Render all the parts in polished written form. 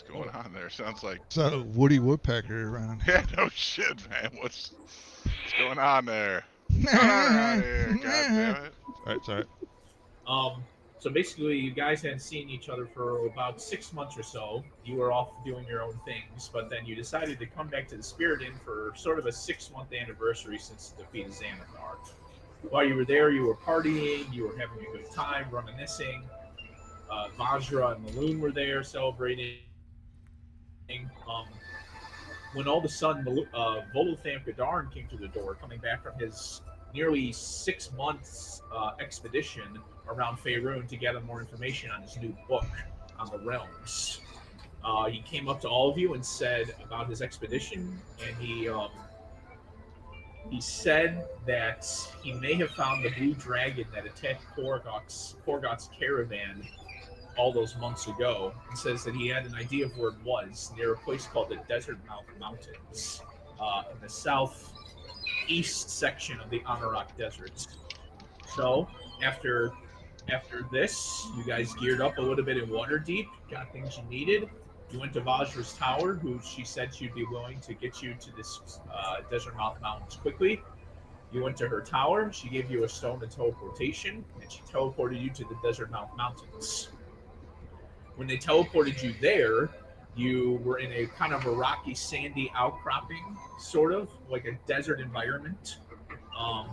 What's going on there? Sounds like So Woody Woodpecker around. yeah, no shit, man. What's going on there? What's going on around here? God damn it! Sorry. Um, so basically, you guys hadn't seen each other for about 6 months or so. You were off doing your own things, but then you decided to come back to the Spirit Inn for sort of a 6 month anniversary since the defeat of Xanathar. While you were there, you were partying, you were having a good time, reminiscing. Vajra and Maloon were there celebrating. When all of a sudden, Volothamp Gadarn came through the door, coming back from his nearly 6 months expedition around Faerun to gather more information on his new book on the realms. He came up to all of you and said about his expedition, and he said that he may have found the blue dragon that attacked Korgoth's caravan all those months ago, and says that he had an idea of where it was near a place called the Desert Mouth Mountains in the southeast section of the Anauroch Desert. So after after this, you guys geared up a little bit in Waterdeep, got things you needed. You went to Vajra's tower, who she said she'd be willing to get you to this Desert Mouth Mountains quickly. You went to her tower. She gave you a stone of teleportation, and she teleported you to the Desert Mouth Mountains. When they teleported you there, you were in a kind of a rocky, sandy outcropping, sort of like a desert environment, um,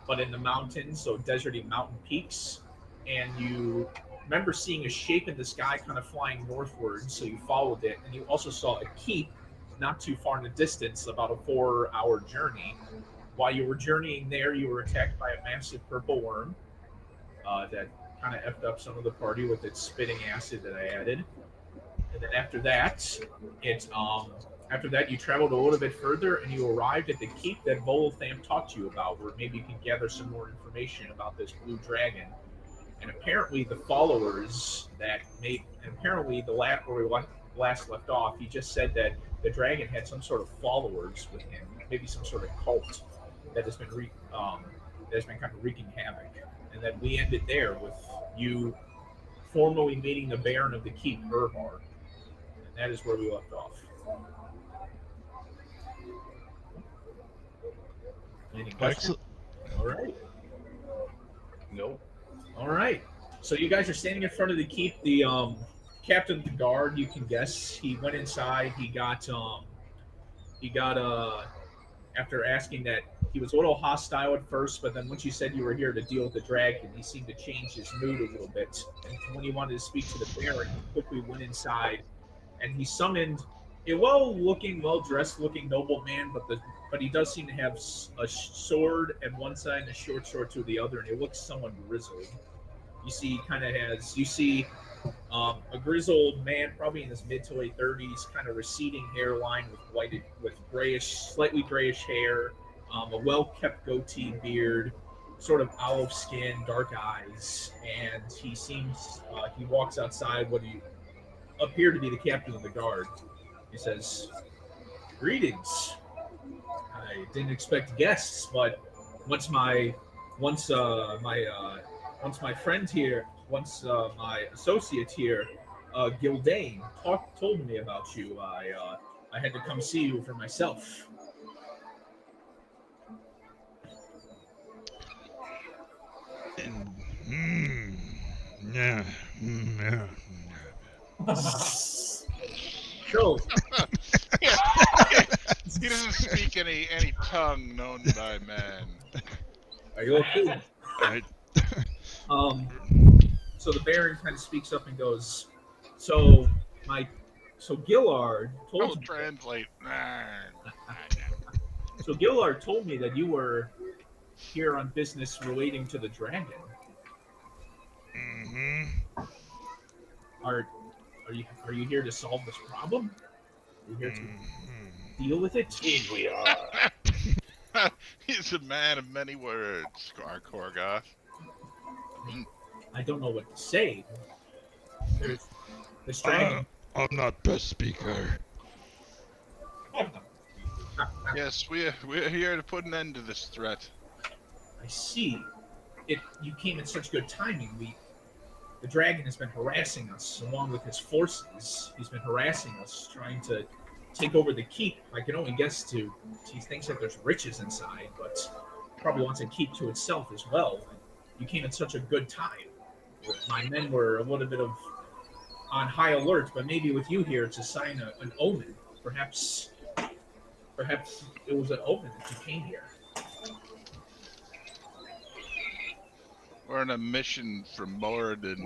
but in the mountains, so deserty mountain peaks. And you remember seeing a shape in the sky kind of flying northward, so you followed it. And you also saw a keep not too far in the distance, about a 4 hour journey. While you were journeying there, you were attacked by a massive purple worm that kind of effed up some of the party with its spitting acid that I added. And then it after that you traveled a little bit further and you arrived at the keep that Voltham talked to you about, where maybe you can gather some more information about this blue dragon. And apparently the followers that made and apparently the last where we last left off, he just said that the dragon had some sort of followers with him, maybe some sort of cult that has been that has been kind of wreaking havoc. And then we ended there with you formally meeting the Baron of the Keep, Urvar, and that is where we left off. Any questions? Excellent. All right. Nope. All right. So you guys are standing in front of the keep. The captain of the guard, you can guess, he went inside. He got after asking that he was a little hostile at first, but then once you said you were here to deal with the dragon, he seemed to change his mood a little bit. And when he wanted to speak to the Baron, he quickly went inside and he summoned a well-looking, well-dressed-looking nobleman, but he does seem to have a sword at one side and a short sword to the other, and he looks somewhat grizzled. You see, kind of has you see a grizzled man, probably in his mid to late 30s, kind of receding hairline with grayish, slightly grayish hair, a well-kept goatee beard, sort of olive skin, dark eyes, and he walks outside what he appeared to be the captain of the guard. He says, "Greetings. I didn't expect guests, but once my once my once my friend here, once my associate here, Gildane, told me about you. I had to come see you for myself." And, yeah, yeah. So, He doesn't speak any tongue known by man. are you okay? I, Um, so the Baron kind of speaks up and goes, "So my, so Gillard I told will me that, translate. so Gillard told me that you were here on business relating to the dragon. mm-hmm. Are are you here to solve this problem? Are you here to Mm-hmm. deal with it?" Indeed, we are. He's a man of many words, Korgoth. I don't know what to say. There's this Uh, dragon. I'm not best speaker. Yes, we're here to put an end to this threat. I see. It you came at such good timing. The dragon has been harassing us along with his forces. He's been harassing us, trying to take over the keep. I can only guess to he thinks that there's riches inside, but probably wants a keep to itself as well. You came at such a good time. My men were a little bit of on high alert, but maybe with you here, it's a sign of an omen. Perhaps it was an omen that you came here. We're on a mission from Moradin.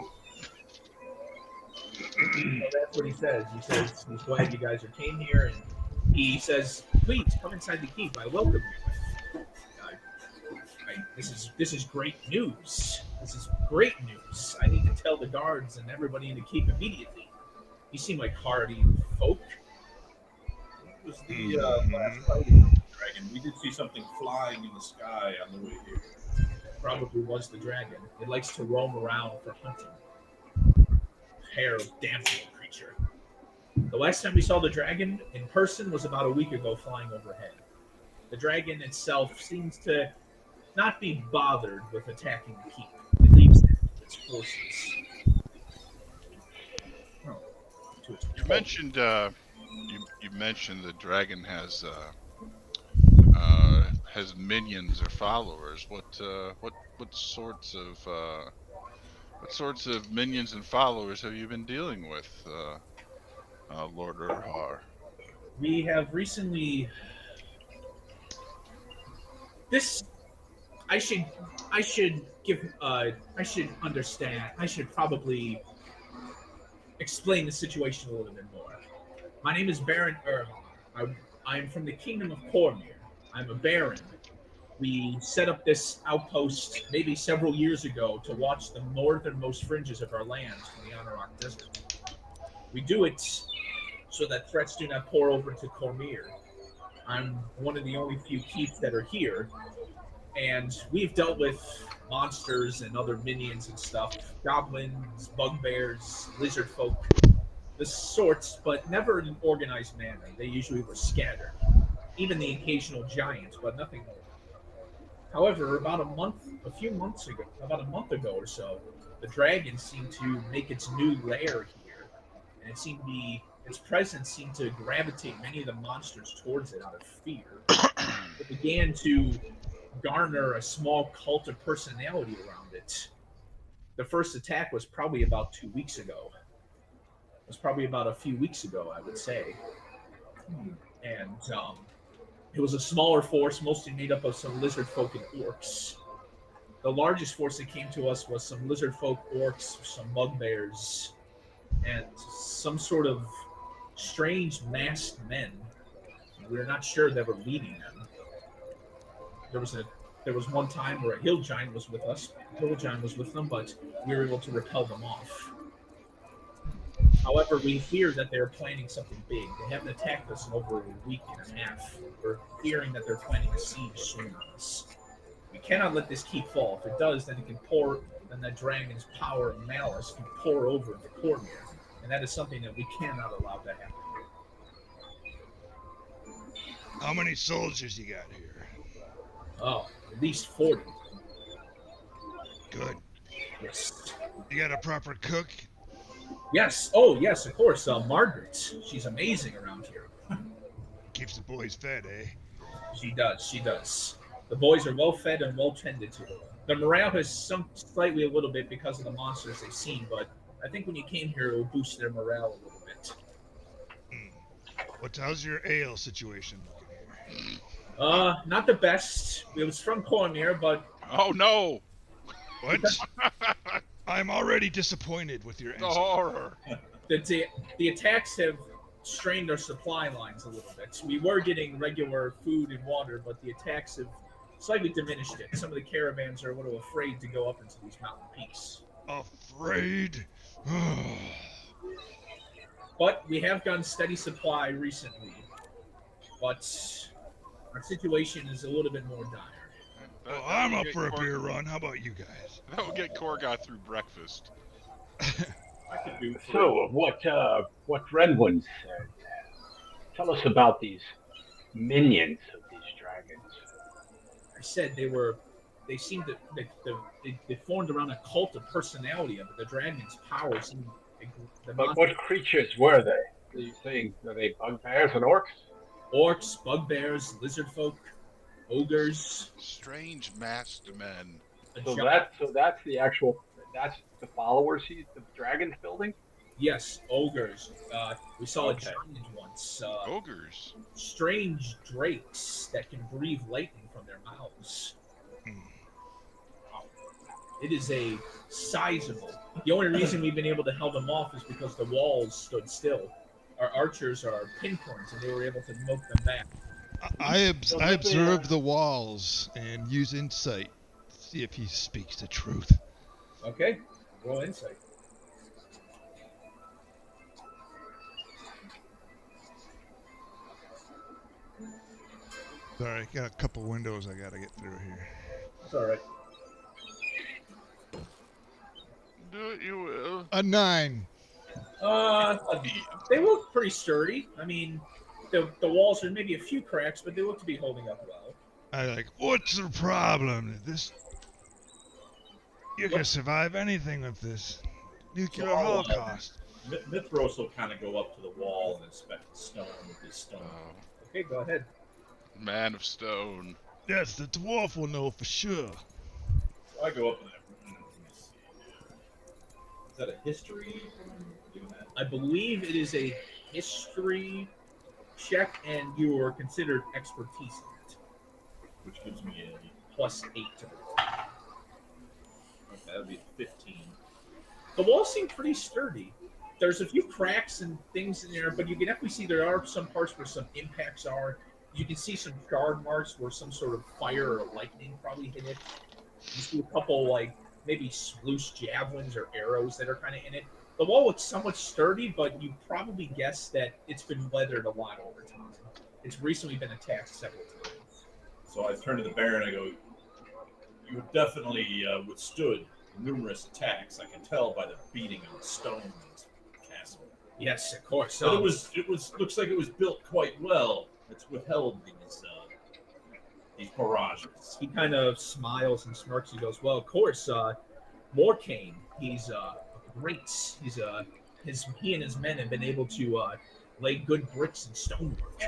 So that's what he says. He says he's glad you guys came here, and he says, "Please come inside the keep. I welcome you." This is great news. This is great news. I need to tell the guards and everybody in the keep immediately. You seem like hardy folk. It was the last fighting of the dragon. We did see something flying in the sky on the way here. Probably was the dragon. It likes to roam around for hunting. Hair of damsel creature. The last time we saw the dragon in person was about a week ago, flying overhead. The dragon itself seems to not be bothered with attacking the keep. It leaves its forces. To its You mentioned you mentioned the dragon has minions or followers. What sorts of minions and followers have you been dealing with, Lord Urhar? We have recently. This I should give I should understand. I should probably explain the situation a little bit more. My name is Baron Urhar. I'm from the Kingdom of Cormyr. I'm a baron. We set up this outpost maybe several years ago to watch the northernmost fringes of our lands from the Anauroch Desert. We do it so that threats do not pour over into Cormyr. I'm one of the only few keeps that are here, and we've dealt with monsters and other minions and stuff, goblins, bugbears, lizard folk, the sorts, but never in an organized manner. They usually were scattered. Even the occasional giant, but nothing more. However, about a few months ago, about a month ago or so, the dragon seemed to make its new lair here, and its presence seemed to gravitate many of the monsters towards it out of fear. It began to garner a small cult of personality around it. The first attack was probably about 2 weeks ago. It was probably about a few weeks ago, I would say. And it was a smaller force, mostly made up of some lizard folk and orcs. The largest force that came to us was some lizard folk, orcs, some bugbears, and some sort of strange masked men. We're not sure that were leading them. There was one time where a hill giant was with us. Hill giant was with them, but we were able to repel them off. However, we fear that they're planning something big. They haven't attacked us in over a week and a half. We're fearing that they're planning a siege soon on us. We cannot let this keep fall. If it does, then that dragon's power and malice can pour over into Cormyr, and that is something that we cannot allow to happen. How many soldiers you got here? Oh, at least 40. Good. Yes. You got a proper cook? Yes. Oh, yes, of course. Margaret. She's amazing around here. Keeps the boys fed, eh? She does. She does. The boys are well fed and well tended to. The morale has sunk slightly a little bit because of the monsters they've seen, but I think when you came here, it will boost their morale a little bit. How's your ale situation looking here? Not the best. It was from Cormyr, but Oh no! What? I'm already disappointed with your The answer. horror! the attacks have strained our supply lines a little bit. We were getting regular food and water, but the attacks have slightly diminished it. Some of the caravans are a little afraid to go up into these mountain peaks. Afraid? But we have gotten steady supply recently. But our situation is a little bit more dire. Well, I'm up for a beer run. How about you guys? That will get Korgoth through breakfast. I could do. So, what Red One said. Tell us about these minions of these dragons. I said they were they seem to they formed around a cult of personality of it. The dragon's power seemed the But what creatures were they? Are you saying, are they bugbears and orcs? orcs, bugbears, lizard folk, ogres, Strange masked men. a So giant. that's the actual, that's the followers the dragon's building? Yes, ogres. We saw a Okay. giant once. Ogres. Strange drakes that can breathe lightning from their mouths. Hmm. It is a sizable. The only reason we've been able to hold them off is because the walls stood still. Our archers are pinpoints, and they were able to milk them back. I So let me, observe the walls and use insight. See if he speaks the truth. Okay, roll insight. Sorry, I got a couple windows I gotta get through here. That's all right. Do it, you will. A 9. They look pretty sturdy. I mean, the walls are maybe a few cracks, but they look to be holding up well. I like, what's the problem? You can survive anything with this. Nuclear holocaust. Mithros will kind of go up to the wall and inspect the stone with his stone. Oh, Okay, go ahead. man of stone. Yes, the dwarf will know for sure. So I go up and let me see. Is that a history? Do that? I believe it is a history check, and you are considered expertise in it. Which gives me a Plus 8 to the roll. okay, that'd be 15. The walls seem pretty sturdy. There's a few cracks and things in there, but you can definitely see there are some parts where some impacts are. You can see some shard marks where some sort of fire or lightning probably hit it. You see a couple, like, maybe loose javelins or arrows that are kind of in it. The wall looks somewhat sturdy, but you probably guess that it's been weathered a lot over time. It's recently been attacked several times. So I turn to the Baron and I go, "You have definitely withstood numerous attacks. I can tell by the beating of the stone in this castle. Yes, of course. But it was looks like it was built quite well. It's withheld these barrages." He kind of smiles and smirks. He goes, "Well, of course, Morcane. He's great. He and his men have been able to lay good bricks and stonework.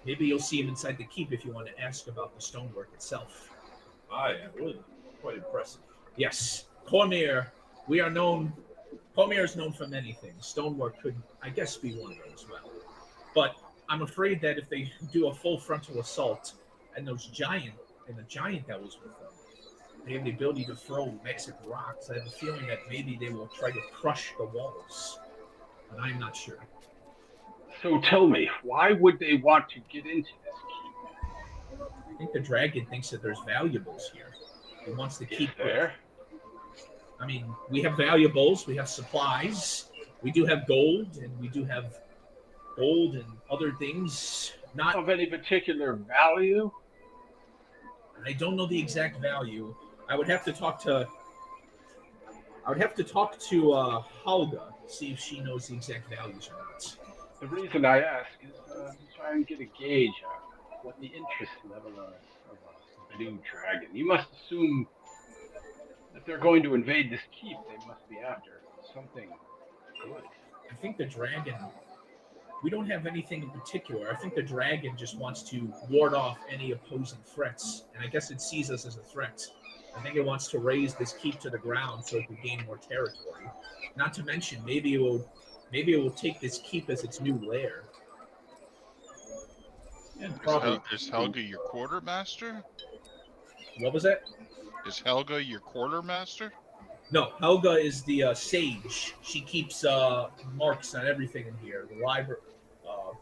Maybe you'll see him inside the keep if you want to ask about the stonework itself." I would. Quite impressive. Yes, Cormyr. Cormyr is known for many things. Stonework could, I guess, be one of them as well. But I'm afraid that if they do a full frontal assault, and the giant that was with them, they have the ability to throw magic rocks. I have a feeling that maybe they will try to crush the walls, but I'm not sure. So tell me, why would they want to get into this keep? I think the dragon thinks that there's valuables here. He wants to keep There? I mean, we have valuables, we have supplies, we do have gold, and we do have gold and other things. Not, Of any particular value? I don't know the exact value. I would have to talk to Helga, see if she knows the exact values or not. The reason I ask is to try and get a gauge on what the interest level of a blue dragon. You must assume if they're going to invade this keep, they must be after something good. I think the dragon, we don't have anything in particular. I think the dragon just wants to ward off any opposing threats, and I guess it sees us as a threat. I think it wants to raise this keep to the ground so it can gain more territory. Not to mention, maybe it will take this keep as its new lair. And probably Is Helga your quartermaster? What was that? Is Helga your quartermaster? No, Helga is the sage. She keeps marks on everything in here. The library,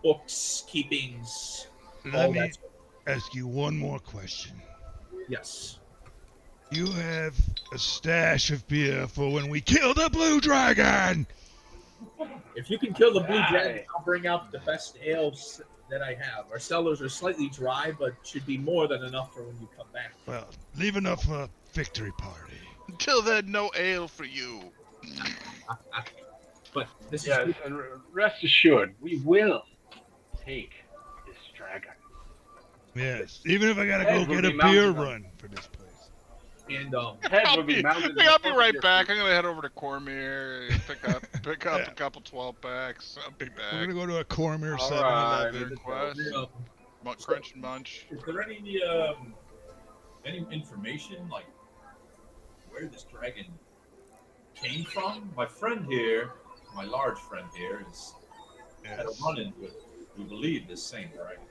books, keepings, Let all me that. ask you one more question. Yes. You have a stash of beer for when we kill the blue dragon! If you can kill the blue Aye. dragon, I'll bring out the best ales that I have. Our cellars are slightly dry, but should be more than enough for when you come back. Well, leave enough for a victory party. Until then, no ale for you. But this Yes, is and rest assured, we will take this dragon. Yes, even if I gotta Heads go would get a be mounted beer on- run for this place. And Heads I'll would be be, mounted. in hey, I'll the be front of right your back. feet. I'm gonna head over to Cormyr, pick up Yeah. a couple 12 packs. I'll be We're back. gonna go to a Cormyr All 7-Eleven. right. Quest, um, Crunch and Munch. Is there any information like where this dragon came from? My friend here, my large friend here, has had a Yes. run-in with, we believe, this same dragon.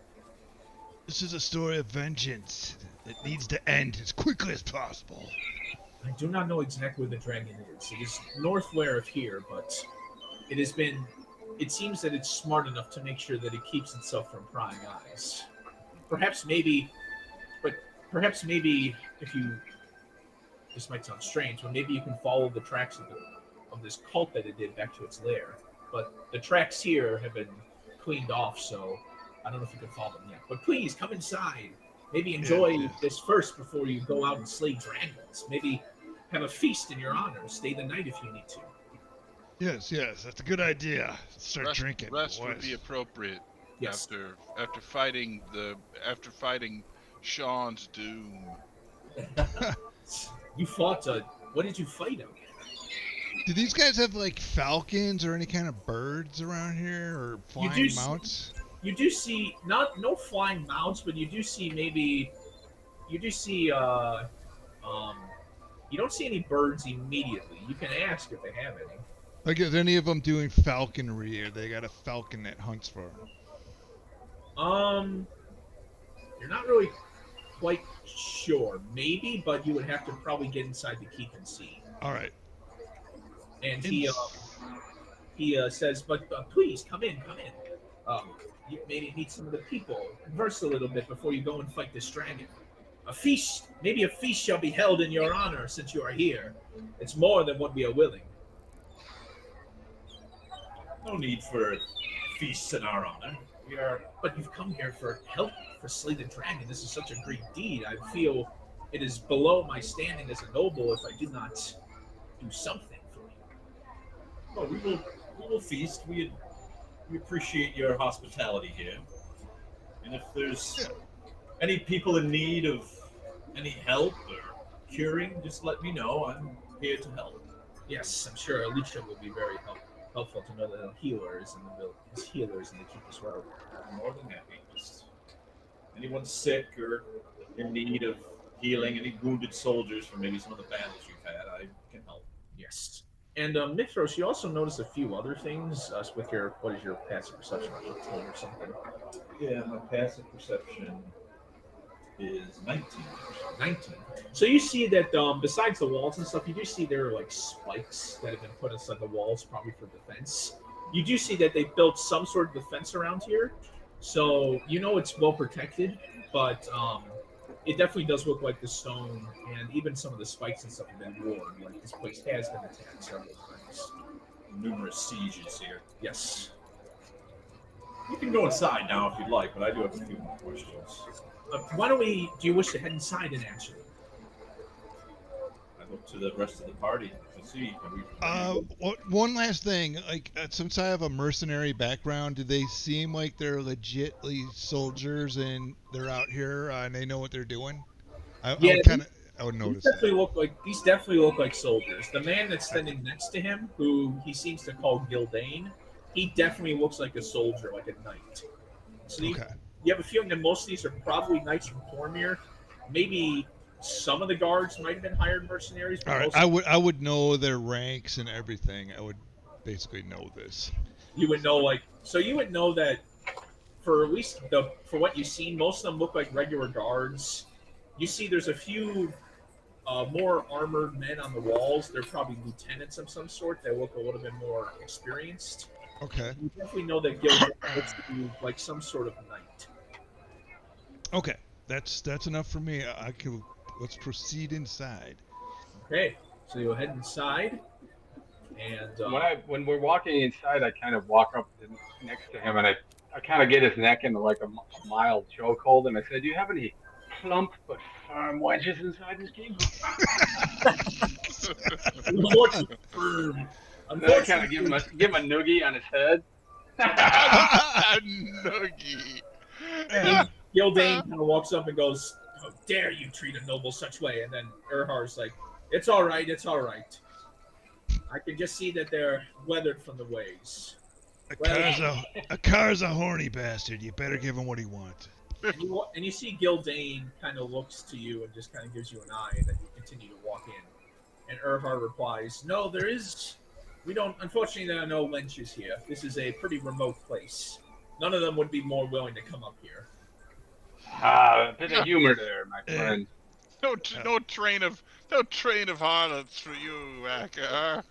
This is a story of vengeance that needs to end as quickly as possible. I do not know exactly where the dragon is. It is northwhere of here, but it has been. It seems that it's smart enough to make sure that it keeps itself from prying eyes. Perhaps maybe if you. This might sound strange, but maybe you can follow the tracks of this cult that it did back to its lair. But the tracks here have been cleaned off, so I don't know if you can follow them yet. But please come inside. Maybe enjoy Yes. this first before you go out and slay dragons. Maybe have a feast in your honor. Stay the night if you need to. Yes, that's a good idea. Start drinking. Rest would boys. be appropriate Yes. after fighting Sean's doom. You fought. What did you fight him? Do these guys have like falcons or any kind of birds around here, or flying mounts? You do see no flying mounts, but you do see you do see you don't see any birds immediately. You can ask if they have any. Like, is any of them doing falconry, or they got a falcon that hunts for them? You're not really quite sure. Maybe, but you would have to probably get inside the keep and see. All right. And he says, "But please come in, come in. You maybe meet some of the people, converse a little bit before you go and fight this dragon. A feast, maybe a feast shall be held in your honor since you are here. It's more than what we are willing." No need for feasts in our honor. But you've come here for help for slay the dragon. This is such a great deed. I feel it is below my standing as a noble if I do not do something for you. Well, we will feast. We appreciate your hospitality here. And if there's any people in need of any help or curing, just let me know. I'm here to help. Yes, I'm sure Alicia will be very helpful to know that the healers and the healers in the keep as well. I'm more than happy. Just anyone sick or in need of healing, any wounded soldiers from maybe some of the battles you've had, I can help. Yes. And Mithros, you also notice a few other things with what is your passive perception, 18 or something? Yeah, my passive perception is 19. 19. So you see that besides the walls and stuff, you do see there are like spikes that have been put inside the walls, probably for defense. You do see that they built some sort of defense around here, so you know it's well protected, but it definitely does look like the stone and even some of the spikes and stuff have been worn. Like this place has been attacked several times. Numerous sieges here. Yes. You can go inside now if you'd like, but I do have a few more questions. Do you wish to head inside and answer? I look to the rest of the party to see. Are we One last thing. Like, since I have a mercenary background, do they seem like they're legitly soldiers and they're out here and they know what they're doing? I would notice that. These definitely look like soldiers. The man that's standing next to him, who he seems to call Gildane, he definitely looks like a soldier, like a knight. So you have a feeling that most of these are probably knights from Cormyr. Maybe some of the guards might have been hired mercenaries. But all right, I would know their ranks and everything. I would basically know this. You would know, you would know that for at least for what you've seen, most of them look like regular guards. You see, there's a few more armored men on the walls. They're probably lieutenants of some sort. They look a little bit more experienced. Okay. You definitely know that Gildane looks to be like some sort of knight. Okay, that's enough for me. Let's proceed inside. Okay, so you'll head inside, and when we're walking inside, I kind of walk up next to him, and I kind of get his neck into like a mild chokehold, and I said, "Do you have any plump but firm wedges inside this game?" firm. And I kind of give him a noogie on his head. Noogie. Gildane kind of walks up and goes, "How dare you treat a noble such way?" And then Erhar's like, "It's all right, it's all right. I can just see that they're weathered from the ways." A car's a horny bastard. You better give him what he wants. And you see Gildane kind of looks to you and just kind of gives you an eye, and then you continue to walk in. And Erhar replies, "No, there is. We don't. Unfortunately, there are no wenches here. This is a pretty remote place. None of them would be more willing to come up here." A bit of humor there, my friend. No train of harlots for you, Akka.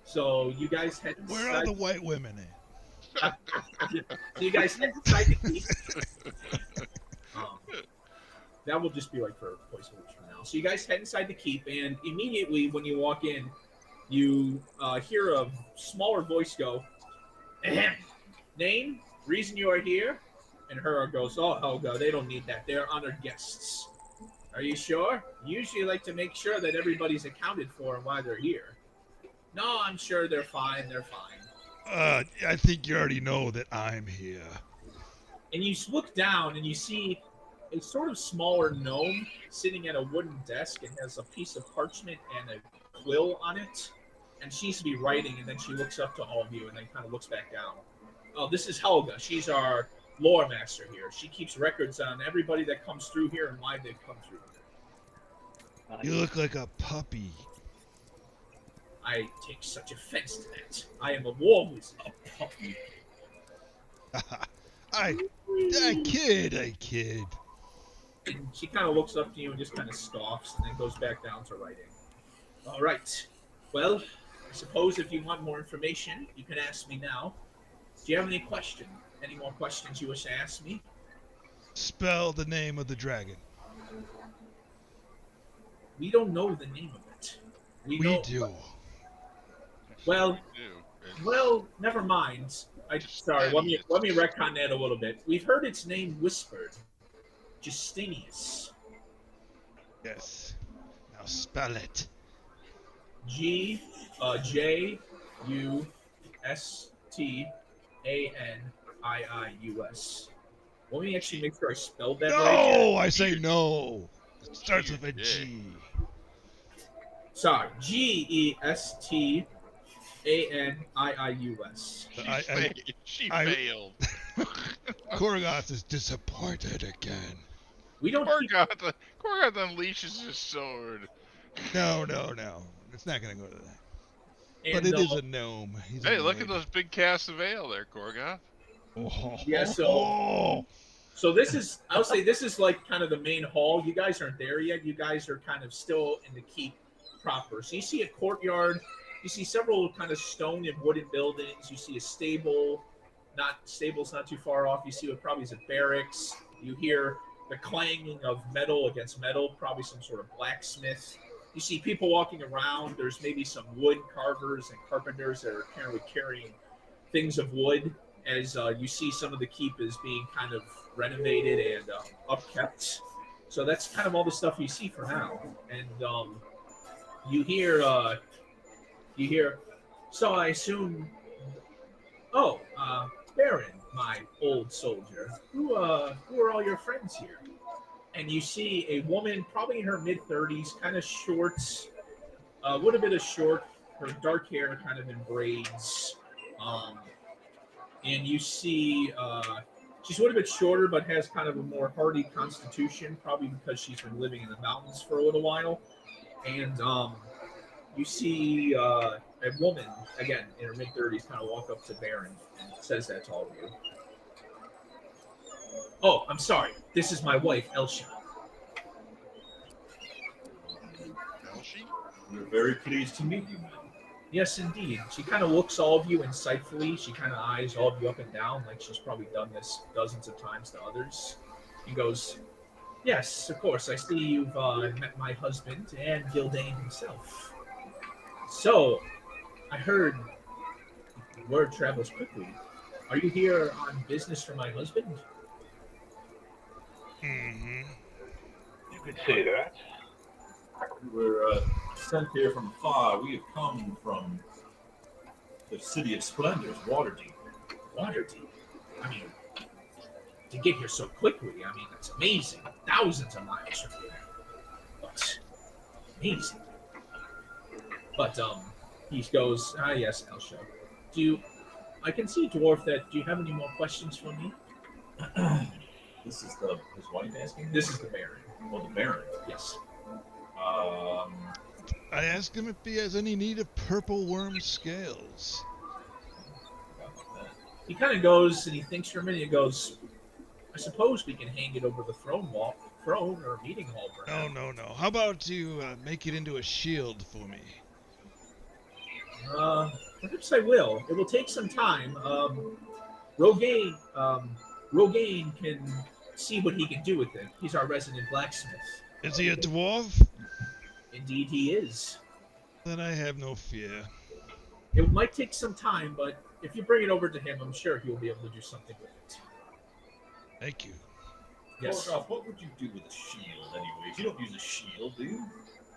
So you guys head inside. Where are the white women at? So you guys head inside the keep. That will just be like for placeholders for now. So you guys head inside the keep, and immediately when you walk in, you hear a smaller voice go, "Ahem. Name, reason you are here?" And Hera goes, "Oh, Helga, they don't need that. They're honored guests." "Are you sure? Usually like to make sure that everybody's accounted for and why they're here." "No, I'm sure they're fine. They're fine." I think you already know that I'm here. And you look down and you see a sort of smaller gnome sitting at a wooden desk and has a piece of parchment and a quill on it. And she seems to be writing, and then she looks up to all of you and then kind of looks back down. "Oh, this is Helga. She's our lore master here. She keeps records on everybody that comes through here and why they've come through here." You look like a puppy. "I take such offense to that. I am a war wizard." A puppy. I kid. And she kind of looks up to you and just kind of scoffs and then goes back down to writing. "All right. Well, I suppose if you want more information, you can ask me now. Do you have any question? Any more questions you wish to ask me?" Spell the name of the dragon. "We don't know the name of it. We know, do. Well, never mind. Sorry, let me retcon that a little bit. We've heard its name whispered. Gestaniius. Yes. Now spell it. Gestaniius. Let me actually make sure I spelled that right. No, I say no. It starts with a G. Sorry, Gestaniius. She failed. Korgoth is disappointed again. We don't. Korgoth unleashes his sword. No. It's not going to go to that. But it is a gnome. Hey, look at those big casts of ale there, Korgoth. Oh. Yeah, so this is, I'll say this is like kind of the main hall. You guys aren't there yet. You guys are kind of still in the keep proper. So you see a courtyard. You see several kind of stone and wooden buildings. You see a stable. Stable's not too far off. You see what probably is a barracks. You hear the clanging of metal against metal, probably some sort of blacksmith. You see people walking around. There's maybe some wood carvers and carpenters that are apparently carrying things of wood, as you see some of the keep is being kind of renovated and upkept. So that's kind of all the stuff you see for now. And you hear, so I assume, Baron, my old soldier, who are all your friends here? And you see a woman, probably in her mid-30s, kind of short, a little bit of short, her dark hair kind of in braids. And you see she's a little bit shorter, but has kind of a more hardy constitution, probably because she's been living in the mountains for a little while. And you see a woman, again, in her mid-30s, kind of walk up to Baron and says that to all of you. "Oh, I'm sorry. This is my wife, Elshi." Elshi? We're very pleased to meet you, man. "Yes, indeed." She kind of looks all of you insightfully. She kind of eyes all of you up and down, like she's probably done this dozens of times to others. He goes, "Yes, of course. I see you've met my husband and Gildane himself. So, I heard word travels quickly. Are you here on business for my husband?" Mm-hmm. You could say that. We were sent here from far. We have come from the City of Splendors, Waterdeep. Waterdeep? I mean, to get here so quickly. I mean, it's amazing. Thousands of miles from here. But amazing. But he goes, yes, Elsha. I can see, dwarf, that do you have any more questions for me? This is his wife asking. This is the Baron. Oh, the Baron. Yes. I asked him if he has any need of purple worm scales. He kind of goes and he thinks for a minute. He goes, I suppose we can hang it over the throne or meeting hall. Perhaps. No. How about you make it into a shield for me? Perhaps I will. It will take some time. Rogaine can see what he can do with it. He's our resident blacksmith. Is he a dwarf? Indeed, he is. Then I have no fear. It might take some time, but if you bring it over to him, I'm sure he will be able to do something with it. Thank you. Yes. Korgoth, what would you do with a shield, anyways? You don't use a shield, do you?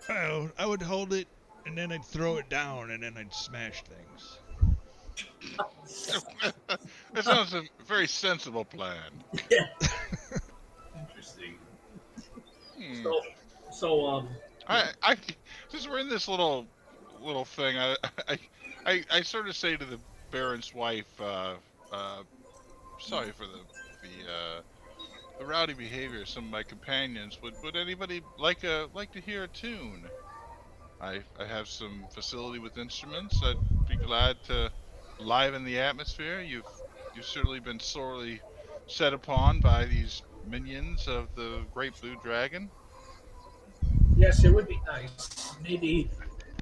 Well, I would hold it, and then I'd throw it down, and then I'd smash things. That sounds a very sensible plan. Interesting. So I since we're in this little thing, I sort of say to the Baron's wife, sorry for the rowdy behavior of some of my companions. Would anybody like to hear a tune? I have some facility with instruments. I'd be glad to liven the atmosphere. You've certainly been sorely set upon by these minions of the Great Blue Dragon. yes, it would be nice. Maybe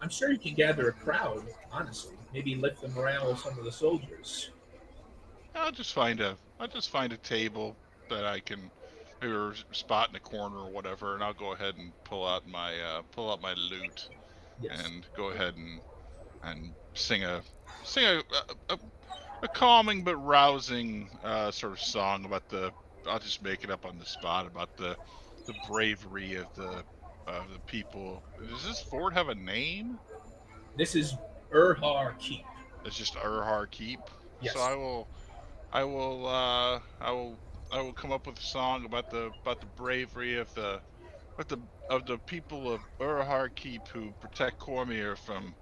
I'm sure you can gather a crowd. Honestly, maybe lift the morale of some of the soldiers. I'll just find a table that I can maybe spot in a corner or whatever, and I'll go ahead and pull out my lute Yes. and go ahead and sing a calming but rousing sort of song about I'll just make it up on the spot about the bravery of the people. Does this fort have a name? This is Urhar Keep. It's just Urhar Keep. Yes. So I will come up with a song about the bravery of the people of Urhar Keep who protect Cormyr from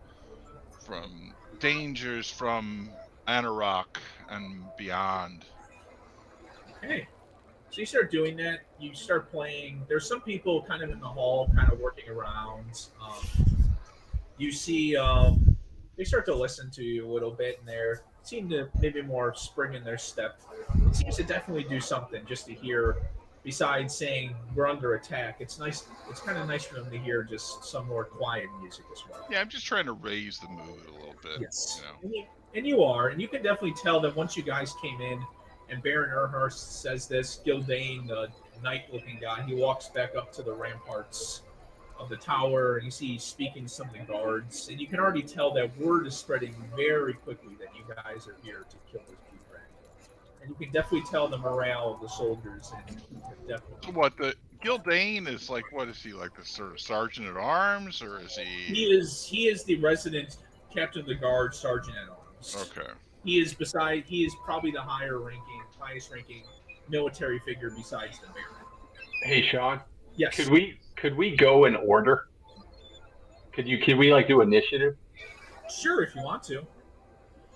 dangers from Anauroch and beyond. Okay. So you start doing that. You start playing. There's some people kind of in the hall, kind of working around. You see, they start to listen to you a little bit, and they seem to maybe more spring in their step. It seems to definitely do something just to hear. Besides saying we're under attack, it's nice. It's kind of nice for them to hear just some more quiet music as well. Yeah, I'm just trying to raise the mood a little bit. Yes. You know? And you are, and you can definitely tell that once you guys came in, and Baron Urhurst says this, Gildane, the knight-looking guy, he walks back up to the ramparts of the tower, and you see he's speaking to some of the guards, and you can already tell that word is spreading very quickly that you guys are here to kill this blue dragon. And you can definitely tell the morale of the soldiers, and definitely. What the Gildane is like? What is he like? The sort of sergeant at arms, or is he? He is the resident captain of the guard, sergeant at arms. Okay. He is probably the highest ranking military figure besides the Baron. Hey, Sean. Yes. Could we go in order? Could we like do initiative? Sure, if you want to.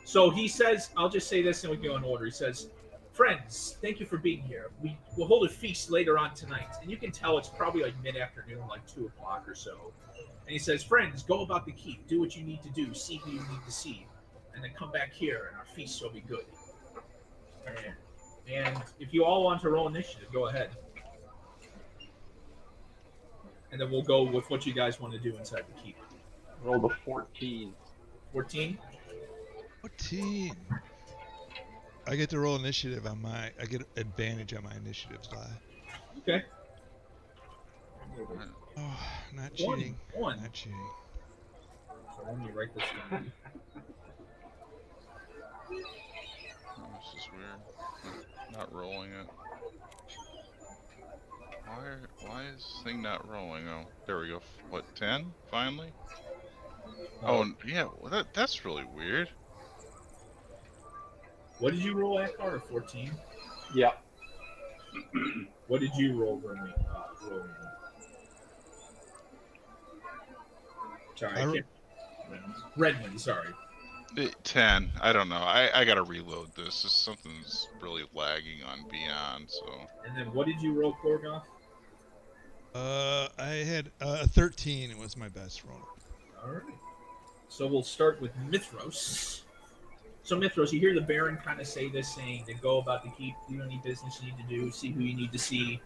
So he says, I'll just say this and we can go in order. He says, friends, thank you for being here. We will hold a feast later on tonight. And you can tell it's probably like mid-afternoon, like 2 o'clock or so. And he says, friends, go about the keep. Do what you need to do. See who you need to see. And then come back here and our feast shall be good. And if you all want to roll initiative, go ahead. And then we'll go with what you guys want to do inside the keep. Roll the 14. 14? 14. I get to roll initiative on I get advantage on my initiatives die. Okay. Oh, not cheating. One. Not cheating. So let me write this down. Oh, this is weird. Not rolling it. Why is this thing not rolling? Oh, there we go. What, 10? Finally? Oh, yeah. Well, that's really weird. What did you roll at, Carter? 14? Yeah. What did you roll, Roman? Sorry, I can't. Redmond, sorry. 10. I don't know. I gotta reload this. Something's really lagging on Beyond. So. And then what did you roll, Korgoth? I had 13. It was my best roll. All right. So we'll start with Mithros. So Mithros, you hear the Baron kind of say this, saying to go about the keep, do any business you need to do, see who you need to see.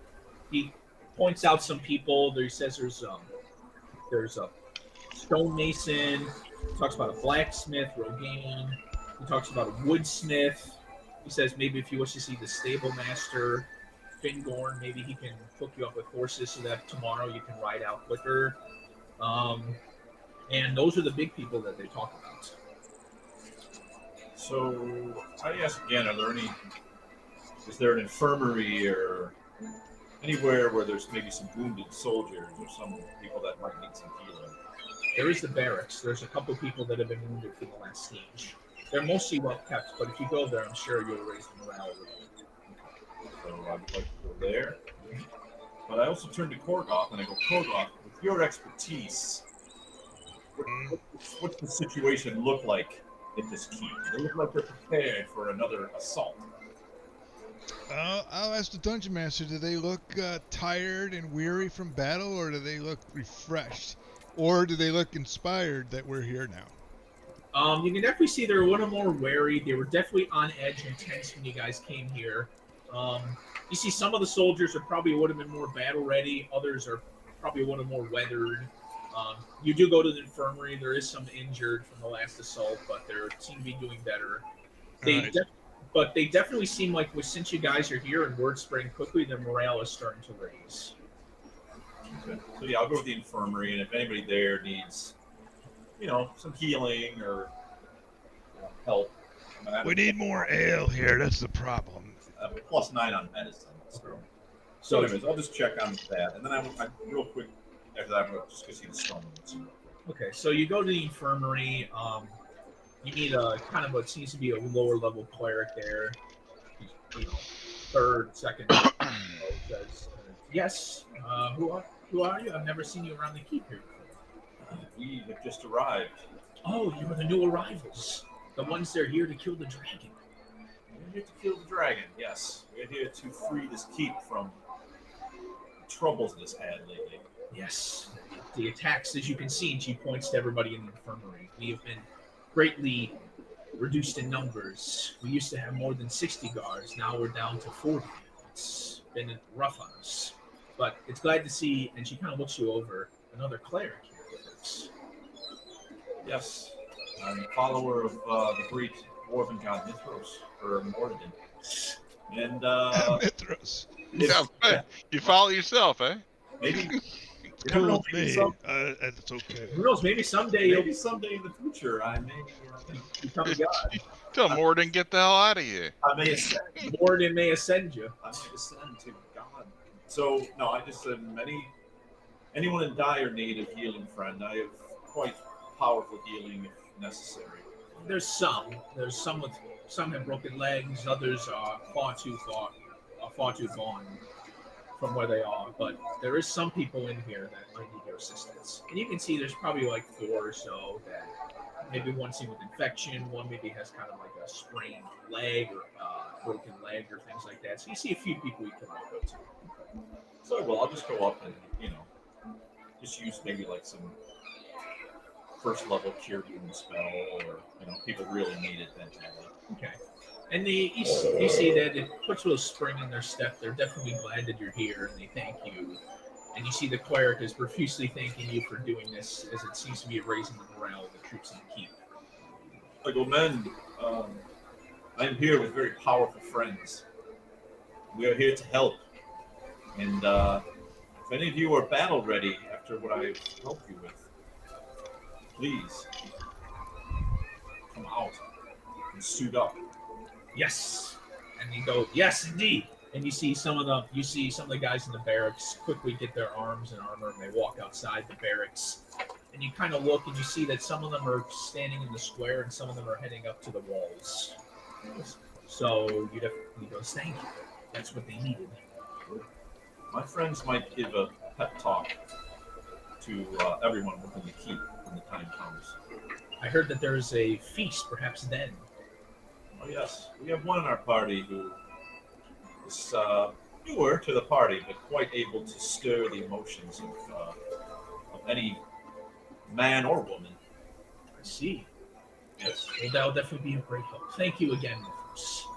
He points out some people. There he says there's a stonemason. He talks about a blacksmith, Rogaine. He talks about a woodsmith. He says maybe if you wish to see the stable master, Fingorn, maybe he can hook you up with horses so that tomorrow you can ride out quicker. And those are the big people that they talk about. So I ask again: is there an infirmary or anywhere where there's maybe some wounded soldiers or some people that might need some healing? There is the barracks. There's a couple people that have been wounded for the last siege. They're mostly well kept, but if you go there, I'm sure you'll raise the morale a little bit. So I would like to go there. But I also turn to Korgoth and I go, Korgoth, with your expertise, what's the situation look like at this keep? They look like they're prepared for another assault. I'll ask the dungeon master. Do they look tired and weary from battle, or do they look refreshed, or do they look inspired that we're here now? You can definitely see they're a little more wary. They were definitely on edge and tense when you guys came here. You see some of the soldiers are probably would have been more battle ready. Others are probably a little more weathered. You do go to the infirmary. There is some injured from the last assault, but they seem to be doing better. But they definitely seem like since you guys are here and word spreading quickly, their morale is starting to raise. Okay. So yeah, I'll go to the infirmary, and if anybody there needs, some healing or help. We need more ale here. That's the problem. +9 on medicine. So anyways, I'll just check on that, and then I real quick after that, I'm just gonna see the stone. Okay, so you go to the infirmary. You need a kind of what seems to be a lower level cleric there. Third, second. Says, yes. Who are you? I've never seen you around the keep here before. We have just arrived. Oh, you are the new arrivals. The ones that are here to kill the dragon. We're here to kill the dragon, yes. We're here to free this keep from the troubles it has had lately. Yes. The attacks, as you can see, and she points to everybody in the infirmary. We have been greatly reduced in numbers. We used to have more than 60 guards. Now we're down to 40. It's been rough on us. But it's glad to see, and she kind of looks you over, another cleric here with us. Yes. I'm a follower of the great dwarven god Mithros, or Mordin. And Mithros. Yeah, you follow yourself, eh? Maybe it's cool with me. That's okay. Who knows? Maybe someday in the future, I may become a god. Tell Morden, get the hell out of here. I may ascend. Morden may ascend you. I may ascend to God. So no, I just said anyone in dire need of healing, friend. I have quite powerful healing if necessary. There's some. There's some have broken legs. Others are far too gone from where they are. But there is some people in here that might need your assistance. And you can see there's probably like 4 or so that maybe one seen with infection, one maybe has kind of like a sprained leg or broken leg or things like that. So you see a few people you can go to. So well, I'll just go up and just use maybe like some first level cure wound spell, or people really need it then. Okay. And you see that it puts a little spring in their step. They're definitely glad that you're here, and they thank you. And you see the cleric is profusely thanking you for doing this, as it seems to be raising the morale of the troops in the keep. I go, men, I am here with very powerful friends. We are here to help. And if any of you are battle ready after what I've helped you with, please come out and suit up. Yes. And you go, yes, indeed. And you see some of the guys in the barracks quickly get their arms and armor, and they walk outside the barracks. And you kind of look, and you see that some of them are standing in the square, and some of them are heading up to the walls. So you go, thank you. That's what they needed. My friends might give a pep talk to everyone within the keep when the time comes. I heard that there's a feast, perhaps then. Oh yes, we have one in our party who is newer to the party, but quite able to stir the emotions of any man or woman. I see. Yes. Well, that'll definitely be a great help. Thank you again, Nicholas.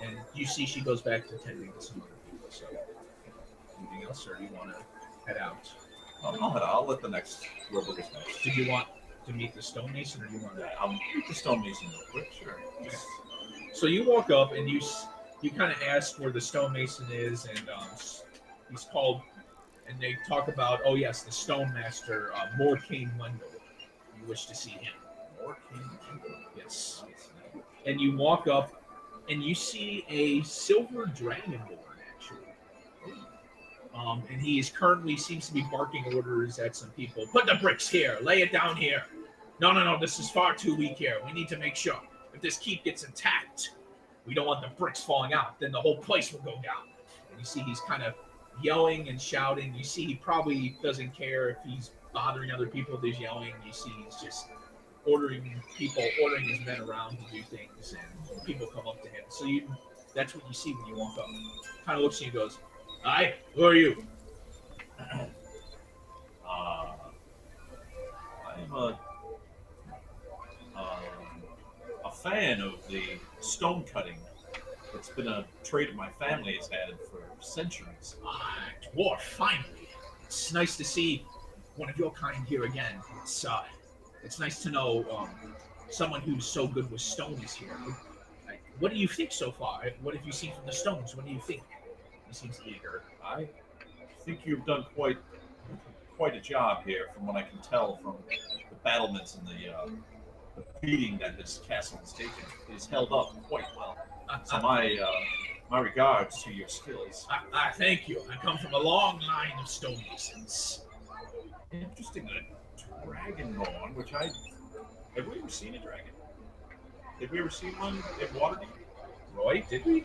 And you see she goes back to tending to some other people. So, anything else, or do you want to head out? I'll let the next whoever goes next. Did you want to meet the stonemason, or do you want to? Yeah, I'll meet the stonemason real quick. Sure. Just, So you walk up and you kind of ask where the stonemason is, and he's called, and they talk about, oh yes, the stonemaster, Morcane Wendell. You wish to see him. Yes. And you walk up, and you see a silver dragonborn actually. And he is currently seems to be barking orders at some people. Put the bricks here. Lay it down here. No. This is far too weak here. We need to make sure if this keep gets intact, we don't want the bricks falling out. Then the whole place will go down. And you see he's kind of yelling and shouting. You see he probably doesn't care if he's bothering other people with his yelling. You see he's just ordering his men around to do things, and people come up to him. So that's what you see when you walk up. Kind of looks at you and goes, "Hi, who are you?" I'm a fan of the stone cutting. It's been a trade my family has had for centuries. Dwarf, finally. It's nice to see one of your kind here again. It's nice to know someone who's so good with stone is here. What do you think so far? What have you seen from the stones? What do you think? He seems eager. I think you've done quite a job here, from what I can tell from the battlements and the beating that this castle has taken. It has held up quite well. So my regards to your skills. Thank you. I come from a long line of stonemasons. Interesting, a dragonborn, which have we ever seen a dragon? Did we ever see one in Waterdeep? Roy, did we?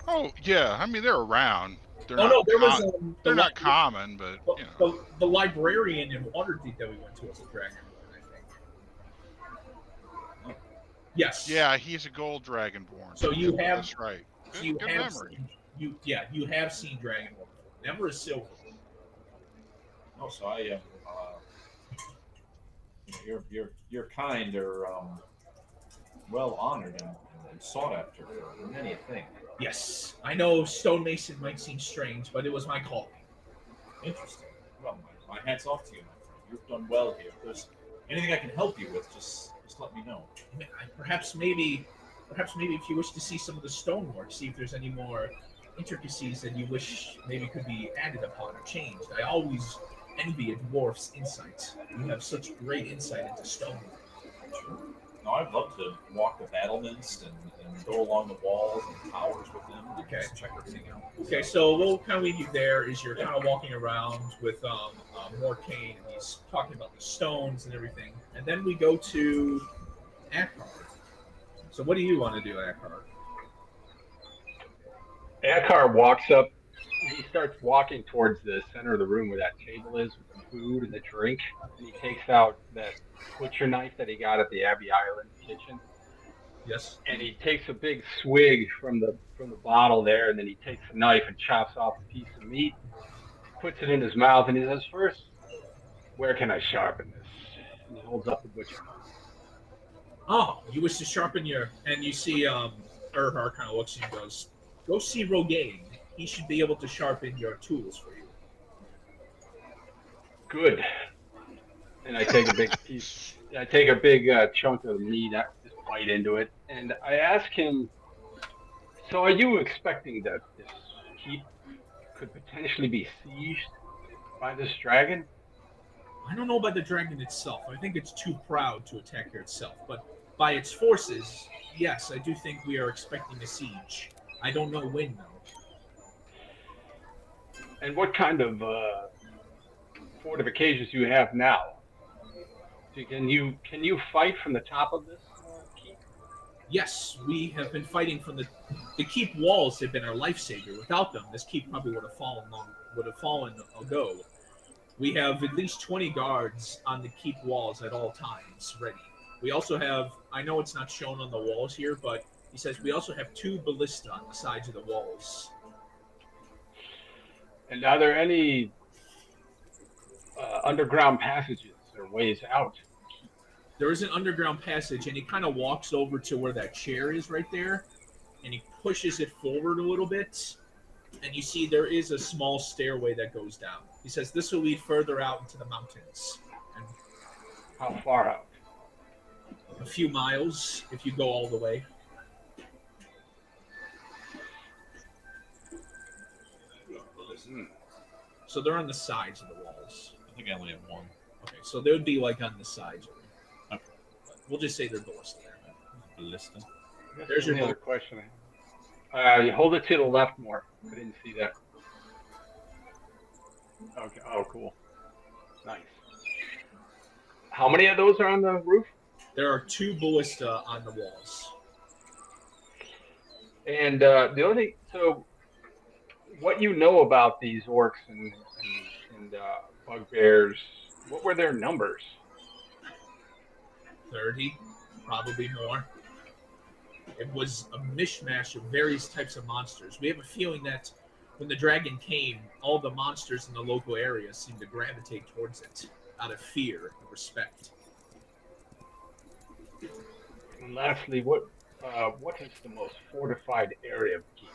Oh yeah, I mean they're around. They're Oh not no, there was they're not common, but you know. the librarian in Waterdeep that we went to was a dragonborn, I think. Yes. Yeah, he's a gold dragonborn. So you have that's right. So you Good have memory. you have seen dragonborn before. Never a silver. Oh, so I you're kind or well honored and sought after for many a thing. Yes, I know stonemason might seem strange, but it was my calling. Interesting. Well, my hat's off to you, my friend. You've done well here. If there's anything I can help you with, just let me know. Perhaps maybe if you wish to see some of the stonework, see if there's any more intricacies that you wish maybe could be added upon or changed. I always envy a dwarf's insight. You have such great insight into stone. Sure. No, I'd love to walk the battlements and go along the walls and towers with them. Okay. Just check everything out. Okay, so we'll kind of leave you there as you're kind of walking around with Morcane, and he's talking about the stones and everything. And then we go to Akar. So what do you want to do, Akar? Akar walks up. He starts walking towards the center of the room where that table is with the food and the drink. And he takes out that butcher knife that he got at the Abbey Island kitchen. Yes. And he takes a big swig from the bottle there, and then he takes a knife and chops off a piece of meat, puts it in his mouth, and he says, "First, where can I sharpen this?" And he holds up the butcher knife. Oh, you wish to sharpen your... And you see Erhard kind of looks at you and goes, go see Rogaine. He should be able to sharpen your tools for you. Good. And I take a big piece. I take a big chunk of the meat. I just bite into it, and I ask him, "So, are you expecting that this keep could potentially be sieged by this dragon?" I don't know about the dragon itself. I think it's too proud to attack here itself. But by its forces, yes, I do think we are expecting a siege. I don't know when, though. And what kind of fortifications do you have now? Can you fight from the top of this keep? Yes, we have been fighting from the keep walls have been our lifesaver. Without them, this keep probably would have fallen ago. We have at least 20 guards on the keep walls at all times ready. We also have, I know it's not shown on the walls here, but he says we also have 2 ballista on the sides of the walls. And are there any underground passages or ways out? There is an underground passage, and he kind of walks over to where that chair is right there, and he pushes it forward a little bit, and you see there is a small stairway that goes down. He says this will lead further out into the mountains, and How far out? a few miles if you go all the way. Hmm. So they're on the sides of the walls. I think I only have one. Okay, so they would be like on the sides. Okay. We'll just say they're ballista. Ballista. There's your Any other boat. question? You hold it to the left more. I didn't see that. Okay. Oh, cool. Nice. How many of those are on the roof? There are 2 ballista on the walls. And the only thing, so what you know about these orcs and bugbears, what were their numbers? 30, probably more. It was a mishmash of various types of monsters. We have a feeling that when the dragon came, all the monsters in the local area seemed to gravitate towards it out of fear and respect. And lastly, what is the most fortified area of the keep?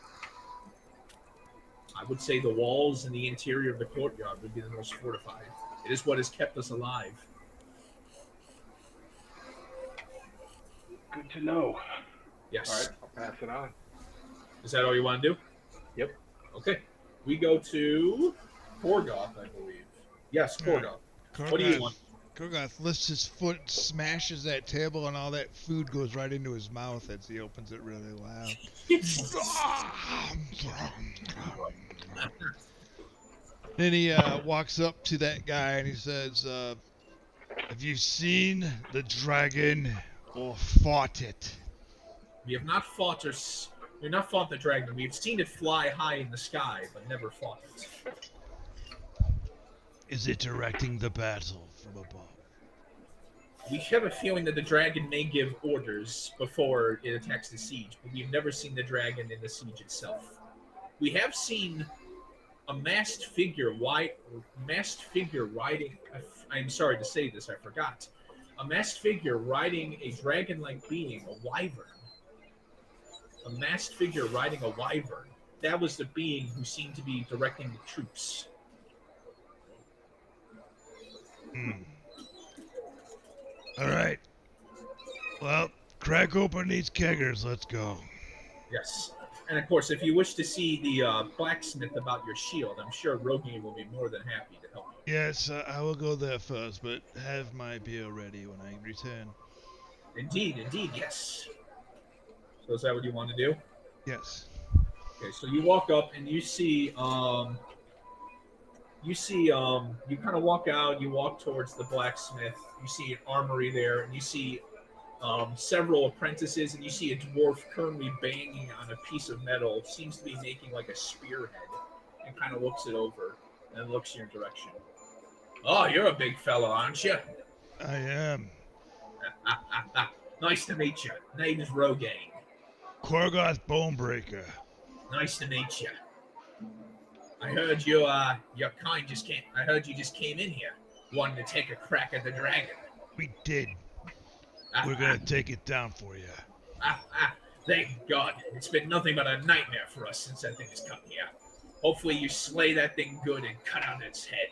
I would say the walls and the interior of the courtyard would be the most fortified. It is what has kept us alive. Good to know. Yes. All right, I'll pass it on. Is that all you want to do? Yep. Okay. We go to Korgoth, I believe. Yes, Korgoth. What do you want? Korgoth lifts his foot, smashes that table, and all that food goes right into his mouth as he opens it really loud. Then he walks up to that guy and he says, have you seen the dragon or fought it? We have not fought the dragon. We've seen it fly high in the sky, but never fought it. Is it directing the battle from above? We have a feeling that the dragon may give orders before it attacks the siege, but we've never seen the dragon in the siege itself. We have seen a masked figure riding. I'm sorry to say this, I forgot. A masked figure riding a dragon-like being, a wyvern. A masked figure riding a wyvern. That was the being who seemed to be directing the troops. All right. Well, crack open these keggers. Let's go. Yes. And of course, if you wish to see the blacksmith about your shield, I'm sure Rogi will be more than happy to help you. Yes, I will go there first, but have my beer ready when I return. Indeed, yes. So is that what you want to do? Yes. Okay, so you walk up and you kind of walk out, you walk towards the blacksmith, you see an armory there, and you see several apprentices, and you see a dwarf currently banging on a piece of metal, seems to be making like a spearhead, and kind of looks it over, and looks in your direction. Oh, you're a big fellow, aren't you? I am. Nice to meet you. Name is Rogaine. Korgoth Bonebreaker. Nice to meet you. I heard your kind just came. I heard you just came in here, wanting to take a crack at the dragon. We did. We're gonna take it down for you. Thank God. It's been nothing but a nightmare for us since that thing has come here. Hopefully you slay that thing good and cut out its head.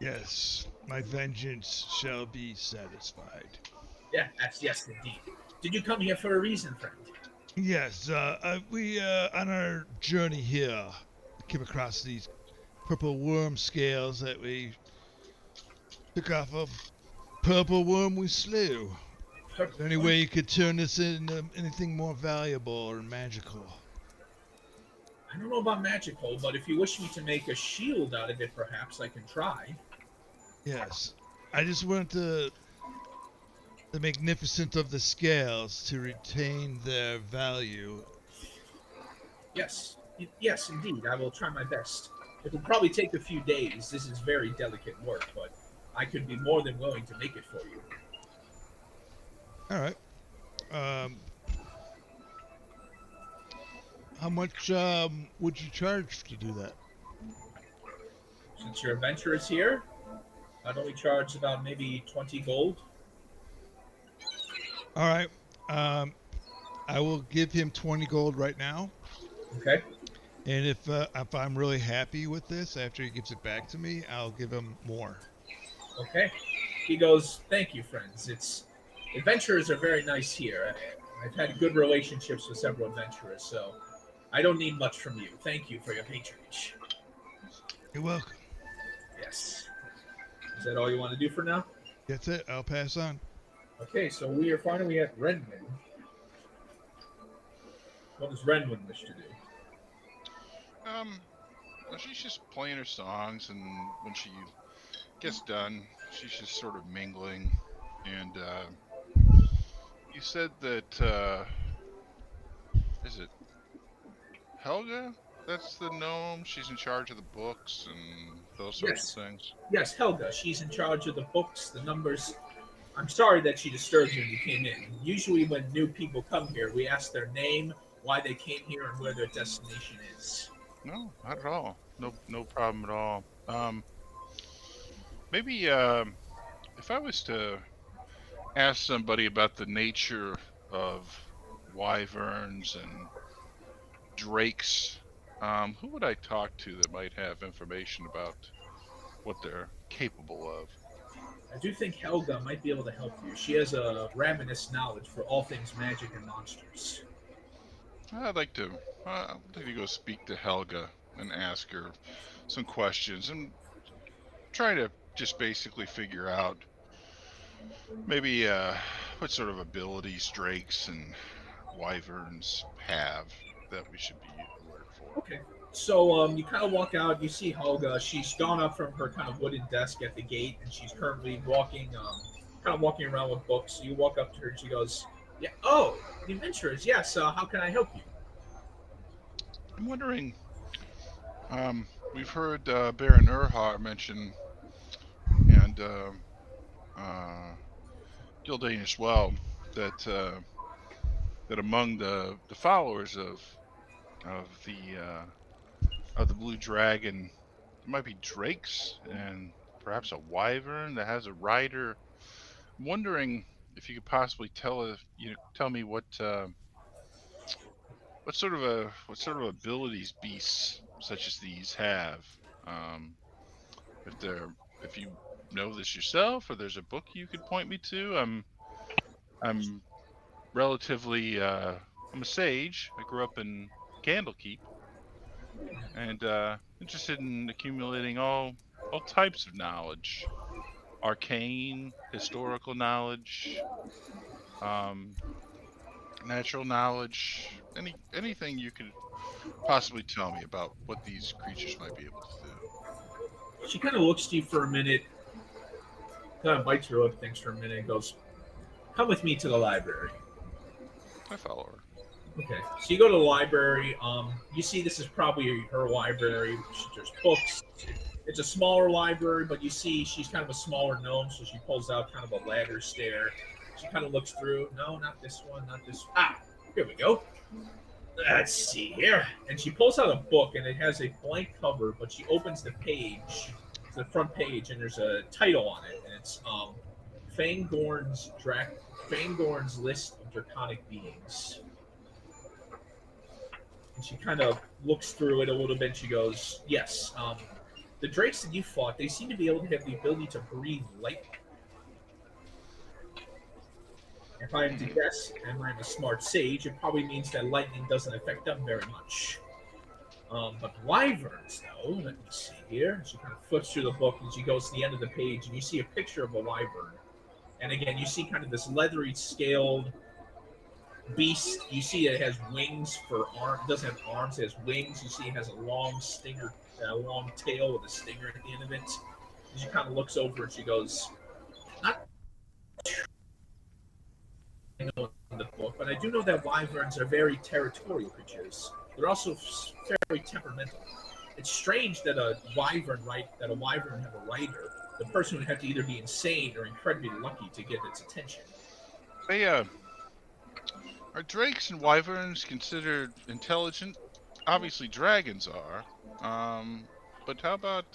Yes, my vengeance shall be satisfied. Yeah, yes, indeed. Did you come here for a reason, friend? Yes, we on our journey here came across these purple worm scales that we took off a purple worm we slew. Is there any way you could turn this into anything more valuable or magical? I don't know about magical, but if you wish me to make a shield out of it, perhaps I can try. Yes. I just wanted to the magnificence of the scales to retain their value. Yes, yes, indeed. I will try my best. It will probably take a few days. This is very delicate work, but I could be more than willing to make it for you. All right. Um, how much would you charge to do that? Since your adventure is here, I'd only charge about maybe 20 gold. All right. Um, I will give him 20 gold right now. Okay. And if I'm really happy with this after he gives it back to me, I'll give him more. Okay. He goes, "Thank you, friends. It's adventurers are very nice here. I've had good relationships with several adventurers, so I don't need much from you. Thank you for your patronage." You're welcome. Yes. Is that all you want to do for now? That's it. I'll pass on. Okay, so we are finally at Renwin. What does Renwin wish to do? Well, she's just playing her songs, and when she gets done, she's just sort of mingling. And you said that is it Helga? That's the gnome. She's in charge of the books and those sorts of Yes. things. Yes, Helga. She's in charge of the books, the numbers. I'm sorry that she disturbed you when you came in. Usually, when new people come here, we ask their name, why they came here, and where their destination is. No, not at all. No problem at all. Maybe if I was to ask somebody about the nature of wyverns and drakes, who would I talk to that might have information about what they're capable of? I do think Helga might be able to help you. She has a ravenous knowledge for all things magic and monsters. I'd like to. I'd like to go speak to Helga and ask her some questions and try to just basically figure out maybe what sort of abilities drakes and wyverns have that we should be alert for. Okay. So you kind of walk out. You see Helga. She's gone up from her kind of wooden desk at the gate, and she's currently walking, kind of walking around with books. So you walk up to her, and she goes, "Yeah. Oh, the adventurers. Yes. How can I help you?" I'm wondering. We've heard Baron Erhard mention and Gildane as well that that among the followers of the Blue Dragon, there might be drakes and perhaps a wyvern that has a rider. I'm wondering if you could possibly tell me what sort of abilities beasts such as these have. Um, if they're if you know this yourself or there's a book you could point me to. I'm relatively I'm a sage. I grew up in Candlekeep and interested in accumulating all types of knowledge, arcane, historical knowledge, um, natural knowledge, anything you could possibly tell me about what these creatures might be able to do. She kind of looks to you for a minute, kind of bites her lip, thinks for a minute, and goes, "Come with me to the library." I follow her. Okay, so you go to the library. You see, this is probably her library. There's books. It's a smaller library, but you see, she's kind of a smaller gnome, so she pulls out kind of a ladder stair. She kind of looks through. No, not this one, not this. Ah, here we go. Let's see here. And she pulls out a book, and it has a blank cover, but she opens the page, the front page, and there's a title on it, and it's Fangorn's List of Draconic Beings. And she kind of looks through it a little bit. She goes, "Yes, the drakes that you fought, they seem to be able to have the ability to breathe lightning. If I am to guess, and I'm a smart sage, it probably means that lightning doesn't affect them very much. But wyverns, though, let me see here." She kind of flips through the book and she goes to the end of the page, and you see a picture of a wyvern. And again, you see kind of this leathery scaled beast. You see it has wings for arms. It doesn't have arms. It has wings. You see it has a long stinger, a long tail with a stinger at the end of it. And she kind of looks over and she goes, "Not know in the book, but I do know that wyverns are very territorial creatures. They're also very temperamental. It's strange that a wyvern have a rider. The person would have to either be insane or incredibly lucky to get its attention. They are drakes and wyverns considered intelligent? Obviously, dragons are. But how about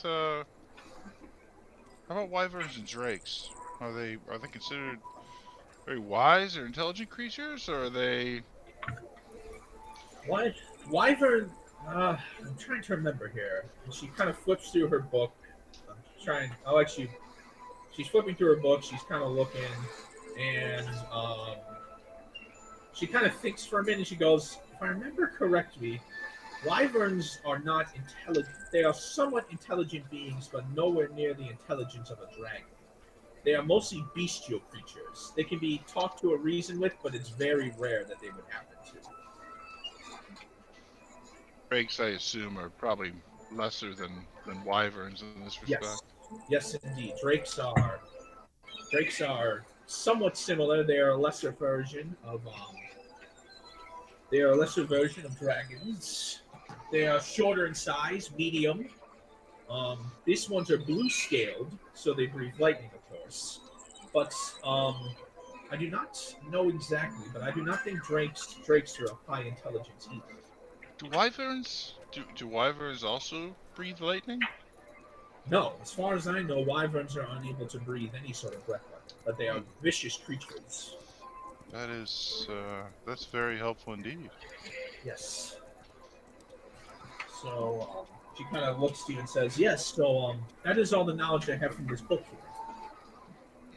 wyverns and drakes? Are they considered very wise or intelligent creatures, or are they? What? Wyvern. I'm trying to remember here. And she kind of flips through her book. I'm trying. Oh, actually, she's flipping through her book. She's kind of looking, and she kind of thinks for a minute. She goes, "If I remember correctly, wyverns are not intelligent. They are somewhat intelligent beings, but nowhere near the intelligence of a dragon. They are mostly bestial creatures. They can be talked to or reasoned with, but it's very rare that they would happen to. Drakes, I assume, are probably lesser than wyverns in this Yes, respect. yes, indeed. Drakes are somewhat similar. They are a lesser version of dragons. They are shorter in size, medium. These ones are blue scaled, so they breathe lightning, of course. But I do not know exactly, but I do not think drakes are of high intelligence either. Do wyverns also breathe lightning? No, as far as I know, wyverns are unable to breathe any sort of breath weapon, but they are Hmm. vicious creatures. That's very helpful indeed. Yes. So she kind of looks to you and says, "Yes." So that is all the knowledge I have from this book here.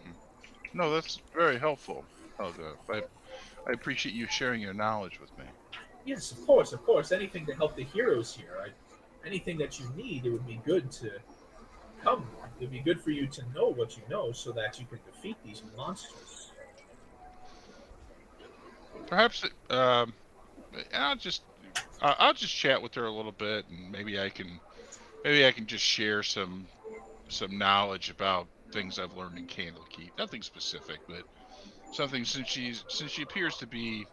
Hmm. No, that's very helpful, Helga. I appreciate you sharing your knowledge with me. Yes, of course, of course. Anything to help the heroes here. Anything that you need, it would be good to come. It would be good for you to know what you know, so that you can defeat these monsters. Perhaps I'll just I'll just chat with her a little bit, and maybe I can just share some knowledge about things I've learned in Candlekeep. Nothing specific, but something since she appears to be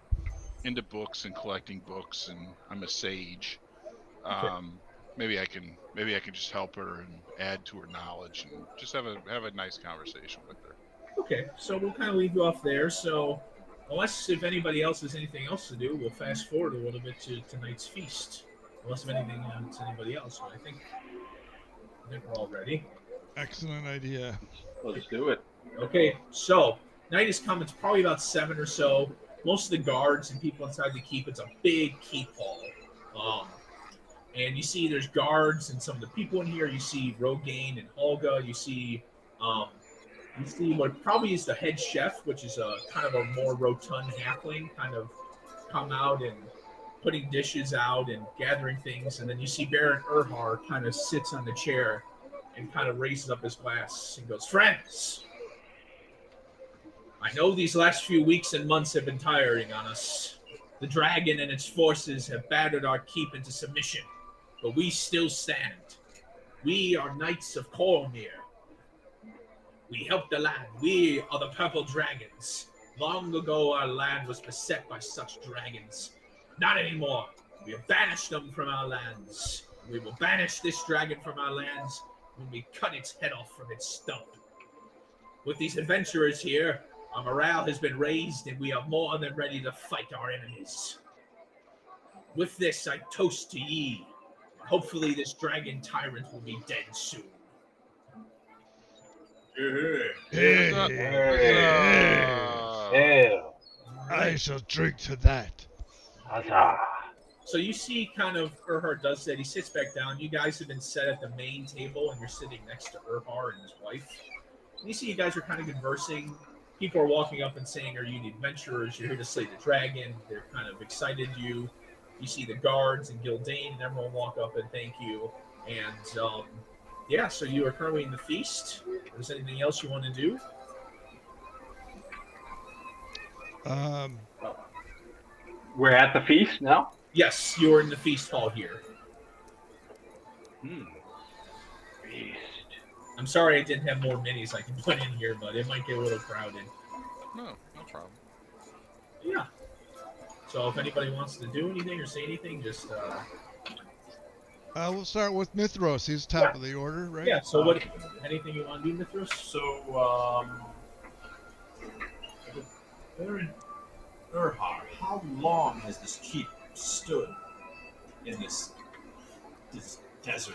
into books and collecting books, and I'm a sage. Okay. Um, maybe I can just help her and add to her knowledge, and just have a nice conversation with her. Okay. So we'll kind of leave you off there. So, unless if anybody else has anything else to do, we'll fast forward a little bit to tonight's feast. Unless if anything to anybody else, but I think we're all ready. Excellent idea. Let's do it. Okay, so night is come. It's probably about seven or so. Most of the guards and people inside the keep. It's a big keep hall, um, and you see there's guards and some of the people in here. You see Rogaine and Olga. Um, you see what probably is the head chef, which is a kind of a more rotund halfling, kind of come out and putting dishes out and gathering things. And then you see Baron Erhar kind of sits on the chair and kind of raises up his glass and goes, "Friends, I know these last few weeks and months have been tiring on us. The dragon and its forces have battered our keep into submission, but we still stand. We are knights of Cormyr. We help the land. We are the purple dragons. Long ago, our land was beset by such dragons. Not anymore. We have banished them from our lands. We will banish this dragon from our lands when we cut its head off from its stump. With these adventurers here, our morale has been raised and we are more than ready to fight our enemies. With this, I toast to ye. Hopefully, this dragon tyrant will be dead soon." Yeah. Huzzah! Hey, Hey, Huzzah! hail, All I right. shall drink to that. huzzah! So you see, kind of, Erhard does that. He sits back down. You guys have been set at the main table, and you're sitting next to Erhard and his wife. And you see, you guys are kind of conversing. People are walking up and saying, "Are you the adventurers? You're here to slay the dragon." They're kind of excited. You see the guards and Gildane and everyone walk up and thank you. And yeah, so you are currently in the feast. Is there anything else you want to do? Um, We're at the feast now. Yes, you are in the feast hall here. Hmm. Feast. I'm sorry I didn't have more minis I can put in here, but it might get a little crowded. No problem. Yeah. So if anybody wants to do anything or say anything, just We'll start with Mithros. He's top of the order, right? yeah. So what? Anything you want to do, Mithras? So, Baron Erhard, how long has this keep stood in this desert?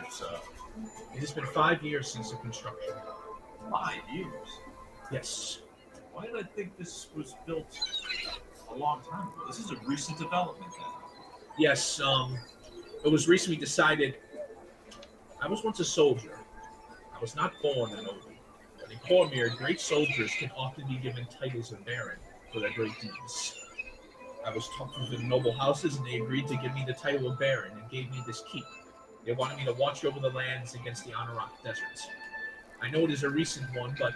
It has been 5 years since the construction. 5 years. Yes. Why did I think this was built a long time ago? This is a recent development then. Yes. It was recently decided. I was once a soldier. I was not born an noble. But in Cormyr, great soldiers can often be given titles of baron for their great deeds. I was talked with the noble houses, and they agreed to give me the title of baron and gave me this keep. They wanted me to watch over the lands against the Anauroch deserts. I know it is a recent one, but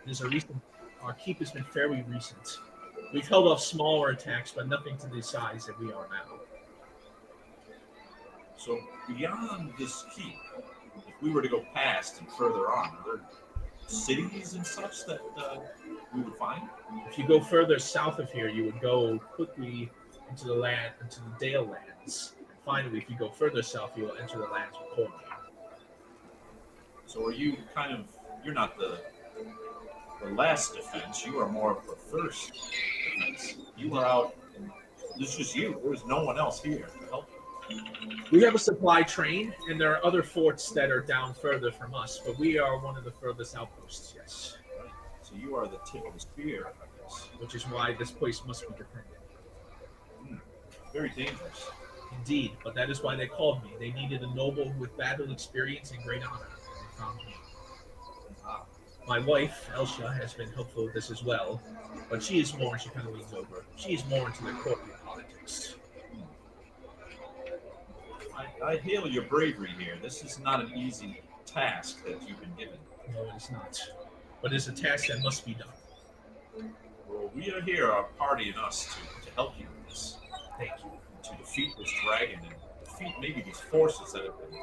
it is a recent. Our keep has been fairly recent. We've held off smaller attacks, but nothing to the size that we are now. So beyond this keep, if we were to go past and further on, are there cities and such that we would find? If you go further south of here, you would go quickly into the Dale lands. And finally, if you go further south, you will enter the lands of Cormyr. So are you you're not the last defense, you are more of the first defense. You are out, and this is you. There is no one else here to help you. We have a supply train, and there are other forts that are down further from us, but we are one of the furthest outposts, yes. Right? So you are the tip of the spear, I guess. Which is why this place must be defended. Very dangerous. Indeed, but that is why they called me. They needed a noble with battle experience and great honor. They found me. My wife, Elsha, has been helpful with this as well, but she is more, she kind of leans over, she is more into the corporate politics. I hail your bravery here. This is not an easy task that you've been given. No, it is not. But it is a task that must be done. Well, we are here, our party and us, to help you in this. Thank you. To defeat this dragon and defeat maybe these forces that have been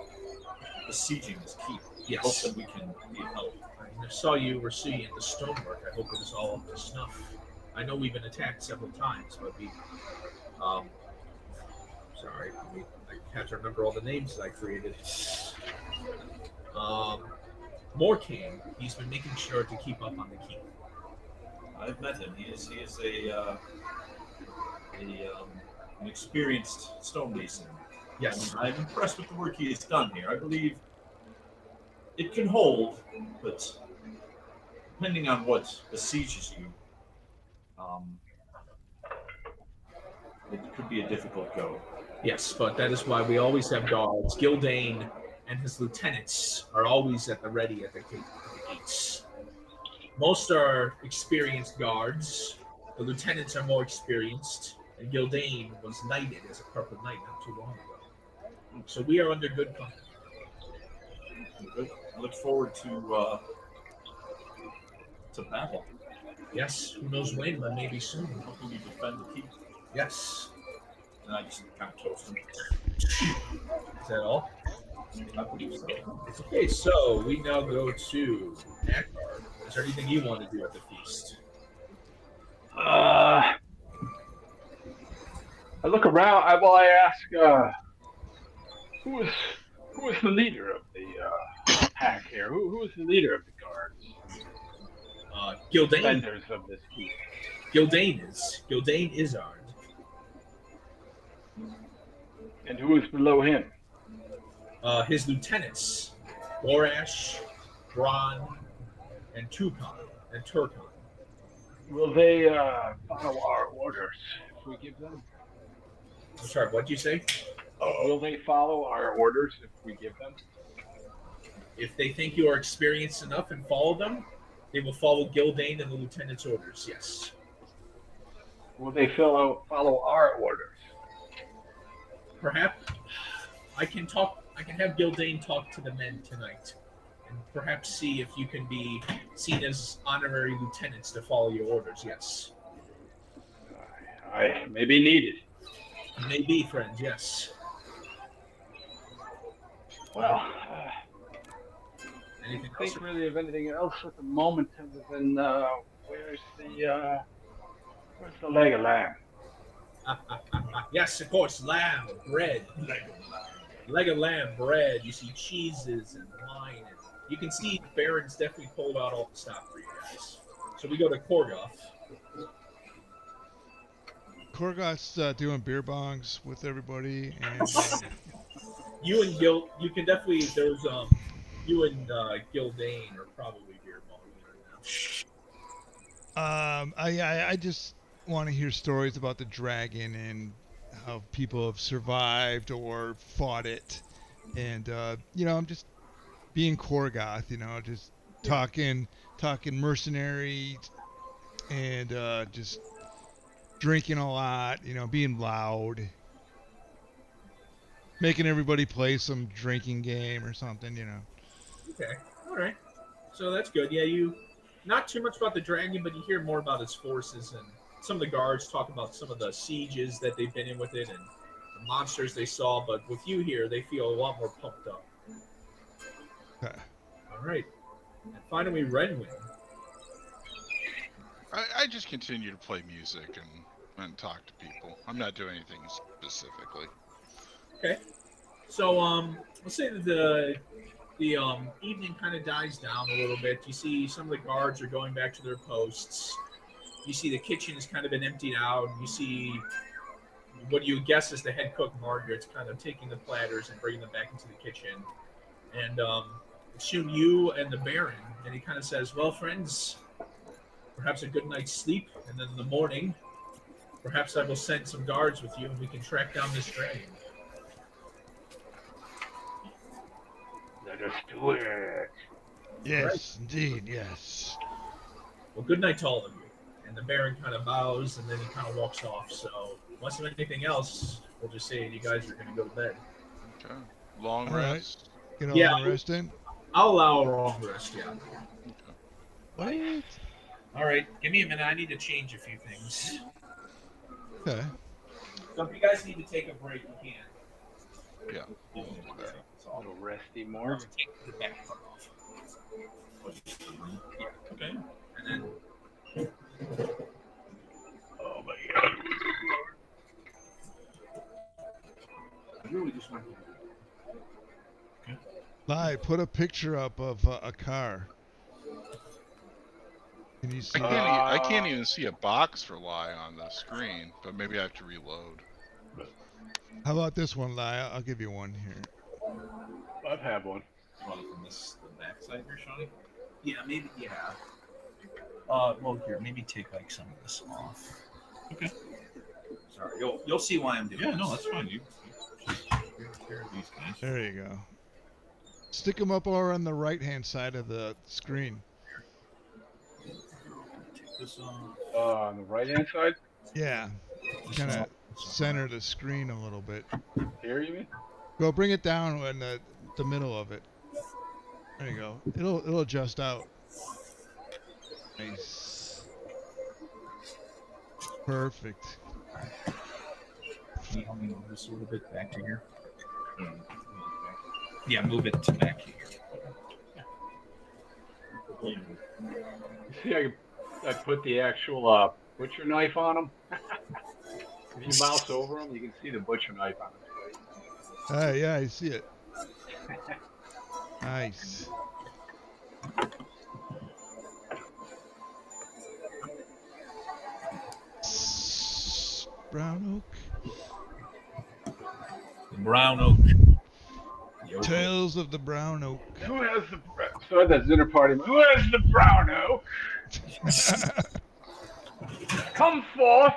besieging this keep. Yes. Hope that we can be of help. I saw you were seeing the stonework. I hope it is all up to snuff. I know we've been attacked several times, but sorry, I can't remember all the names that I created. Morkane, he's been making sure to keep up on the keep. I've met him. He is an experienced stonemason. Yes. I'm impressed with the work he has done here. I believe it can hold, but depending on what besieges you, it could be a difficult go. Yes, but that is why we always have guards. Gildane and his lieutenants are always at the ready at the gates. Most are experienced guards. The lieutenants are more experienced, and Gildane was knighted as a purple knight not too long ago. So we are under good company. Good. I look forward to battle. Yes, who knows when, but maybe soon. Hopefully we defend the keep. Yes. And I just kind of toast him. Is that all? I believe so. Okay, so we now go to Akbar. Is there anything you want to do at the feast? I look around. I ask, who is the leader of the pack here? Who is the leader of the guards? Gildane. Defenders of this keep. Gildane is armed. And who is below him? His lieutenants, Borash, Bron, and Turkan. Will they follow our orders if we give them? I'm sorry, what'd you say? Will they follow our orders if we give them? If they think you are experienced enough and follow them, they will follow Gildane and the lieutenant's orders, yes. Will they follow our orders? Perhaps I can have Gildane talk to the men tonight, and perhaps see if you can be seen as honorary lieutenants to follow your orders. Yes. I may be needed. Maybe, friend. Yes. Well, anything I else? think really of anything else at the moment other than where's the Where's the leg of lamb? Yes, of course, lamb, bread, leg of lamb, bread. You see cheeses and wine. And you can see the Baron's definitely pulled out all the stuff for you guys. So we go to Korgoth. Korgoth's doing beer bongs with everybody, and You and Gil, you can definitely. There's you and Gildane are probably beer bonging right now. I just want to hear stories about the dragon and how people have survived or fought it, and I'm just being Korgoth, just talking mercenary and just drinking a lot, being loud, making everybody play some drinking game or something. Okay, all right. So that's good. Yeah, you not too much about the dragon, but you hear more about its forces and some of the guards talk about some of the sieges that they've been in with it and the monsters they saw. But with you here, they feel a lot more pumped up. Okay. All right, and finally, Renwin. I just continue to play music and talk to people. I'm not doing anything specifically. Okay, so let's say that the evening kind of dies down a little bit. You see some of the guards are going back to their posts. You see the kitchen has kind of been emptied out. You see what you guess is the head cook Margaret's kind of taking the platters and bringing them back into the kitchen. And soon you and the Baron, and he kind of says, "Well, friends, perhaps a good night's sleep, and then in the morning, perhaps I will send some guards with you, and we can track down this dragon." Let us do it. Yes, Right. indeed, yes. Well, good night to all of you. And the Baron kind of bows, and then he kind of walks off. So, unless there's anything else, we'll just say you guys are going to go to bed. Okay. Long All right. rest. Get a Yeah. long rest in. I'll allow a long rest, yeah. Okay. What? All right, give me a minute. I need to change a few things. Okay. So if you guys need to take a break, you can. Yeah. A little resty Or more. take the back part off. Yeah. Okay. And then Oh my god. I really just want to. Lie, put a picture up of a car. Can you see? I can't even see a box for Lie on the screen, but maybe I have to reload. How about this one, Lie? I'll give you one here. I've had one. You want it from the back side here, Shawnee? Yeah, maybe. Yeah. Well, here, maybe take like some of this off. Okay. Sorry, you'll see why I'm doing. Yeah, this. no, that's fine. You share these guys. There you go. Stick them up over on the right-hand side of the screen. Take this off. On the right hand side? Yeah. Kind of center the screen a little bit. Here, you mean? Go bring it down in the middle of it. There you go. It'll adjust out. Nice. Perfect. Can you help me move this a little bit back to here? Yeah, move it to back here. You see, I put the actual butcher knife on him. If you mouse over him, you can see the butcher knife on his face. Yeah, I see it. Nice. Brown oak. Brown oak. Tales of the brown oak. Who has the so at that dinner party? Who has the brown oak? Come forth.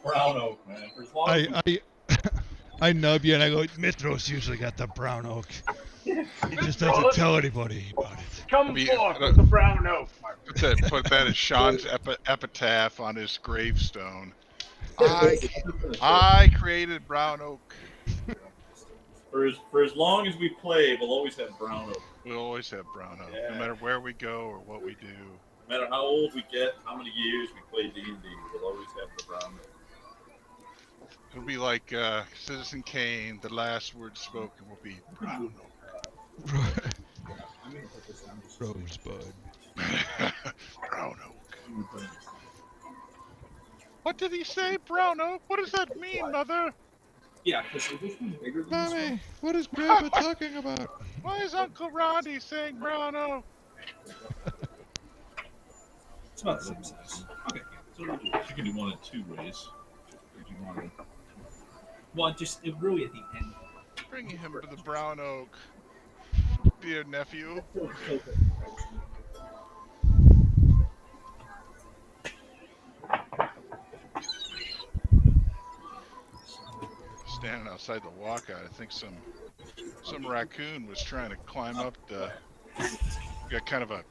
Brown oak, man. For as long as I nub you and I go, Mitros usually got the brown oak. He just doesn't tell anybody about it. Come Be- forth with the brown oak. Put that as Sean's epitaph on his gravestone. I created brown oak. for as long as we play, we'll always have brown oak. We'll always have brown oak, Yeah. no matter where we go or what we do. No matter how old we get, how many years we play D&D, we'll always have the brown oak. It'll be like Citizen Kane. The last word spoken will be brown oak. I'm gonna put this down. Rosebud. Brown oak. What did he say, Brown Oak? What does that mean, Mother? Yeah, because this one's bigger than this one. Mommy, what is Grandpa talking about? Why is Uncle Roddy saying Brown Oak? It's about the same size. Okay, so you can do one in 2 ways. Or do you want to? Well, just really at the end. Bring him to the Brown Oak, dear nephew. Standing outside the walkout, I think some raccoon was trying to climb up the. Got kind of a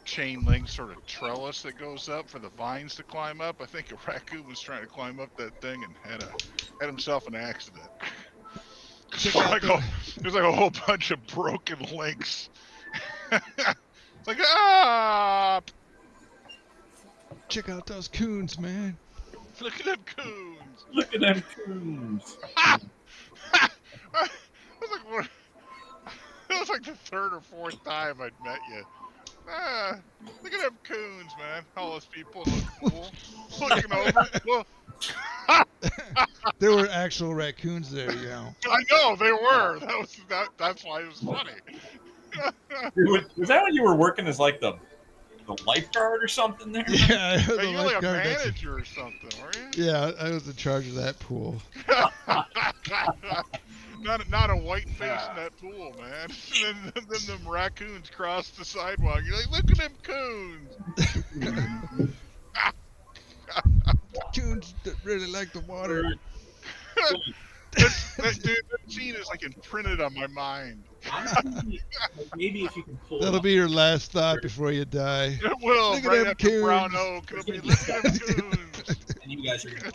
chain link sort of trellis that goes up for the vines to climb up. I think a raccoon was trying to climb up that thing and had himself an accident. There's like a whole bunch of broken links. It's like Check out those coons, man. Look at them coons. Look at them coons. It was like the 3rd or 4th time I'd met you. Look at them coons, man. All those people look cool. Looking over. Well, There were actual raccoons there, you know. I know they were. That's why it was funny. Was that when you were working as like the lifeguard or something there? Yeah, I was Hey, a you're like a lifeguard. manager or something, were you? Yeah, I was in charge of that pool. Not a white face in that pool, man. Then them raccoons cross the sidewalk. You're like, look at them coons. Coons that really like the water. That scene is like imprinted on my mind. Honestly, maybe if you can pull. That'll be your last thought before you die. It will. Look at Right them after coons. Brown Oak. It'll be, look at them coons. And you guys are gonna.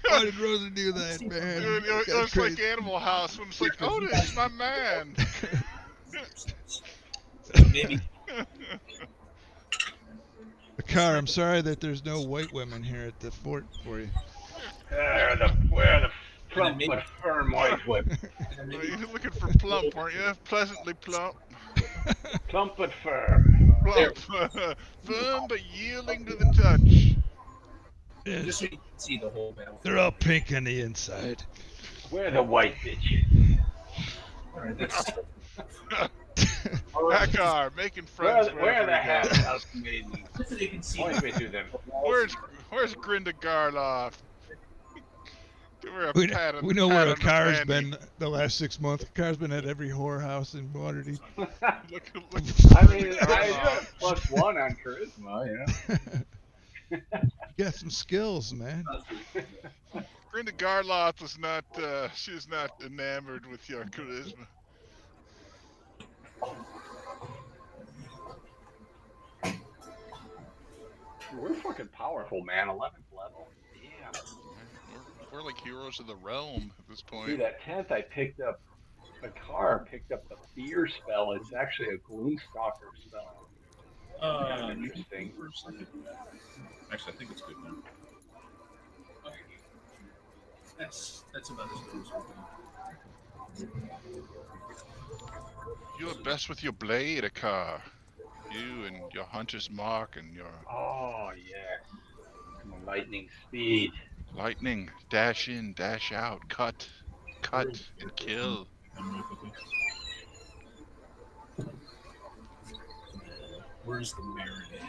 Why did Rosa do that, man? Dude, it That's was like crazy. Animal House when it's like, Otis, my man. Maybe. Car, I'm sorry that there's no white women here at the fort for you. Where the plump maybe- but firm white women. You're looking for plump, aren't you? Pleasantly plump. Plump but firm. Plump. Firm but yielding to the touch. Just so you can see the whole battle. They're all pink on the inside. Where the white bitches. All right, that's. Akar, making friends. Where the wherever house we maidens? Just so you can see. Point me to them. go. Where's Grinda Garloff? Give her a pat on We the know where pat a on the car's panty. been the last 6 months. A car's been at every whorehouse in Waterdeep. Look, I mean, I got +1 on charisma, you know. You got some skills, man. Grinda Garloff was not. She was not enamored with your charisma. We're fucking powerful, man. 11th level. Damn. We're like heroes of the realm at this See, point. that 10th I picked up, the car picked up the fear spell. It's actually a Gloomstalker spell. Interesting. Actually, I think it's good now. Okay. That's about as good as we're going. You're best with your blade, Akar. You and your hunter's mark and your Oh, yes. And the lightning speed. lightning. Dash in, dash out, cut, and kill. Where's the marinade?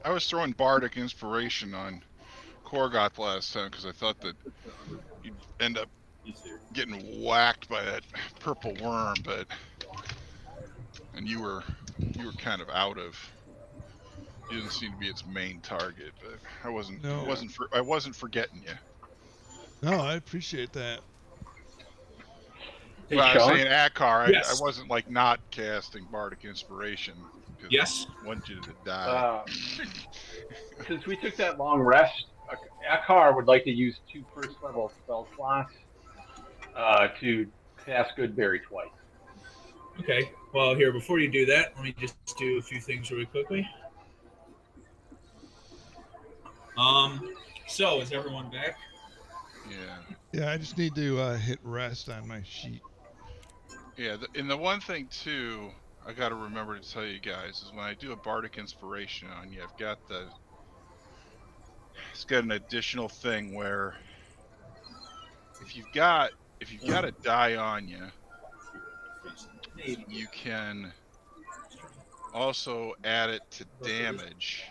I was throwing bardic inspiration on Korgoth last time because I thought that you'd end up getting whacked by that purple worm, and you were kind of out of. You didn't seem to be its main target, but I wasn't forgetting you. No, I appreciate that. Hey, Well, I was Sean? saying Akar. Yes. I wasn't like not casting bardic inspiration. 'Cause Yes. I wanted you to die. Since we took that long rest, Akar would like to use 2 first-level spell slots to cast Goodberry twice. Okay. Well, here, before you do that, let me just do a few things really quickly. So is everyone back? Yeah. Yeah, I just need to hit rest on my sheet. Yeah, and the one thing too, I gotta remember to tell you guys is when I do a bardic inspiration on you, I've got it's got an additional thing where if you've got a die on you, you can also add it to damage,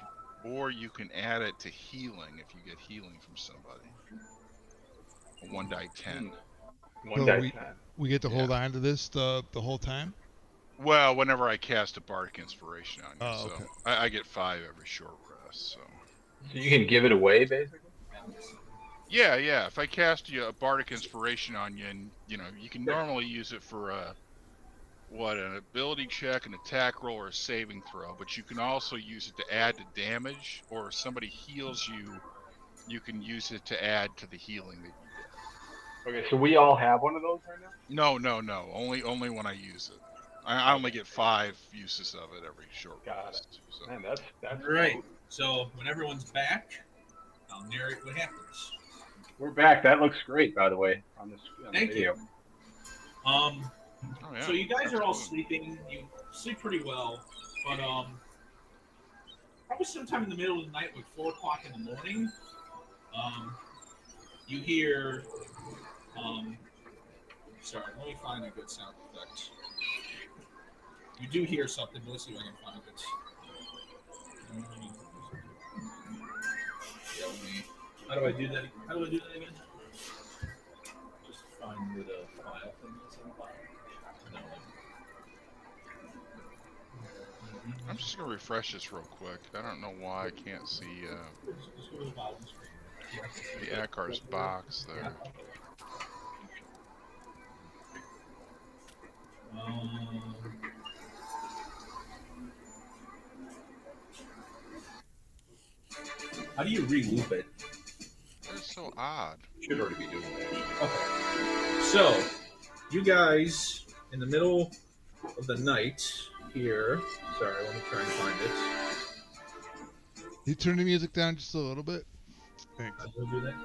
or you can add it to healing if you get healing from somebody. A 1d10. One So die we 10. we get to Yeah. hold on to this the whole time. Well, whenever I cast a bardic inspiration on you, Oh, so okay. I get 5 every short rest. So So you can give it away, basically? yeah. If I cast you a bardic inspiration on you, and you can normally use it for an ability check, an attack roll, or a saving throw, but you can also use it to add to damage, or if somebody heals you, you can use it to add to the healing that you get. Okay, so we all have one of those right now? No. Only when I use it. I only get 5 uses of it every short Got rest. So. Man, that's All right. smooth. So when everyone's back, I'll narrate what happens. We're back. That looks great, by the way, on the Thank video. you. Oh, yeah, So you guys are all absolutely. sleeping. You sleep pretty well, but probably sometime in the middle of the night, like 4 o'clock in the morning, you hear. Sorry, let me find a good sound effect. You do hear something. Let's see if I can find it. How do I do that? How do I do that again? Just find where the file thing is in the file. No. I'm just gonna refresh this real quick. I don't know why I can't see Just go to the bottom screen. the Akar's box there. How do you re-loop it? That's so odd. Should already be doing that. Okay. So, you guys, in the middle of the night here. Sorry, let me try and find it. You turn the music down just a little bit. Thanks. How do I do that?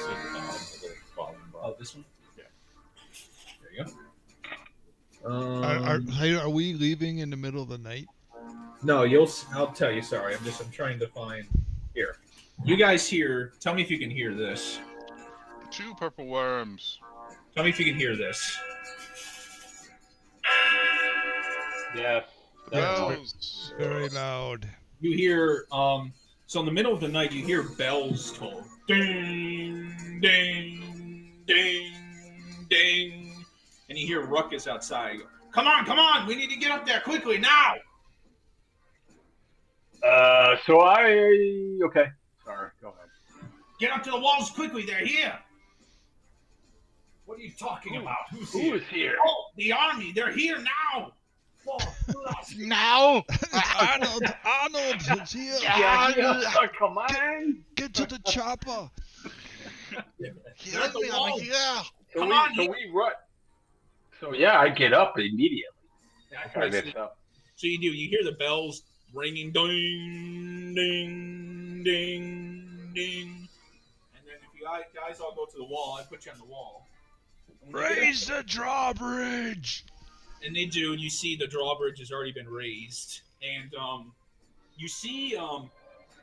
So, the little volume bar. Oh, this one? Yeah. There you go. Are we leaving in the middle of the night? No, I'll tell you. Sorry, I'm trying to find here. You guys hear? Tell me if you can hear this. 2 purple worms. Tell me if you can hear this. Yes. Bells. Very loud. You hear so in the middle of the night you hear bells toll. Ding ding ding ding. And you hear ruckus outside. You go, come on, we need to get up there quickly now. Okay. Sorry, go ahead. Get up to the walls quickly, they're here. What are you talking about? Who's Who here? is here? Oh, the army, they're here now. Now. Arnold, it's here. Come on. Get to the chopper. They're at the wall. So Come on, we run. So yeah, I get up immediately. Okay, so you do. You hear the bells ringing, ding, ding, ding, ding, and then if you guys all go to the wall, I put you on the wall. Raise the drawbridge. And they do, and you see the drawbridge has already been raised, and you see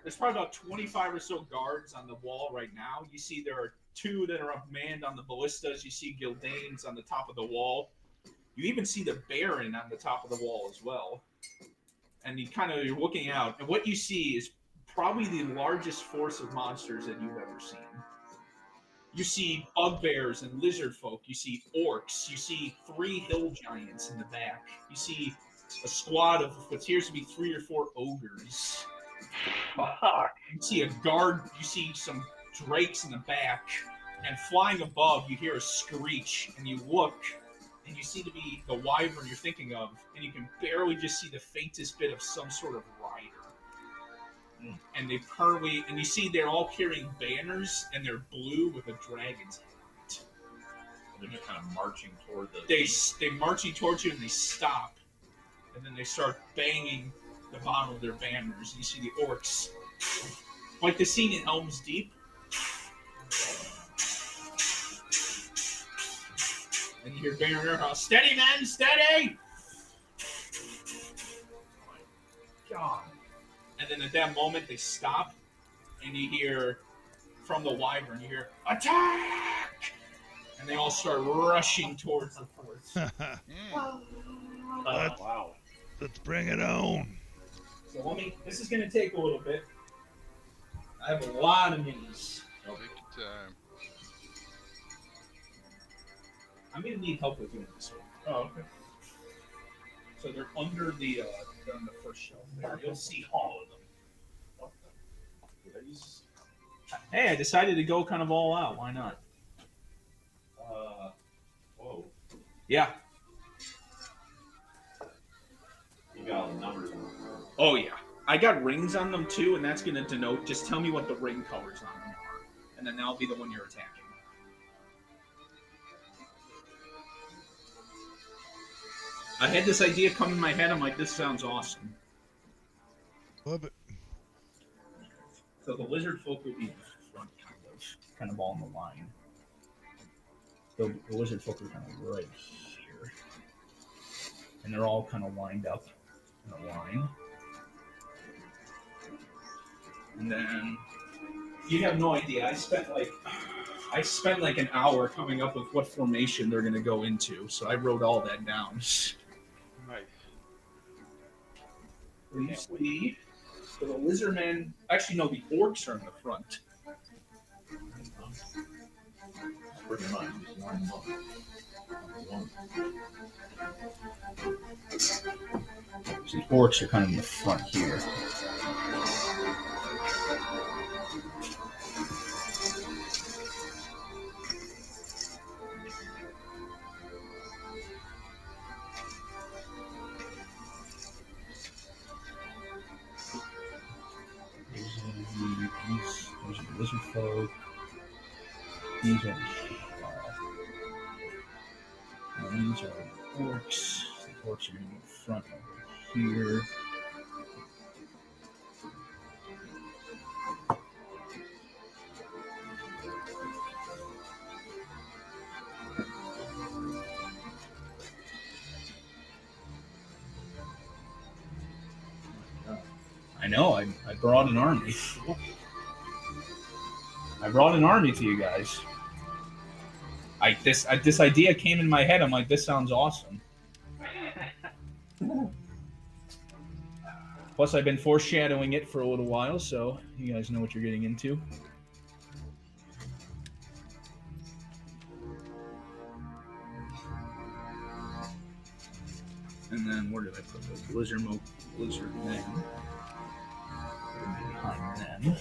there's probably about 25 or so guards on the wall right now. You see there are 2 that are manned on the ballistas. You see Gildane's on the top of the wall. You even see the Baron on the top of the wall as well. And you're looking out, and what you see is probably the largest force of monsters that you've ever seen. You see bugbears and lizard folk. You see orcs. You see 3 hill giants in the back. You see a squad of what appears to be 3 or 4 ogres. Fuck. You see a guard. You see some drakes in the back. And flying above, you hear a screech. And you look, and you see to be the wyvern you're thinking of. And you can barely just see the faintest bit of some sort of rider. And and you see they're all carrying banners, and they're blue with a dragon's head. They're just kind of marching toward the. They marching towards you, and they stop, and then they start banging the bottom of their banners. And you see the orcs, like the scene in Helm's Deep. And you hear banner, steady men, steady! God. And then at that moment, they stop, and you hear, from the wyvern, you hear, attack! And they all start rushing towards the fort. let's, Wow. let's bring it on. So this is going to take a little bit. I have a lot of minis. Take your time. I'm going to need help with doing this one. Oh, okay. So they're under they're on the first shelf there. You'll see all of them. Hey, I decided to go kind of all out. Why not? Whoa. Yeah. You got all the numbers on them. Oh, yeah. I got rings on them, too, and that's going to denote, just tell me what the ring colors on them are. And then that'll be the one you're attacking. I had this idea come in my head. I'm like, this sounds awesome. Love it. So the lizard folk will be in the front, kind of all in the line. The lizard folk are kind of right here. And they're all kind of lined up in a line. And then you have no idea. I spent like an hour coming up with what formation they're going to go into. So I wrote all that down. Nice. So the lizardmen, actually no, the orcs are in the front. Bring them on. Just line them up. One. So the orcs are kind of in the front here. These are the lizard folk. These are the orcs. The orcs are in the front over here. I know. I brought an army. I brought an army to you guys. This idea came in my head. I'm like, this sounds awesome. Plus, I've been foreshadowing it for a little while, so you guys know what you're getting into. And then where did I put those lizard men? Behind them.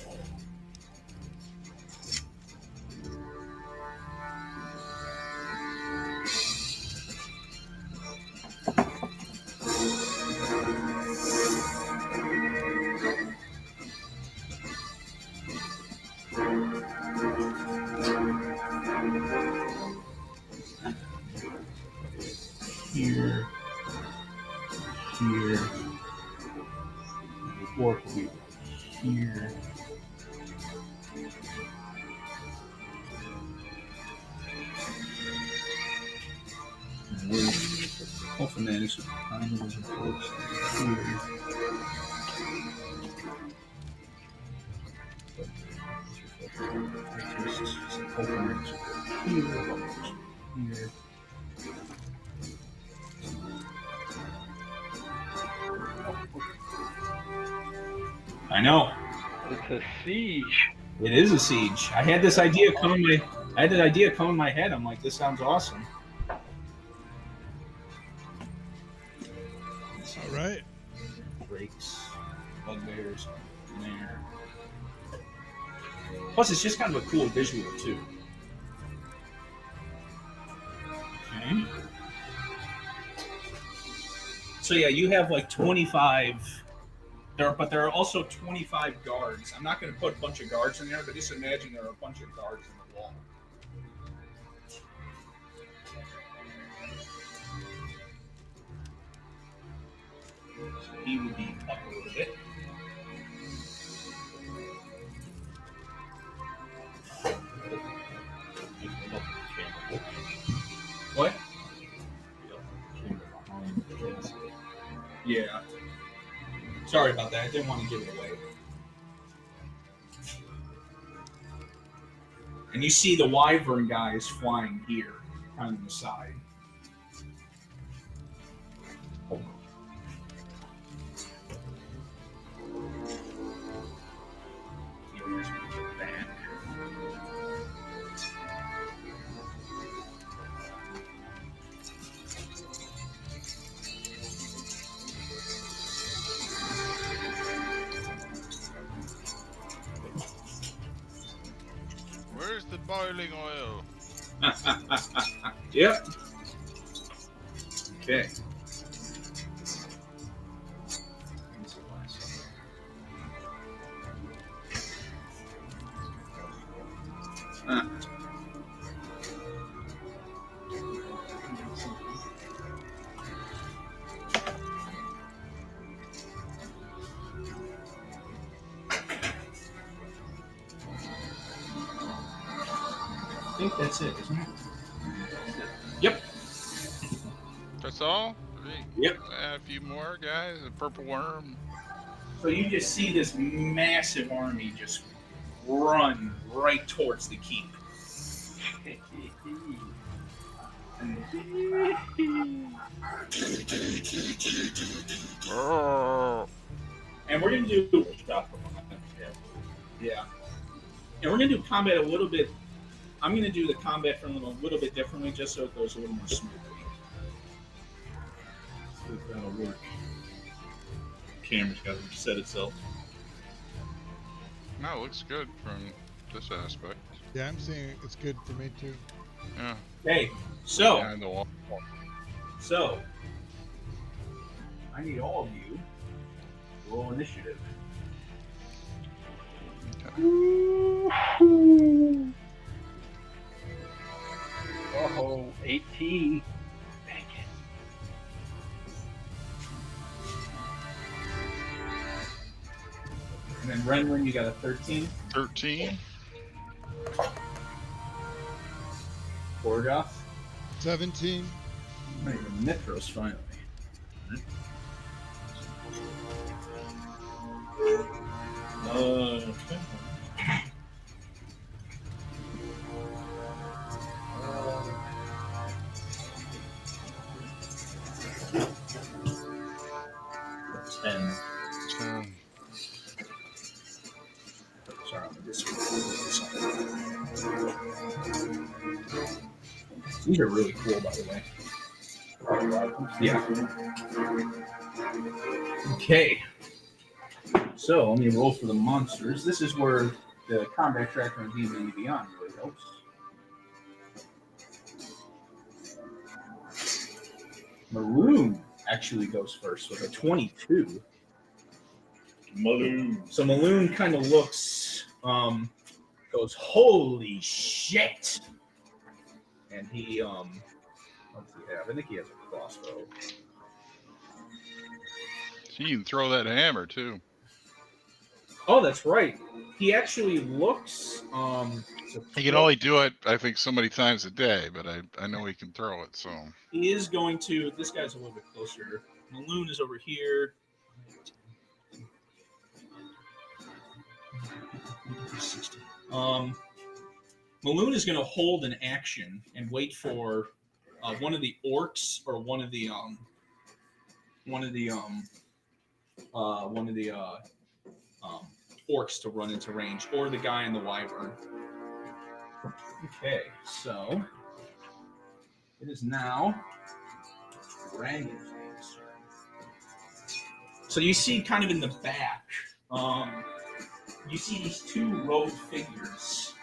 Here. The orc will be here. Hopefully that is behind the lizard folks here. Here. I know. It's a siege. It is a siege. I had this idea come in my head. I'm like, this sounds awesome. All right. Drakes, bugbears, there. Plus, it's just kind of a cool visual too. Okay. So yeah, you have like 25. But there are also 25 guards. I'm not going to put a bunch of guards in there, but just imagine there are a bunch of guards in the wall. So he would be up a little bit. What? Yeah. Sorry about that. I didn't want to give it away. And you see the wyvern guys flying here, kind of on the side. Here's back. Where's the boiling oil? Yep. Okay. I think that's it, isn't it? Yep. That's all? Great. Yep. A few more guys. A purple worm. So you just see this massive army just run right towards the keep. Oh. And we're gonna do yeah. And we're gonna do combat a little bit. I'm gonna do the combat from a little bit differently, just so it goes a little more smoothly. See if that'll work. Camera's got to reset itself. No, it looks good from this aspect. Yeah, I'm seeing it's good for me too. Yeah. Okay, so Behind the wall. I need all of you to roll initiative. Oh, 18. Dang it. And then Renwin, you got a 13. 13. Gorgoth. 17. Not even Mithros, finally. Okay. 10. 10. Sorry, I'm just these are really cool, by the way. Yeah. Okay. So let me roll for the monsters. This is where the combat tracker and D&D Beyond really helps. Maroon actually goes first with a 22. Maloon. So Maloon kind of looks, goes, holy shit! And he, what does he have? I think he has a crossbow. He can throw that hammer too. Oh, that's right. He actually looks, He can only do it, I think, so many times a day, but I know he can throw it, so. he is going to, this guy's a little bit closer. Maloon is over here. Maloon is going to hold an action and wait for one of the orcs or one of the orcs to run into range, or the guy in the wyvern. Okay, so it is now Dragon's turn. So you see, kind of in the back, you see these two robed figures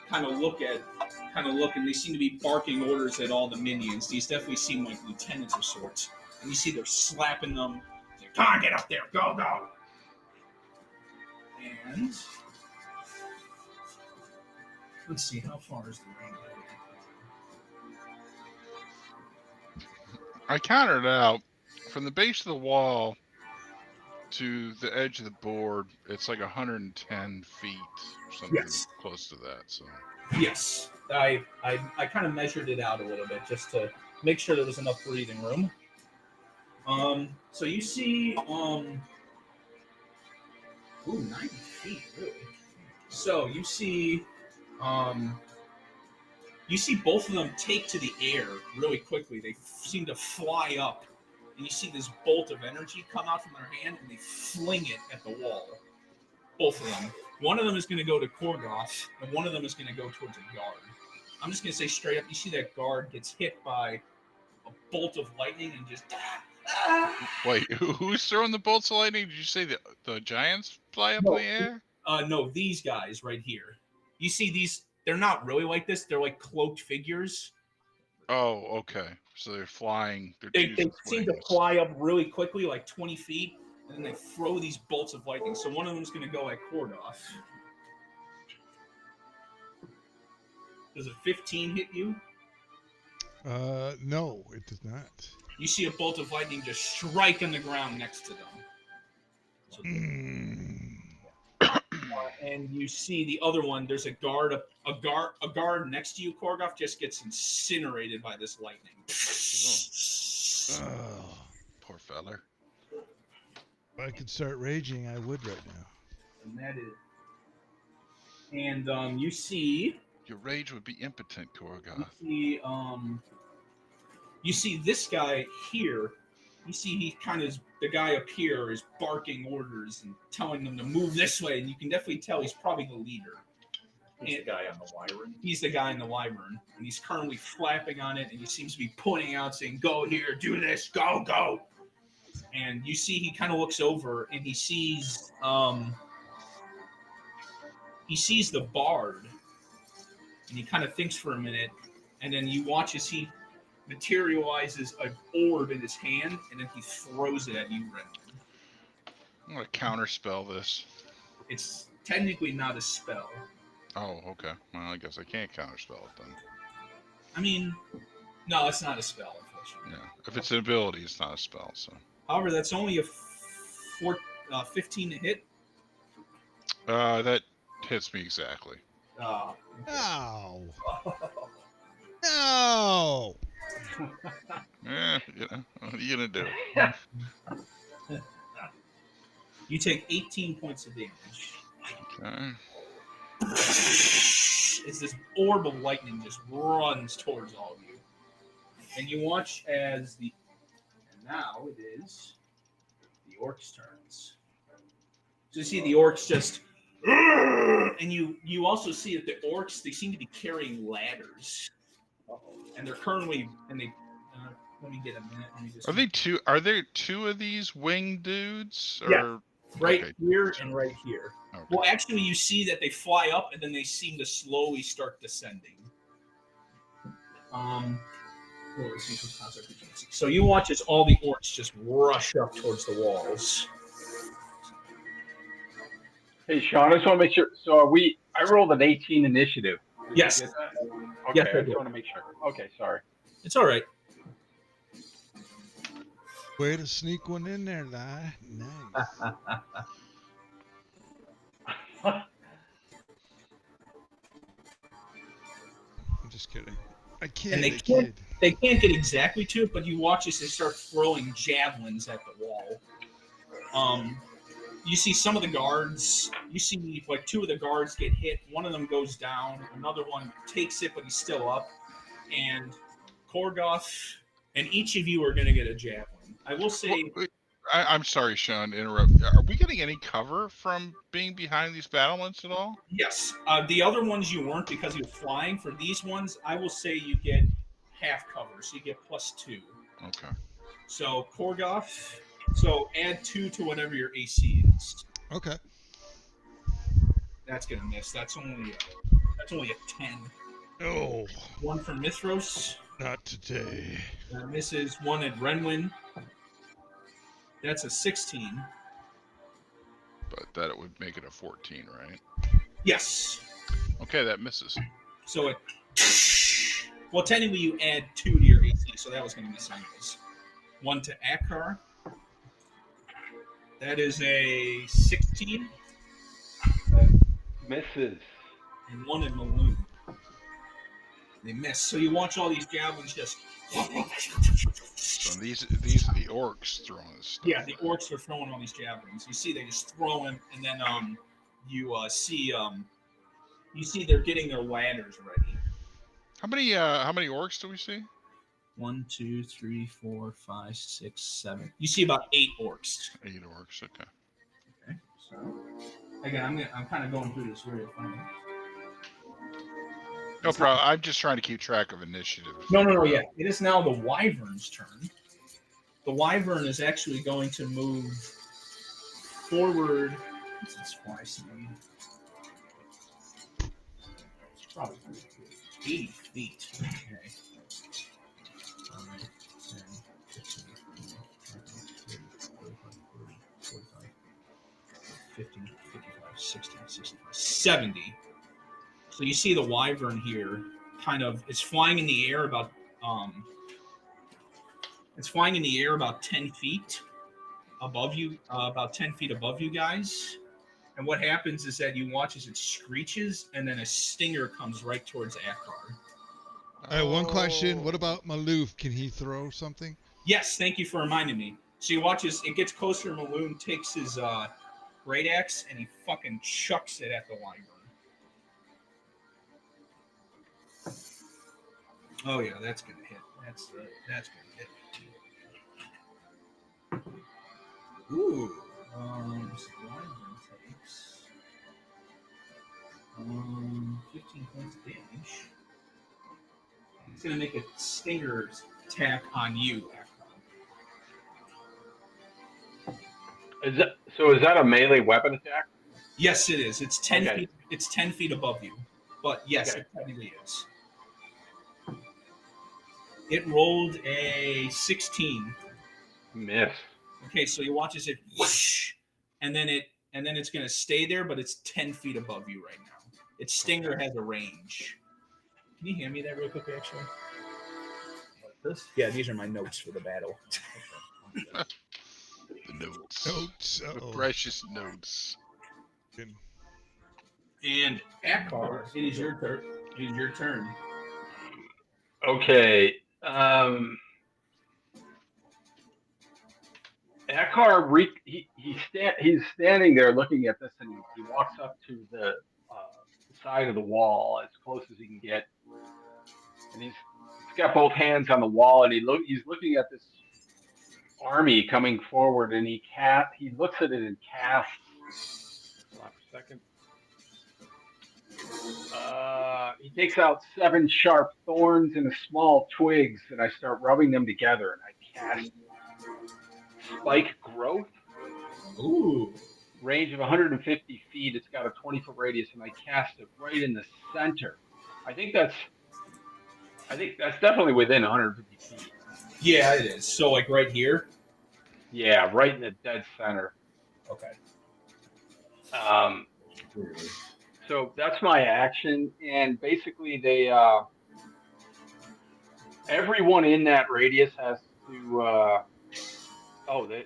kind of look, and they seem to be barking orders at all the minions. These definitely seem like lieutenants of sorts. And you see they're slapping them. Like, come on, get up there, go, go. And let's see, how far is the range? I counted it out. From the base of the wall to the edge of the board, it's like 110 feet or something Yes. close to that. So Yes, I kind of measured it out a little bit just to make sure there was enough breathing room. So you see, Ooh, 90 feet, really. So you see both of them take to the air really quickly. They seem to fly up, and you see this bolt of energy come out from their hand, and they fling it at the wall. Both of them. One of them is going to go to Korgoth, and one of them is going to go towards a guard. I'm just going to say straight up, you see that guard gets hit by a bolt of lightning and just... Wait, who's throwing the bolts of lightning? Did you say the giants fly up in the air? No, these guys right here. You see these, they're not really like this. They're like cloaked figures. Oh, okay. So they're flying. They seem to fly up really quickly, like 20 feet, and then they throw these bolts of lightning. So one of them's going to go at Korgoth. Does a 15 hit you? No, it does not. You see a bolt of lightning just strike on the ground next to them. So, and you see the other one. There's a guard next to you. Korgoth just gets incinerated by this lightning. Oh. Poor feller. If I could start raging, I would right now. And that is. And you see. Your rage would be impotent, Korgoth. You see this guy here. You see the guy up here is barking orders and telling them to move this way, and you can definitely tell he's probably the leader. He's the guy on the wyvern. He's the guy in the wyvern, and he's currently flapping on it, and he seems to be pointing out, saying, "Go here, do this, go, go." And you see he kind of looks over, and he sees the bard, and he kind of thinks for a minute, and then you watch as he materializes an orb in his hand, and then he throws it at you, Renwin. I'm going to counterspell this. It's technically not a spell. Oh, okay. Well, I guess I can't counterspell it then. I mean, no, it's not a spell, unfortunately. Yeah. If it's an ability, it's not a spell, so. However, that's only a 15 to hit. That hits me exactly. Ow. No! Yeah, what are you going to do? You take 18 points of damage. Okay. As this orb of lightning just runs towards all of you. And you watch as and now it is the orcs' turns. So you see the orcs just, and you also see that the orcs, they seem to be carrying ladders. And they're currently, let me get a minute. Are there two of these winged dudes? Or... Yeah. Right okay. Here and right here. Okay. Well, actually, you see that they fly up and then they seem to slowly start descending. So you watch as all the orcs just rush up towards the walls. Hey, Sean, I just want to make sure. So I rolled an 18 initiative. Did Yes. you get that? Okay, Yes, I just want to make sure. Okay, sorry. It's all right. Way to sneak one in there, lad. Nice. I'm just kidding. I kid. And they can't get exactly to it, but you watch as they start throwing javelins at the wall. You see some of the guards. You see like two of the guards get hit. One of them goes down. Another one takes it, but he's still up. And Korgoth and each of you are going to get a javelin. I will say... I'm sorry, Sean, to interrupt. Are we getting any cover from being behind these battlements at all? Yes. The other ones you weren't because you're flying. For these ones, I will say you get half cover, so you get +2. Okay. So, Korgoth, so add 2 to whatever your AC is. Okay. That's going to miss. That's only a 10. Oh. 1 for Mithros. Not today. That misses. 1 at Renwin. That's a 16. But that would make it a 14, right? Yes. Okay, that misses. So well, technically you add 2 to your AC, so that was going to miss anyways. 1 to Akar. That is a 16. That misses. And 1 in Maloon. They miss. So you watch all these javelins just So these are the orcs throwing this stuff. Yeah, the orcs are throwing all these javelins. You see, they just throw them, and then you see they're getting their ladders ready. How many orcs do we see? 1, 2, 3, 4, 5, 6, 7. You see about 8 orcs. 8 orcs. Okay. Okay, so again, I'm kind of going through this very funny. No problem. I'm just trying to keep track of initiative. No. Yeah, it is now the wyvern's turn. The wyvern is actually going to move forward. What's its fly speed? It's probably 80 feet. Okay. 5, 10, 15, 20, 30, 45, 45, 50, 55, 60, 65, 70. So you see the wyvern here kind of it's flying in the air about 10 feet above you, about 10 feet above you guys. And what happens is that you watch as it screeches, and then a stinger comes right towards Akar. One question. What about Maloof? Can he throw something? Yes, thank you for reminding me. So you watch as it gets closer, and Maloon takes his great axe, and he fucking chucks it at the wyvern. Oh yeah, that's gonna hit. That's gonna hit. Ooh. So wyvern takes 15 points of damage. It's gonna make a stinger attack on you, Akron. Is that a melee weapon attack? Yes, it is. It's 10 Okay. feet. It's 10 feet above you. But yes, Okay. it technically is. It rolled a 16. Miss. Okay, so you watch as it whoosh, and then it's gonna stay there, but it's 10 feet above you right now. Its stinger has a range. Can you hand me that real quick, actually? This? Yeah, these are my notes for the battle. The notes. Notes. The precious notes. And Akar, it is your turn. It is your turn. Okay. Akar, he's standing there looking at this, and he walks up to the side of the wall as close as he can get, and he's got both hands on the wall, and he's looking at this army coming forward, and he looks at it and casts. Hold on for a second. He takes out 7 sharp thorns and a small twigs, and I start rubbing them together, and I cast Spike Growth. Ooh. Range of 150 feet. It's got a 20-foot radius, and I cast it right in the center. I think that's definitely within 150 feet. Yeah, it is. So, like right here? Yeah, right in the dead center. Okay. So that's my action, and basically everyone in that radius has to. Okay.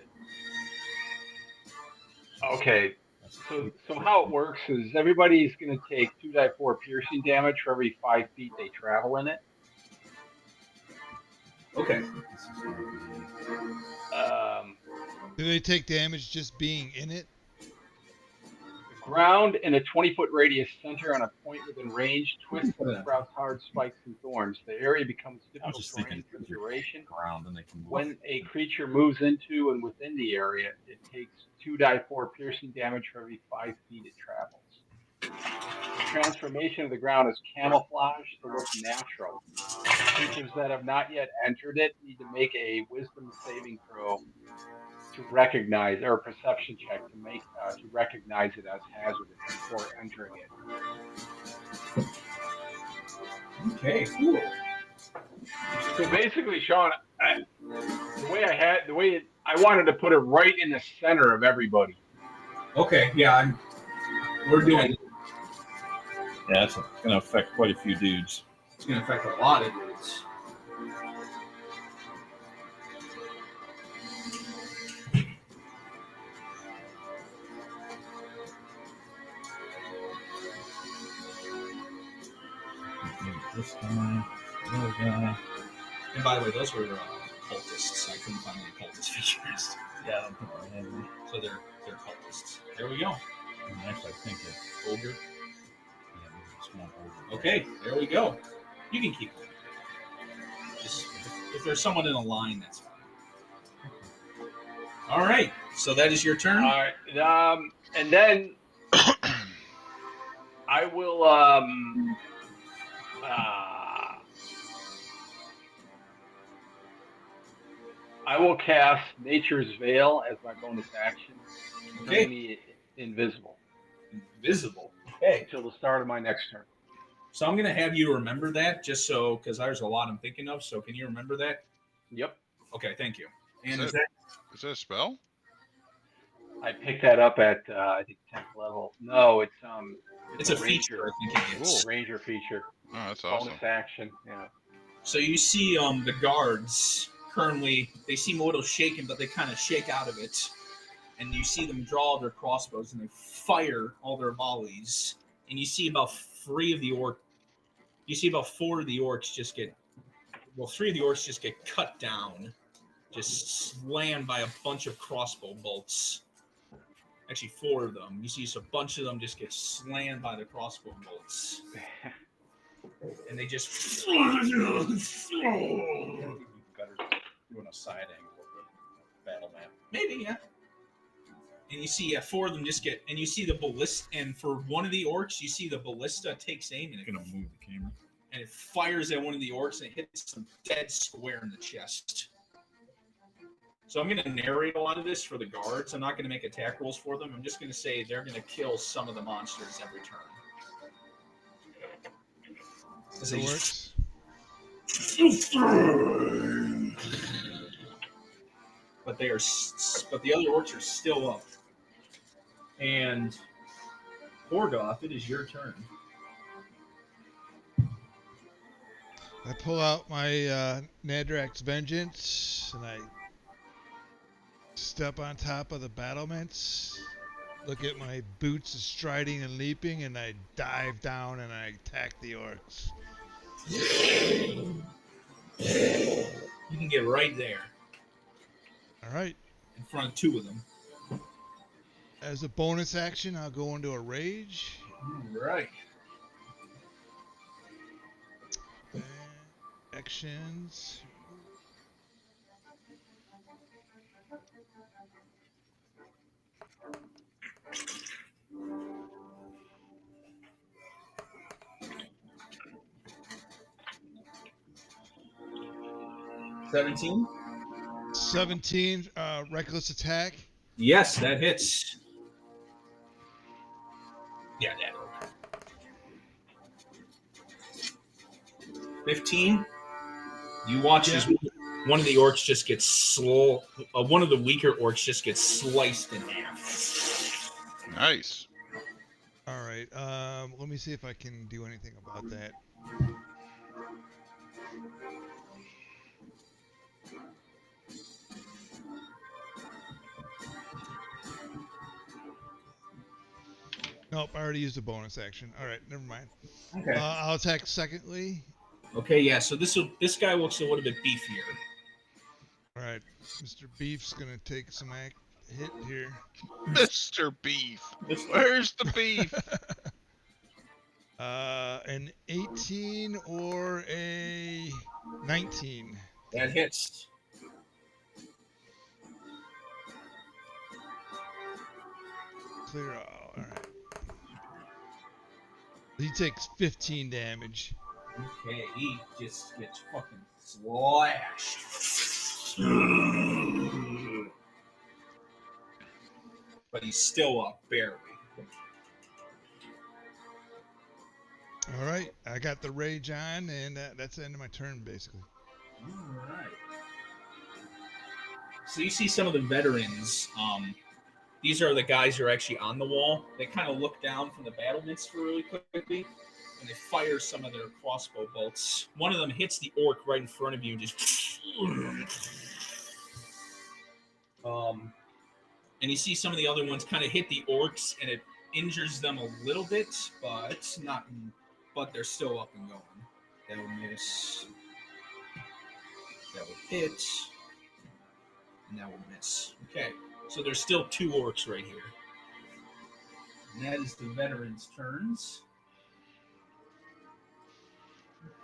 So how it works is everybody's going to take 2d4 piercing damage for every 5 feet they travel in it. Okay. Do they take damage just being in it? Ground in a 20-foot radius center on a point within range twists and sprouts hard spikes and thorns. The area becomes difficult terrain for the duration. Ground, and they can When a creature moves into and within the area, it takes 2d4 piercing damage for every 5 feet it travels. The transformation of the ground is camouflaged to look natural. Creatures that have not yet entered it need to make a wisdom saving throw to recognize, or a perception check to recognize it as hazardous before entering it. Okay, cool. So basically, Sean, I wanted to put it right in the center of everybody. Okay, yeah, we're doing it. Yeah, it's going to affect quite a few dudes. It's going to affect a lot of dudes. This guy, the other guy. And by the way, those were cultists. I couldn't find any cultist features. Yeah, I don't think I have any. So they're cultists. There we go. Actually, I think that Ogre. yeah, it's one over. Okay, there we go. You can keep them. Just if there's someone in a line, that's fine. All right. So that is your turn. All right. And then I will. I will cast Nature's Veil as my bonus action. Okay. Turn me invisible Invisible. Okay. until the start of my next turn. So I'm going to have you remember that just so, because there's a lot I'm thinking of. So can you remember that? Yep. Okay, thank you. And Is that a spell? I picked that up at I think 10th level. No, it's a ranger. feature, I think it is. Ranger feature. Oh, that's awesome. Bonus action. Yeah. So you see the guards currently, they seem a little shaken, but they kind of shake out of it. And you see them draw their crossbows and they fire all their volleys. And you see about 3 of the orcs. You see about 4 of the orcs just get. Well, 3 of the orcs just get cut down, just slammed by a bunch of crossbow bolts. Actually, 4 of them. You see a bunch of them just get slammed by the crossbow bolts. And they just. Better doing a side angle of the battle map. Maybe, yeah. And you see 4 of them just get. And you see the ballista. And for one of the orcs, you see the ballista takes aim and I'm gonna move the camera. and it fires at one of the orcs and it hits them dead square in the chest. So I'm going to narrate a lot of this for the guards. I'm not going to make attack rolls for them. I'm just going to say they're going to kill some of the monsters every turn. It works. But they are, but the other orcs are still up. And Horgoth, it is your turn. I pull out my Nadrak's Vengeance and I step on top of the battlements. Look at my boots striding and leaping, and I dive down and I attack the orcs. You can get right there All right. in front of 2 of them. As a bonus action, I'll go into a rage. Right. Actions. $17? 17, reckless attack. Yes, that hits. Yeah, that. 15. You watch as one of the orcs just gets one of the weaker orcs just gets sliced in half. Nice. All right. Let me see if I can do anything about that. Nope, I already used a bonus action. All right, never mind. Okay. I'll attack secondly. Okay, yeah. So this guy looks a little bit beefier. All right, Mr. Beef's gonna take some hit here. Mr. Beef. Where's the beef? An 18 or a 19. That hits. Clear all. All right. He takes 15 damage. Okay, he just gets fucking slashed. But he's still up, barely. All right, I got the rage on, and that's the end of my turn, basically. All right. So you see some of the veterans. These are the guys who are actually on the wall. They kind of look down from the battlements really quickly, and they fire some of their crossbow bolts. One of them hits the orc right in front of you, and just. And you see some of the other ones kind of hit the orcs, and it injures them a little bit, but not. But they're still up and going. They'll miss. That will hit. And that will miss. Okay. So there's still 2 orcs right here. And that is the veterans' turns.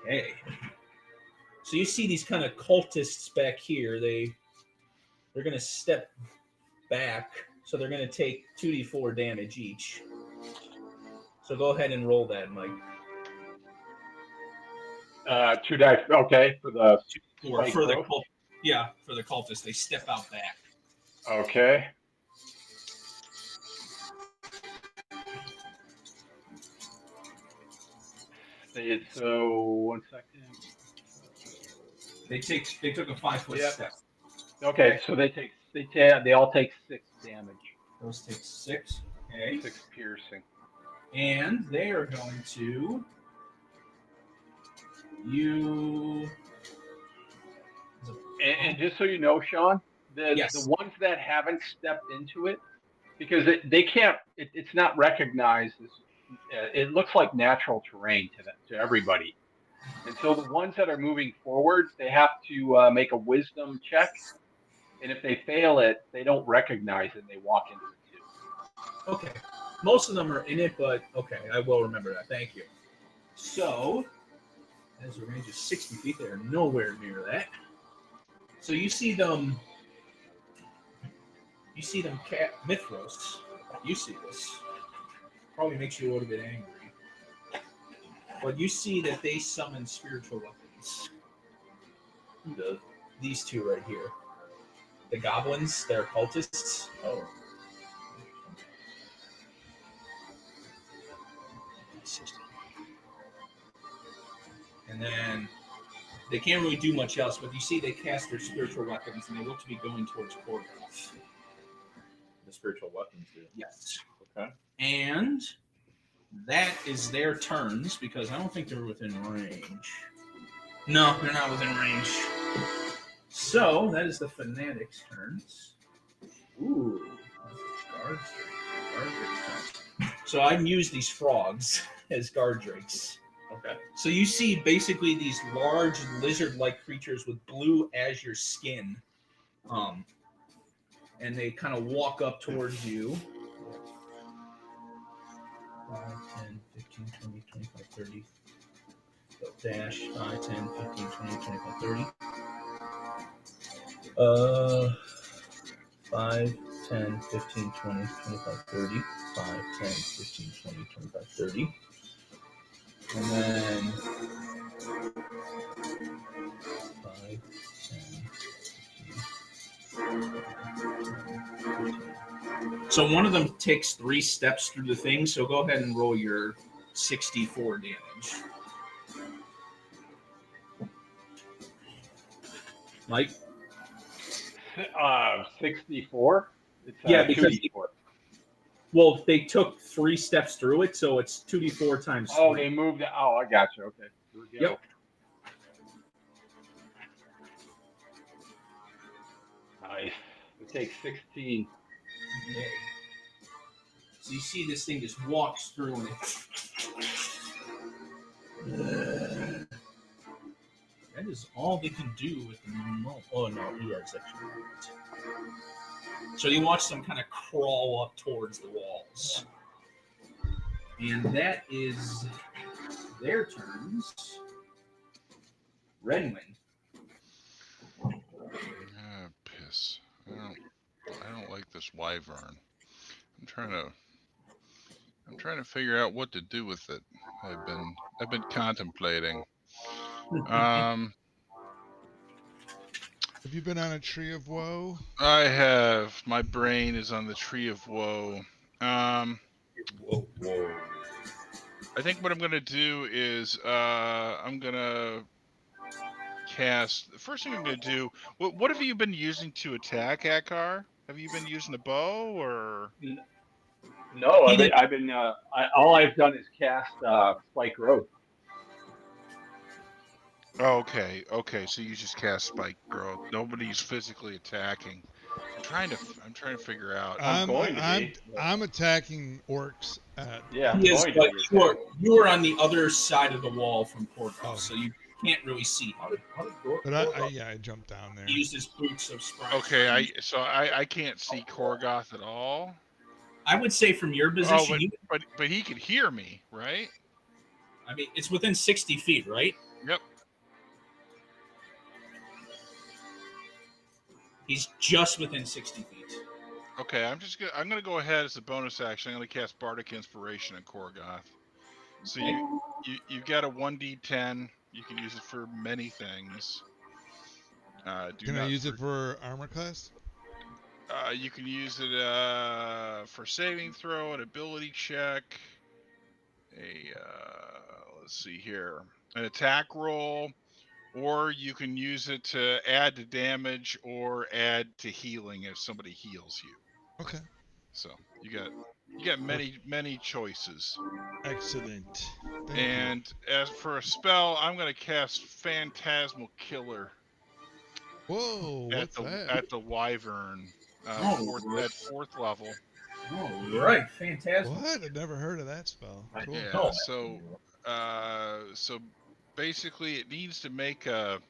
Okay. So you see these kind of cultists back here. They're going to step back. So they're going to take 2d4 damage each. So go ahead and roll that, Mike. 2 dice. Okay, for the Or spike for the growth. for the cultists, they step out back. Okay. So 1 second. They took a 5-foot Yep. step. Okay, so they all take 6 damage. Those take 6. Okay. 6 piercing. And they are going to you. And just so you know, Sean, the ones that haven't stepped into it, because they can't, it's not recognized as, it looks like natural terrain to everybody. And so the ones that are moving forward, they have to make a wisdom check. And if they fail it, they don't recognize it and they walk into it too. Okay. Most of them are in it, but okay, I will remember that. Thank you. So, as a range of 60 feet, they are nowhere near that. So you see them. Mithros. You see this. Probably makes you a little bit angry. But you see that they summon spiritual weapons. These 2 right here. The goblins, they're cultists. Oh. And then they can't really do much else, but you see they cast their spiritual weapons and they look to be going towards Korgoth. The spiritual weapons do. Yes. Okay. And that is their turns because I don't think they're within range. No, they're not within range. So that is the fanatics' turns. Ooh. Guard turns. So I use these frogs as guard drakes. Okay. So you see basically these large lizard-like creatures with blue azure skin. And they kind of walk up towards you. 5, 10, 15, 20, 25, 30. So dash 5, 10, 15, 20, 25, 30. 5, 10, 15, 20, 25, 30. 5, 10, 15, 20, 25, 30. And then 5, 10, 15. So one of them takes 3 steps through the thing, so go ahead and roll your 64 damage. Mike? 64? It's Yeah, because 2d4. Well, they took 3 steps through it, so it's 2d4 times 3. Oh, they moved it. Oh, I got you. Okay. Here we go. Yep. Nice. It takes 16. Okay. So you see this thing just walks through and that is all they can do with the moment. Oh no, you are section. So you watch them kind of crawl up towards the walls. And that is their turns. Redwing. Ah, piss. I don't like this wyvern. I'm trying to figure out what to do with it. I've been contemplating. Have you been on a Tree of Woe? I have. My brain is on the Tree of Woe. Whoa. I think what I'm gonna do is I'm gonna cast. The first thing I'm gonna do. What have you been using to attack, Akar? Have you been using a bow or? No, I've been all I've done is cast Spike Growth. Okay. So you just cast Spike Growth. Nobody's physically attacking. I'm I'm trying to figure out. I'm attacking orcs at. Yeah, I'm He is, going to but be you are on the other side of the wall from Porthos, Oh. so you can't really see him. But I jumped down there. He used his boots of sprites. Okay, I can't see Korgoth at all. I would say from your position, but he could hear me, right? I mean, it's within 60 feet, right? Yep. He's just within 60 feet. Okay, I'm gonna go ahead as a bonus action. I'm gonna cast Bardic Inspiration on Korgoth. So you get a 1d10. You can use it for many things. Can I use it for armor class? You can use it for saving throw, an ability check, let's see here, an attack roll, or you can use it to add to damage or add to healing if somebody heals you. Okay. So you got many choices. Excellent. And as for a spell, I'm going to cast Phantasmal Killer. Whoa, what's that? At the Wyvern, at 4th level. All right, fantastic. What? I've never heard of that spell. Cool. Yeah. So basically, it needs to make a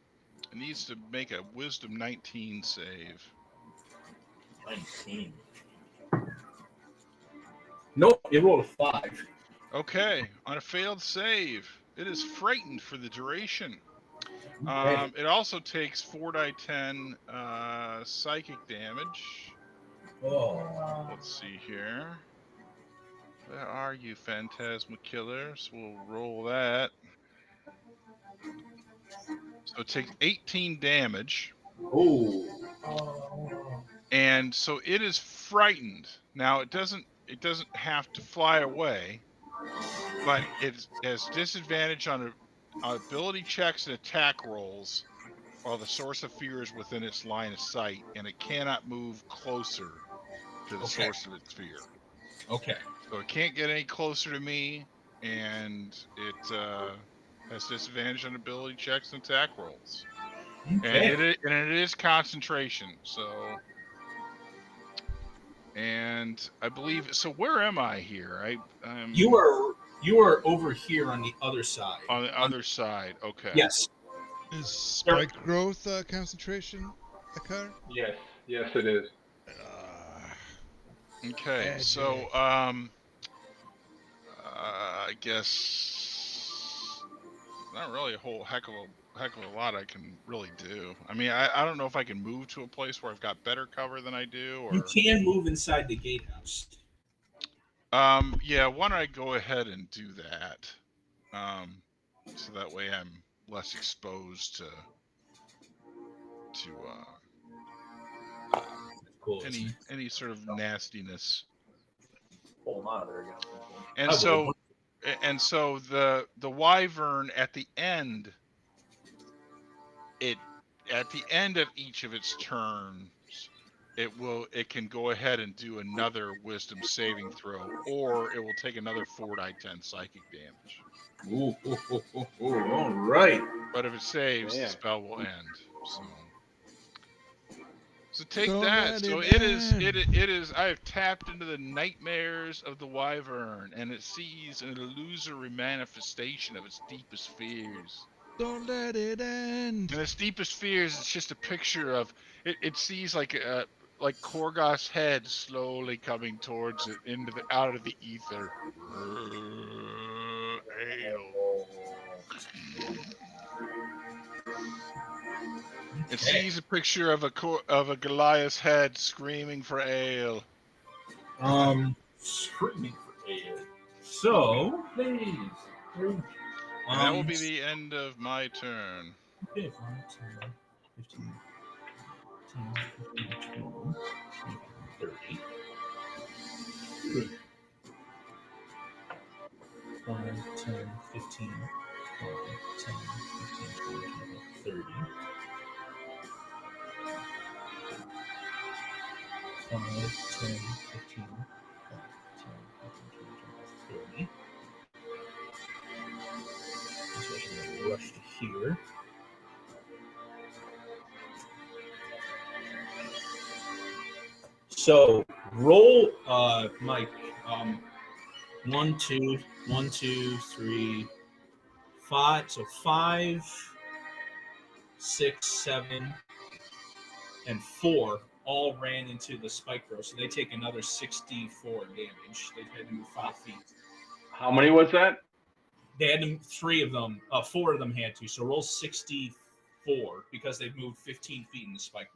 Wisdom 19 save. 19. Nope, it rolled a 5. Okay, on a failed save, it is frightened for the duration. Okay. It also takes 4d10 psychic damage. Oh. Let's see here. Where are you, Phantasma Killers? We'll roll that. So it takes 18 damage. Oh. And so it is frightened. Now it doesn't have to fly away, but it has disadvantage on ability checks and attack rolls while the source of fear is within its line of sight, and it cannot move closer to the source of its fear. Okay. So it can't get any closer to me, and it has disadvantage on ability checks and attack rolls. Okay. And it is concentration. So, and I believe so. Where am I here? You are over here on the other side. On the other side. Okay. Yes. Is spike growth concentration a card? Yes, it is. Okay. So I guess not really a whole heck of a lot I can really do. I mean, I don't know if I can move to a place where I've got better cover than I do, or you can move inside the gatehouse. yeah, why don't I go ahead and do that? So that way I'm less exposed to Cool. any sort of nastiness. Pull them out of there again. And so the Wyvern at the end of each of its turns, it can go ahead and do another Wisdom saving throw, or it will take another 4d10 psychic damage. Ooh, all right. But if it saves, the spell will end. So take Don't that. let So it it is. I have tapped into the nightmares of the Wyvern, and it sees an illusory manifestation of its deepest fears. Don't let it end. And its deepest fears, it's just a picture of it. It sees like Korgoth's head slowly coming towards it out of the ether. It sees a picture of a Goliath's head screaming for ale. Screaming for ale. So, please. And that will be the end of my turn. Okay, 5, 10, 15, 10, 15, 20, 30. 5, 10, 15, 20, 10, 15, 20, 30. 5, 10, 15, 30. So I'm going to rush to here. So roll, Mike. 1, 2, 1, 2, 3, 5. So 5, 6, 7, and 4 all ran into the spike row. So they take another 64 damage. They had to move 5 feet. How many was that? They had to, 3 of them, 4 of them had to. So roll 64 because they've moved 15 feet in the spike row.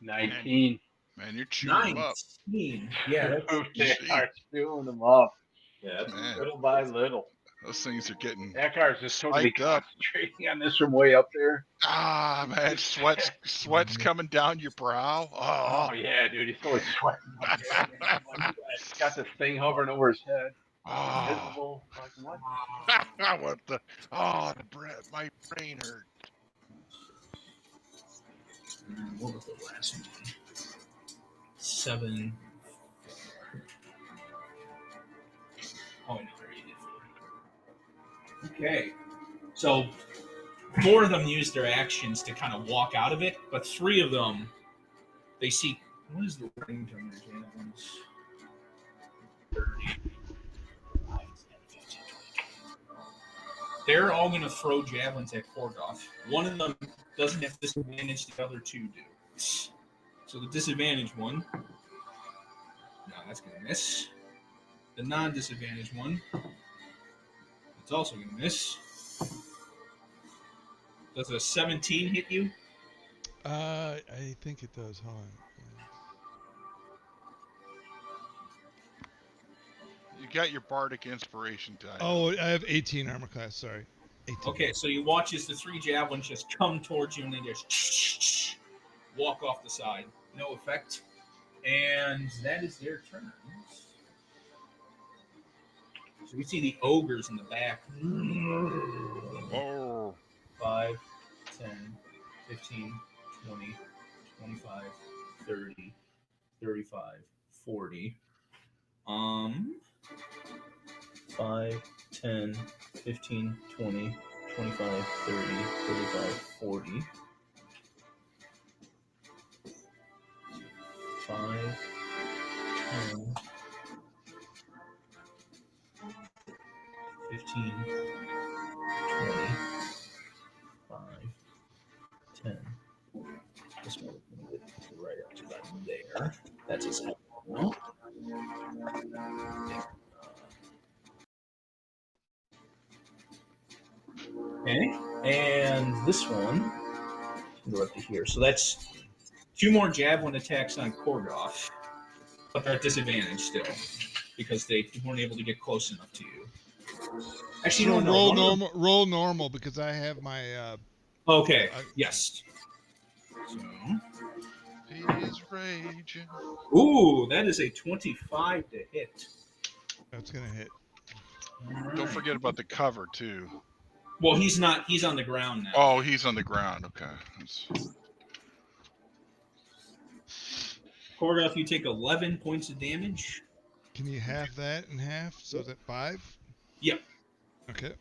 19. Man, you're chewing them up. 19. Yeah, They Gee. are chewing them up. Yeah, Man, Little by little. those things are getting Eckhart's just totally spiked up. concentrating on this from way up there. Ah, man, sweat's coming down your brow. Oh, Oh, yeah, dude. He's totally sweating up there. He's got this thing hovering over his head. oh. Invisible. Like, what? What the? My brain hurt. What was the last one? 7. Oh, no, there you did. Okay. So 4 of them used their actions to kind of walk out of it, but 3 of them, they see. What is the range on their javelins? 30. They're all going to throw javelins at Korgoth. One of them doesn't have disadvantage, the other 2 do. So the disadvantage one, no, that's going to miss. The non-disadvantage one, it's also going to miss. Does a 17 hit you? I think it does. Hold on. You got your bardic inspiration die. Oh, I have 18 armor class. Sorry. 18. Okay, so you watch as the 3 javelins just come towards you and they just walk off the side. No effect. And that is their turns. So we see the ogres in the back. Oh. 5, 10, 15, 20, 25, 30, 35, 40. 5, 10, 15, 20, 25, 30, 35, 40. 5, 10, 15, 20, 5, 10. This one will get right up to about there. That's his head. Okay, and this one can go up to here. So that's 2 more javelin attacks on Korgoth, but they're at disadvantage still because they weren't able to get close enough to you. Actually, So no, roll normal. Roll normal because I have my. Okay. Yes. So. He is raging. Ooh, that is a 25 to hit. That's gonna hit. Right. Don't forget about the cover too. Well, he's not. He's on the ground now. Oh, he's on the ground. Okay. Korgoth, you take 11 points of damage. Can you halve that in half? So is that 5? Yep. Okay.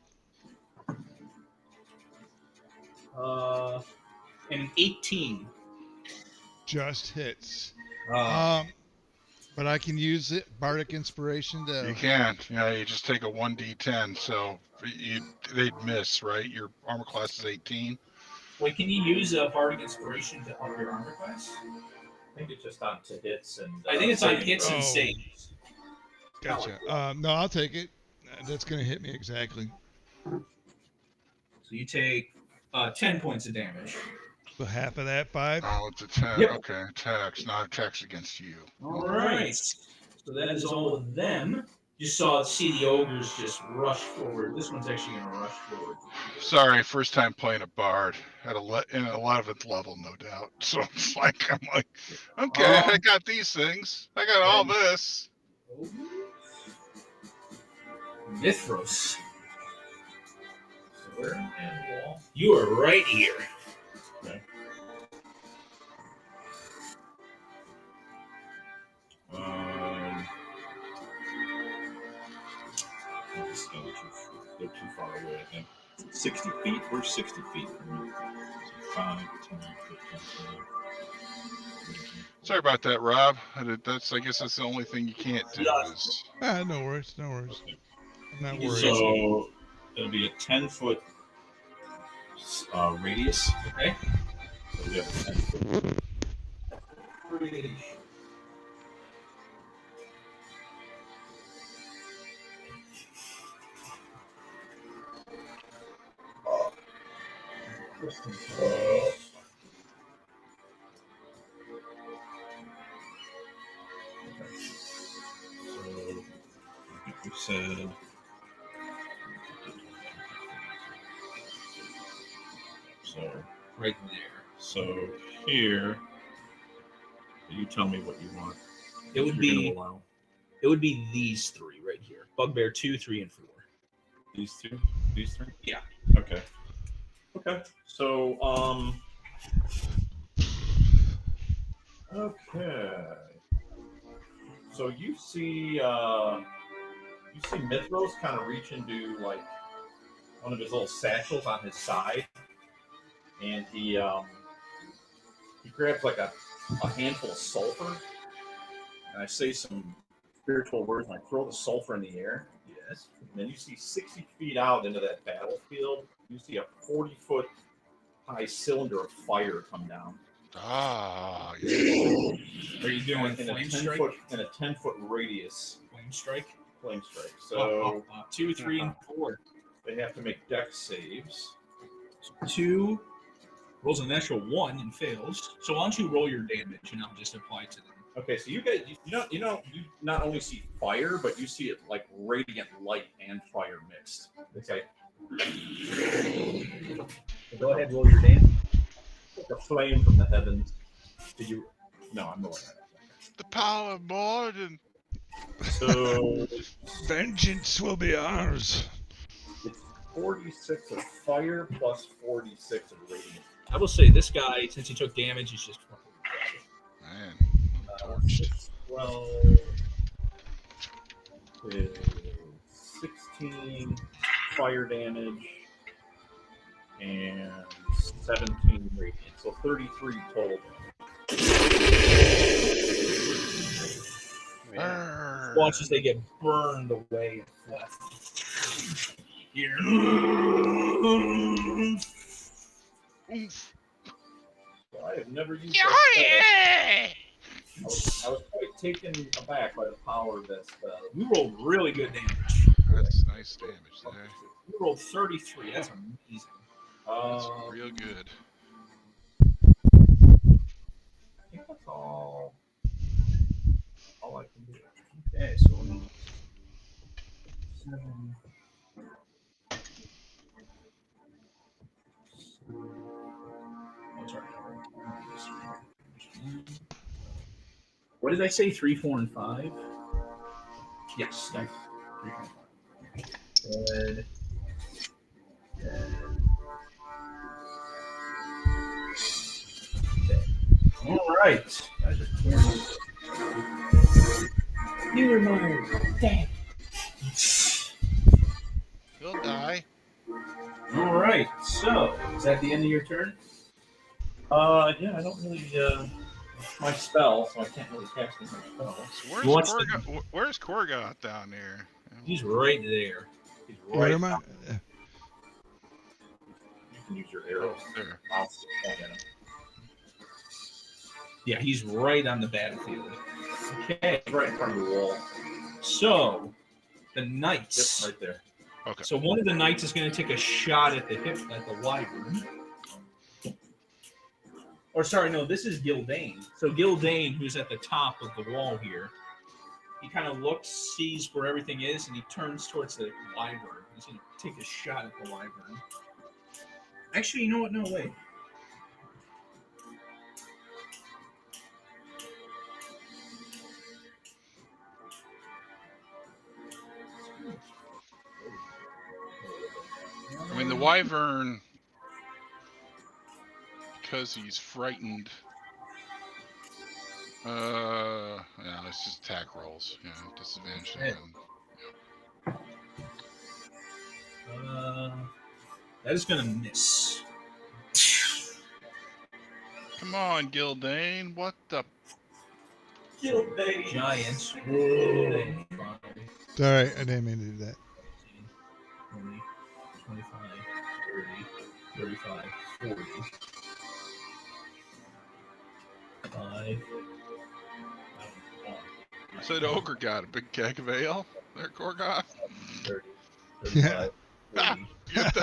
And an 18. Just hits. Uh, But I can use it, Bardic Inspiration to. You can't. You just take a 1d10. So they'd miss, right? Your armor class is 18. Wait, can you use a Bardic Inspiration to up your armor class? I think it's just on to hits and. I think it's on hits and Oh. saves. Gotcha. No, I'll take it. That's gonna hit me exactly. So you take 10 points of damage. So half of that 5. Oh, it's attack. Yep. Okay, attacks, not attacks against you. All right. So that is all of them. You see the ogres just rush forward. This one's actually going to rush forward. Sorry, first time playing a bard at in 11th level, no doubt. So it's like I'm like, okay, I got these things. I got all this. Mithros. You are right here. Okay. They're too far away, I think. 60 feet? Where's 60 feet from you? 5, 10, 15, Sorry about that, Rob. I guess that's the only thing you can't do is. No worries, no worries. I'm not worried. So it'll be a 10-foot radius. Okay. So we have a 10-foot radius. So we said. So Right there. so here, you tell me what you want. It would You're gonna be allow these three right here. Bugbear 2, 3, and 4. these two, these three. Yeah. Okay. Okay. So Okay. So you see Mithros kind of reach into like one of his little satchels on his side, and he grabs like a handful of sulfur, and I say some spiritual words, and I throw the sulfur in the air. Yes. And then you see 60 feet out into that battlefield, you see a 40-foot high cylinder of fire come down. Ah, yes. Are you doing in a flame 10 strike? foot in a 10-foot radius. Flame strike? Flame strike. So 2, 3, and 4. they have to make dex saves. 2 rolls a natural 1 and fails. So why don't you roll your damage and I'll just apply it to them. Okay, so you not only see fire, but you see it like radiant light and fire mixed. It's like So go ahead and roll your damage. like a flame from the heavens. Did you? No, I'm rolling that. The power of Morden. So Vengeance will be ours. it's 46 of fire plus 46 of radiant. I will say this guy, since he took damage, he's just fucking Man, Uh, torched. 12 is 16 fire damage and 17 radiant. So 33 total. Arr. watch as they get burned away and left. Here. Oof. So I have never used that spell. I was quite taken aback by the power of that spell. You rolled really good damage. That's nice damage there. You rolled 33. That's amazing. That's real good. I think that's all I can do. Okay, so 7. Oh, sorry. What did I say? 3, 4, and 5? Yes. Nice. 3, 4, and 5. Good. All right. You were my dad. He'll die. All right. So, is that the end of your turn? Yeah, I don't really my spell, so I can't really cast any more spells. So watch where's Korgoth down there? He's right there. He's Where right. am I? You can use your arrows. There. I'll point at him. Yeah, he's right on the battlefield. Okay, right in front of the wall. So, the knights. Yep, right there. Okay. So one of the knights is going to take a shot at the wyvern. Or sorry, no, this is Gildane. So Gildane, who's at the top of the wall here, he kind of looks, sees where everything is, and he turns towards the wyvern. He's going to take a shot at the wyvern. Actually, you know what? No, wait. I mean, the wyvern, because he's frightened. Yeah, it's just attack rolls. Yeah, disadvantage. Yeah. That is going to miss. Come on, Gildane. What the? Giants. Whoa. 5, It's all right. I didn't mean to do that. 20, 25, 30, 35, 40. 5. I said ogre got a big keg of ale. There, Gorgoth. 30, Yeah. 35, 40. Get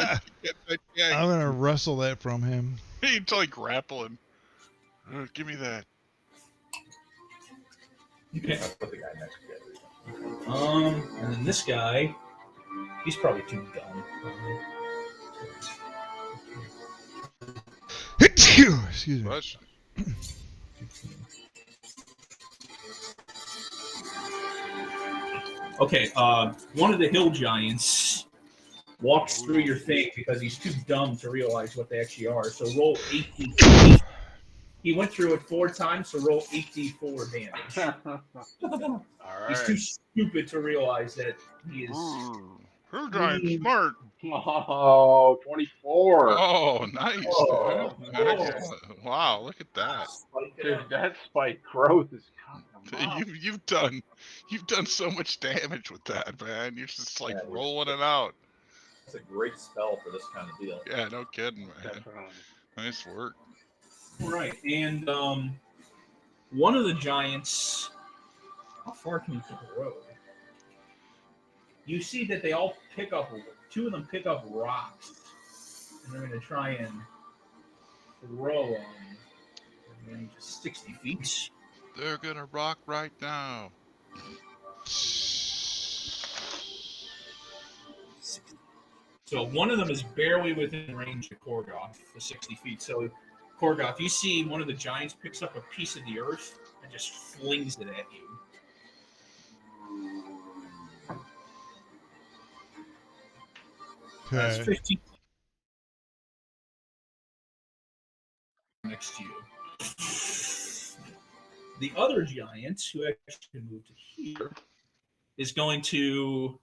that keg. I'm gonna wrestle that from him. You totally grapple him. Give me that. Okay. Put the guy next to and then this guy, he's probably too dumb. Excuse me. Rush. Okay, one of the hill giants walks through your thing because he's too dumb to realize what they actually are. So roll 8d4. He went through it 4 times, so roll 8d4 damage. All right. He's too stupid to realize that he is. Her giant smart. Oh, 24. Oh, nice, Oh, dude. oh. Excellent. Wow, look at that. Dude, that spike growth is coming. You've done so much damage with that, man. You're just like Yeah, rolling it out. It's a great spell for this kind of deal. Yeah, no kidding, man. Definitely. Nice work. Right, and one of the giants. How far can you take a road? You see that they all pick up. 2 of them pick up rocks, and they're going to try and throw them. Range of 60 feet. They're gonna rock right now. So one of them is barely within range of Korgoth for 60 feet. So Korgoth, you see one of the giants picks up a piece of the earth and just flings it at you. That's Okay. 15 next to you. The other giant, who actually can move to here, is going to.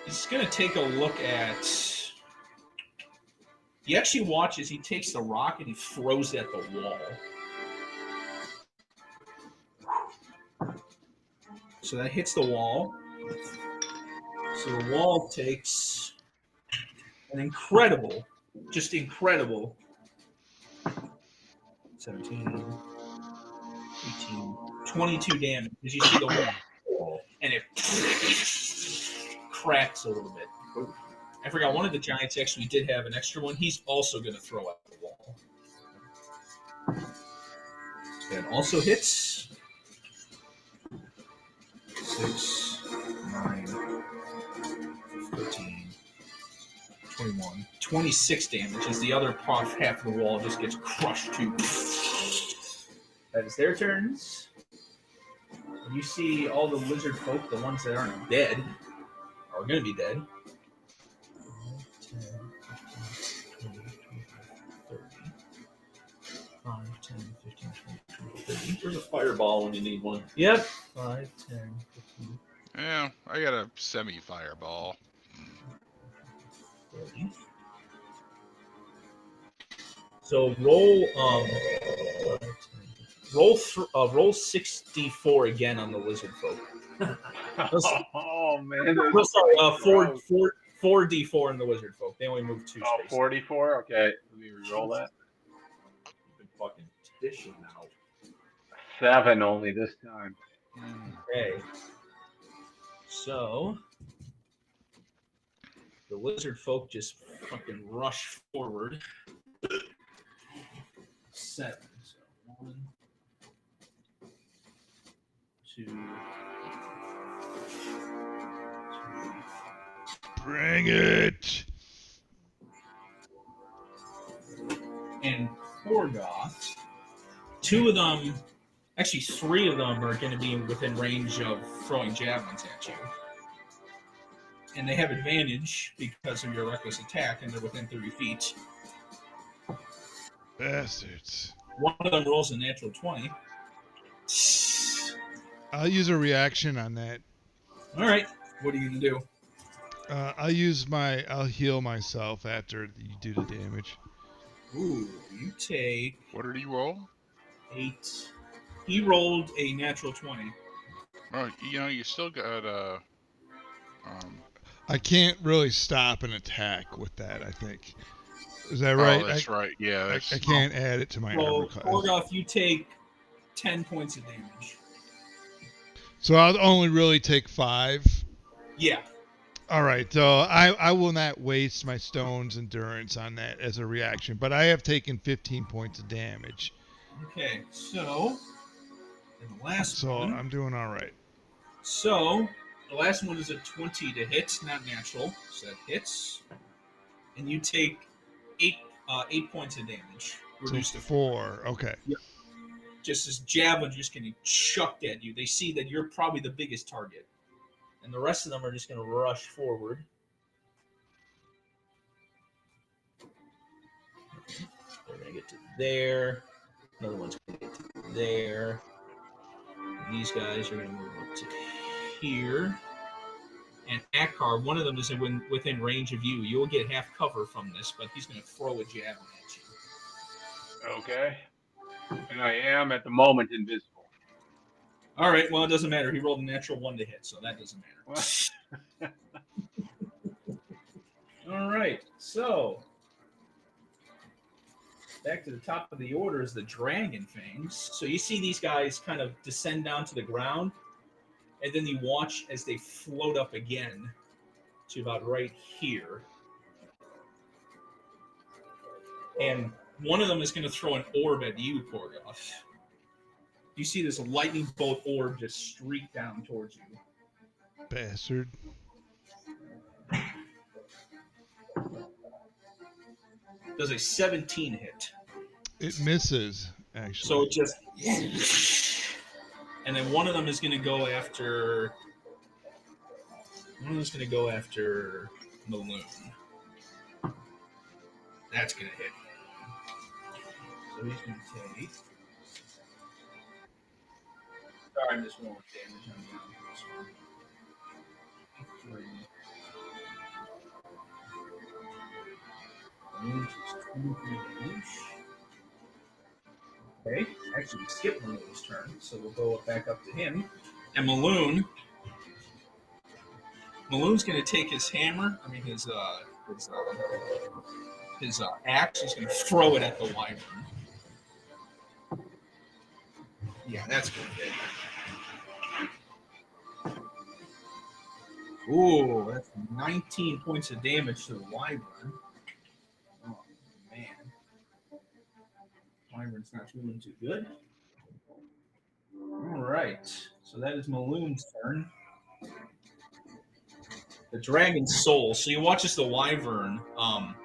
He's going to take a look at. He actually watches. He takes the rock and he throws it at the wall. So that hits the wall. So the wall takes an incredible, just incredible 17, 18, 22 damage. As you see the wall, and it cracks a little bit. I forgot, one of the giants actually did have an extra one. He's also going to throw at the wall. That also hits. 6, 9, 13, 21, 26 damage as the other half of the wall just gets crushed too. That is their turns. You see all the lizard folk, the ones that aren't dead, are going to be dead. 10, 15, 20, 25, 30. 5, 10, 15, 20, 30. There's a fireball when you need one. Yep. 5, 10, 15, Yeah, I got a semi-fireball. 30. So roll roll 64 again on the lizard folk. Oh man. No, sorry, 4d4 in the wizard folk. They only move 2 Oh, spaces. 44? Okay. Let me re-roll that. You've been fucking dishing now. 7 only this time. Okay. So the lizard folk just fucking rush forward. 7. So 1, 2, 3. Bring it. And Korgoth. 2 of them, actually 3 of them, are going to be within range of throwing javelins at you. And they have advantage because of your reckless attack, and they're within 30 feet. Bastards. One of them rolls a natural 20. I'll use a reaction on that. All right, what are you going to do? I'll heal myself after you do the damage. Ooh, you take What did he roll? 8. He rolled a natural 20. Oh, you still got um. I can't really stop an attack with that, I think. Is that Oh, right? that's right. Yeah, I that's can't add it to my armor So, class. Korgoth, you take 10 points of damage. So I'll only really take 5. Yeah. All right, so I will not waste my stone's endurance on that as a reaction, but I have taken 15 points of damage. Okay, so and the last So one. I'm doing all right. So the last one is a 20 to hit, not natural. So that hits, and you take 8 points of damage, So reduced to 4. Okay. Yep. Just as javelins just getting chucked at you. They see that you're probably the biggest target, and the rest of them are just going to rush forward. They're going to get to there. Another one's going to get to there. These guys are going to move up to here. And Akar, one of them is within range of you. You'll get half cover from this, but he's going to throw a javelin at you. Okay. And I am at the moment invisible. All right, well, it doesn't matter. He rolled a natural 1 to hit, so that doesn't matter. All right, so back to the top of the order is the Dragon Fangs. So you see these guys kind of descend down to the ground, and then you watch as they float up again to about right here. And one of them is going to throw an orb at you, Korgoth. You see this lightning bolt orb just streak down towards you. Bastard. Does a 17 hit. It misses, actually. So it just... And then one of them is going to go after... One of them is going to go after Maloon. That's going to hit. So he's going to take... Sorry, I'm just rolling damage on this one. 3. Maloon takes 23 damage. Okay, actually, we skipped Maloon's turn, so we'll go back up to him. And Maloon's going to take his hammer, his axe, he's going to throw it at the wyvern. Yeah, that's going to hit. Ooh, that's 19 points of damage to the wyvern. Oh, man. Wyvern's not doing too good. All right, so that is Maloon's turn. The dragon's soul. So you watch as the wyvern kind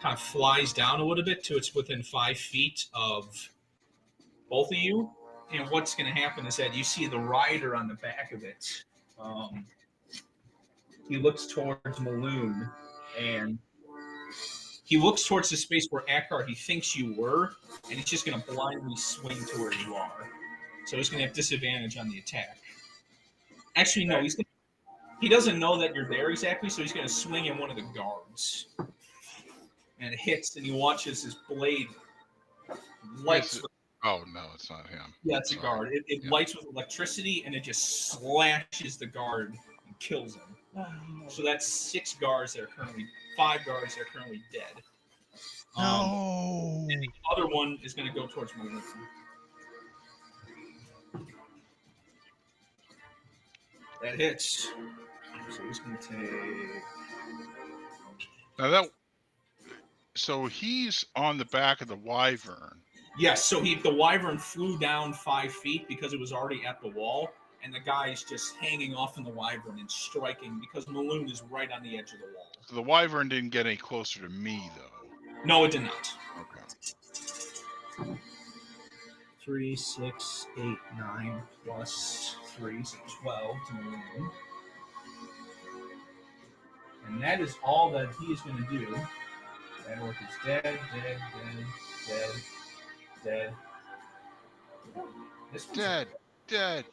of flies down a little bit to it's within 5 feet of both of you. And what's going to happen is that you see the rider on the back of it. He looks towards Maloon, and he looks towards the space where Akar he thinks you were, and he's just going to blindly swing to where you are. So he's going to have disadvantage on the attack. Actually, no, he doesn't know that you're there exactly, so he's going to swing at one of the guards. And it hits, and he watches his blade lights. Oh, no, it's not him. Yeah, it's a guard. It lights with electricity, and it just slashes the guard and kills him. So that's 5 guards that are currently dead. No. And the other one is going to go towards Maloon. That hits. So he's going to take... Now so he's on the back of the wyvern. Yes, so the wyvern flew down 5 feet because it was already at the wall, and the guy is just hanging off in the wyvern and striking because Maloon is right on the edge of the wall. So the wyvern didn't get any closer to me, though. No, it did not. Okay. 3, 6, 8, 9 plus 3, so 12 to Maloon. And that is all that he is going to do. Anauroch is dead. This one's Dead.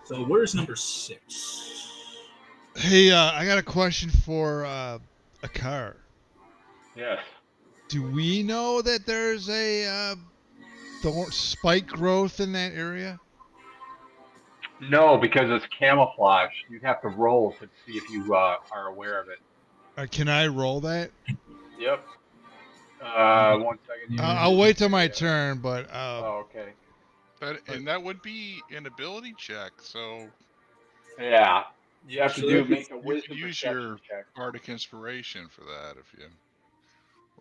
So where's number 6? Hey, I got a question for a car. Yes. Do we know that there's a spike growth in that area? No, because it's camouflage. You'd have to roll to see if you are aware of it. Can I roll that? Yep. 1 second. I'll wait till my turn, but Oh, okay. And that would be an ability check, so Yeah. You have to So make a you could wisdom use perception your check. bardic inspiration for that if you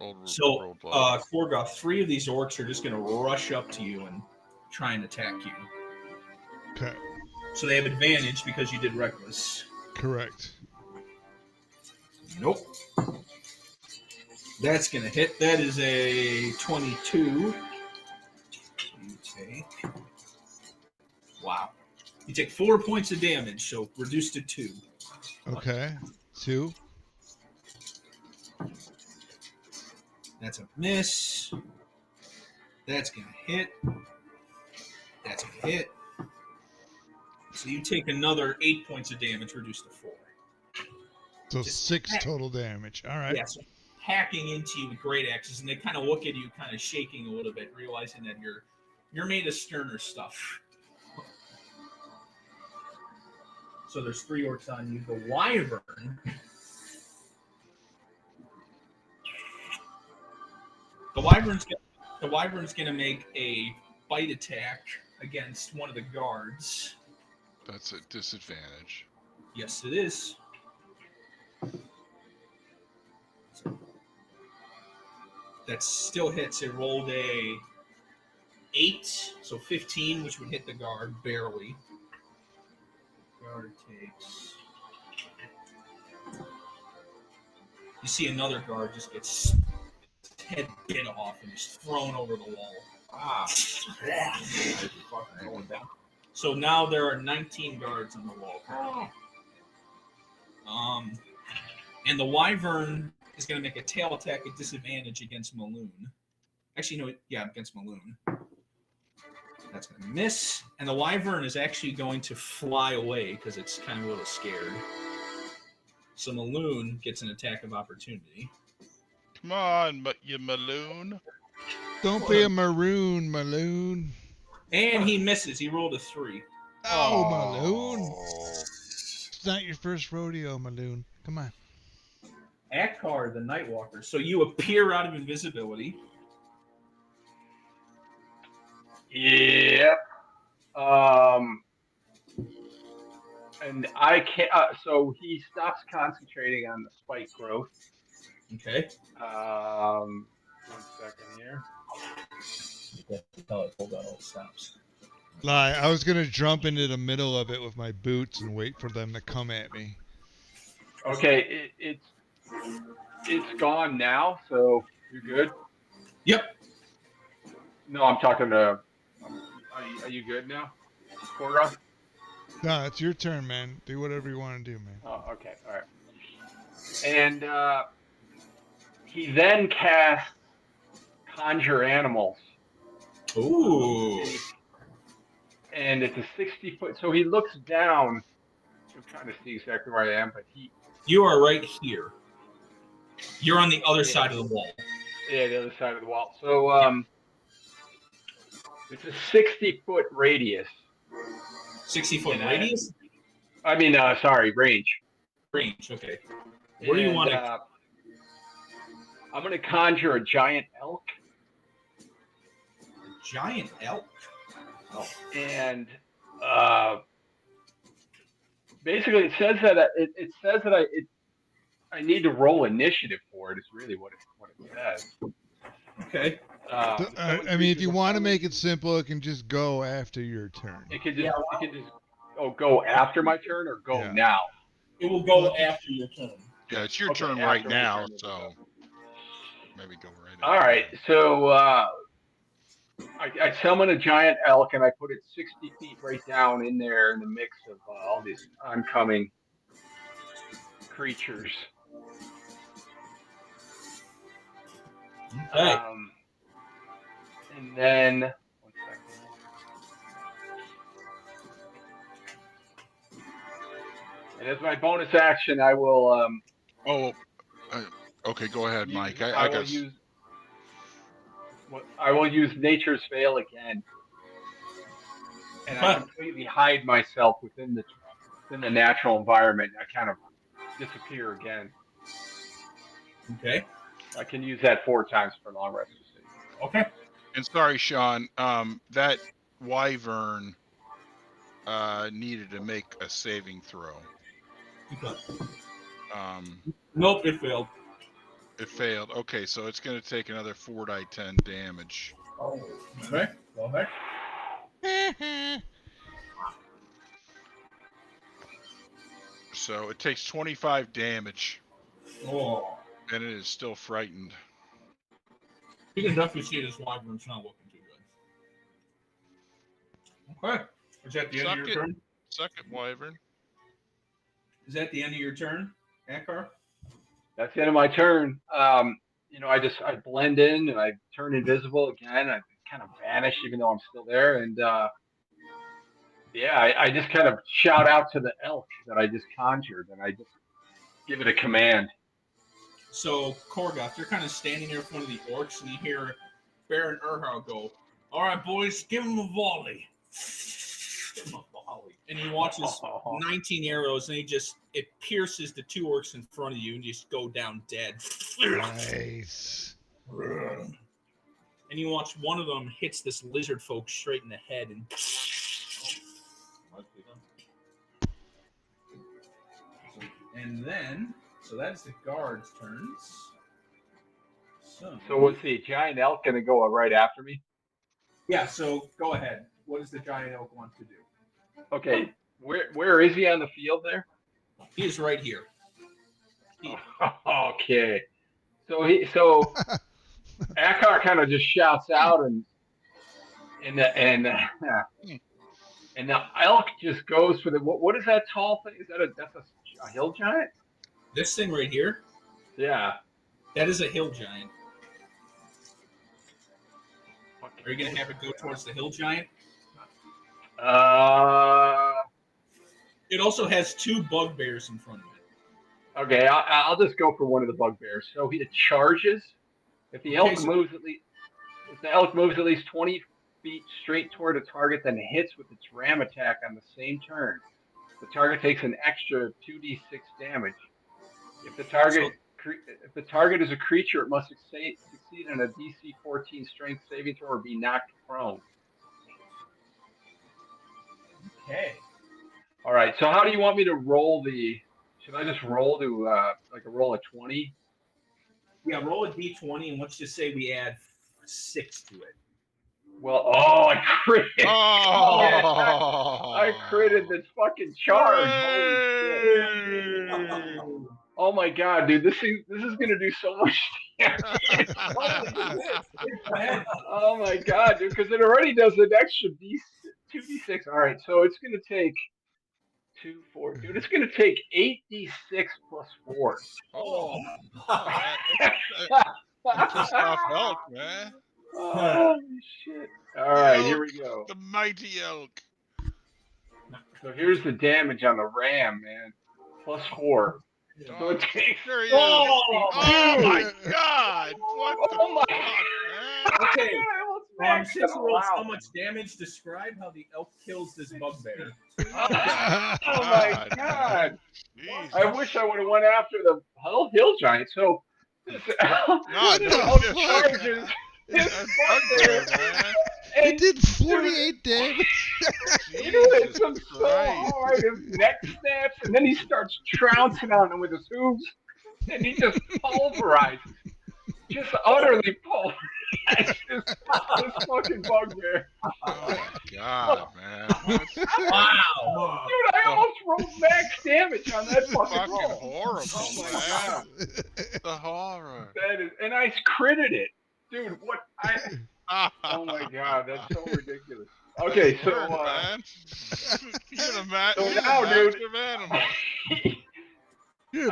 rolled So, low. Korgoth, 3 of these orcs are just going to rush up to you and try and attack you. okay, So they have advantage because you did reckless. correct. Nope. That's going to hit. That is a 22. You take... Wow. You take 4 points of damage, so reduced to 2. Okay, 2. That's a miss. That's going to hit. That's going to hit. So you take another 8 points of damage, reduced to 4. So Just 6 total damage. All right. Yeah, so hacking into you with great axes, and they kind of look at you, kind of shaking a little bit, realizing that you're made of sterner stuff. So there's 3 orcs on you. The wyvern. The wyvern's gonna make a bite attack against one of the guards. That's a disadvantage. Yes, it is. That still hits. It rolled a 8, so 15, which would hit the guard barely. Guard takes. You see another guard just gets head bit off and is thrown over the wall. Going down. So now there are 19 guards on the wall. And the wyvern is going to make a tail attack at disadvantage against Maloon. Actually, no, yeah, against Maloon. That's going to miss. And the wyvern is actually going to fly away because it's kind of a little scared. So Maloon gets an attack of opportunity. Come on, you Maloon. Don't be a maroon, Maloon. And he misses. He rolled a 3. Oh, Maloon. It's not your first rodeo, Maloon. Come on. Akar, the Nightwalker. So you appear out of invisibility. Yep. And I can't. So he stops concentrating on the spike growth. Okay. 1 second here. Hold on, it stops. Lie. I was gonna jump into the middle of it with my boots and wait for them to come at me. Okay, it's gone now, so you're good. Yep. No, I'm talking to. Are you good now, Korgoth? No, it's your turn, man. Do whatever you want to do, man. Oh, okay, all right. And he then casts Conjure Animals. Ooh. And it's a 60-foot. So he looks down. I'm trying to see exactly where I am, but You are right here. You're on the other side of the wall. Yeah, the other side of the wall. So it's a 60-foot radius. 60-foot radius? I mean, sorry, range. Range, okay. Where do you want to... I'm going to conjure a giant elk. Giant elk? Oh. And basically, it says that I need to roll initiative for it. Is really what it says. Okay. I mean, if you want to make it simple, it can just go after your turn. It can just go after my turn or go now. It will go after your turn. Yeah, it's your turn right now, so maybe go right. All right, so I summon a giant elk and I put it 60 feet right down in there in the mix of all these oncoming creatures. Okay. And then 1 second. And as my bonus action, I will Okay, go ahead, Mike. I will use Nature's Veil again, and I completely hide myself within the natural environment. I kind of disappear again. Okay. I can use that 4 times for long rest to see. Okay. And sorry, Sean. That wyvern needed to make a saving throw. Okay. Nope, it failed. It failed. Okay, so it's going to take another 4d10 damage. Oh. Okay. Go ahead. So it takes 25 damage. Oh. And it is still frightened. You can definitely see this wyvern's not looking too good. Okay. Is that the end of your turn? Suck it, wyvern. Is that the end of your turn, Akar? That's the end of my turn. I blend in and I turn invisible again. I kind of vanish even though I'm still there. And I just kind of shout out to the elk that I just conjured, and I just give it a command. So, Korgoth, you're kind of standing there in front of the orcs, and you hear Baron Urhau go, "All right, boys, give him a volley." Give him a volley. And he watches 19 arrows, and it pierces the 2 orcs in front of you, and you just go down dead. Nice. And you watch one of them hits this lizard folk straight in the head, and then, so that's the guards' turns. So was the giant elk going to go right after me? Yeah, so go ahead. What does the giant elk want to do? Okay, where is he on the field there? He is right here. Okay. So Akar kind of just shouts out and the elk just goes for the what is that tall thing? Is that that's a hill giant? This thing right here? Yeah. That is a hill giant. Are you gonna have it go towards the hill giant? It also has 2 bugbears in front of it. Okay, I'll just go for one of the bugbears. So he charges. If the elk moves at least 20 feet straight toward a target, then hits with its ram attack on the same turn, the target takes an extra 2d6 damage. If the target is a creature, it must succeed on a DC 14 strength saving throw or be knocked prone. Okay. All right. So how do you want me to roll should I just roll to roll a 20? Yeah, roll a d20, and let's just say we add 6 to it. Well, I critted. I critted this fucking charge. Holy shit. Oh my god, dude, this is gonna do so much damage. Oh my god, dude, because it already does an extra 2d6. All right, so it's gonna take 2, 4, dude. It's gonna take 8d6 plus 4. Oh, pissed off elk, man. Oh shit! All right, here we go. The mighty elk. So here's the damage on the ram, man. Plus 4. So it takes. There he is. Oh my god! What the fuck, man? Okay. Since you rolled so much damage, describe how the elk kills this bugbear. Oh my god! Jesus. I wish I would have went after the hill giant. So this elk charges. It did 48 damage. Dude, it's so hard. His neck snaps, and then he starts trouncing on him with his hooves, and he just pulverizes. Just utterly pulverizes this fucking bugbear. Oh my god, man. Wow. Dude, I almost rolled max damage on that fucking roll. Horrible, oh my man. God. The horror. That is, and I critted it. Dude, what? Oh my god, that's so ridiculous. Okay, so man. You're so now, dude, animal.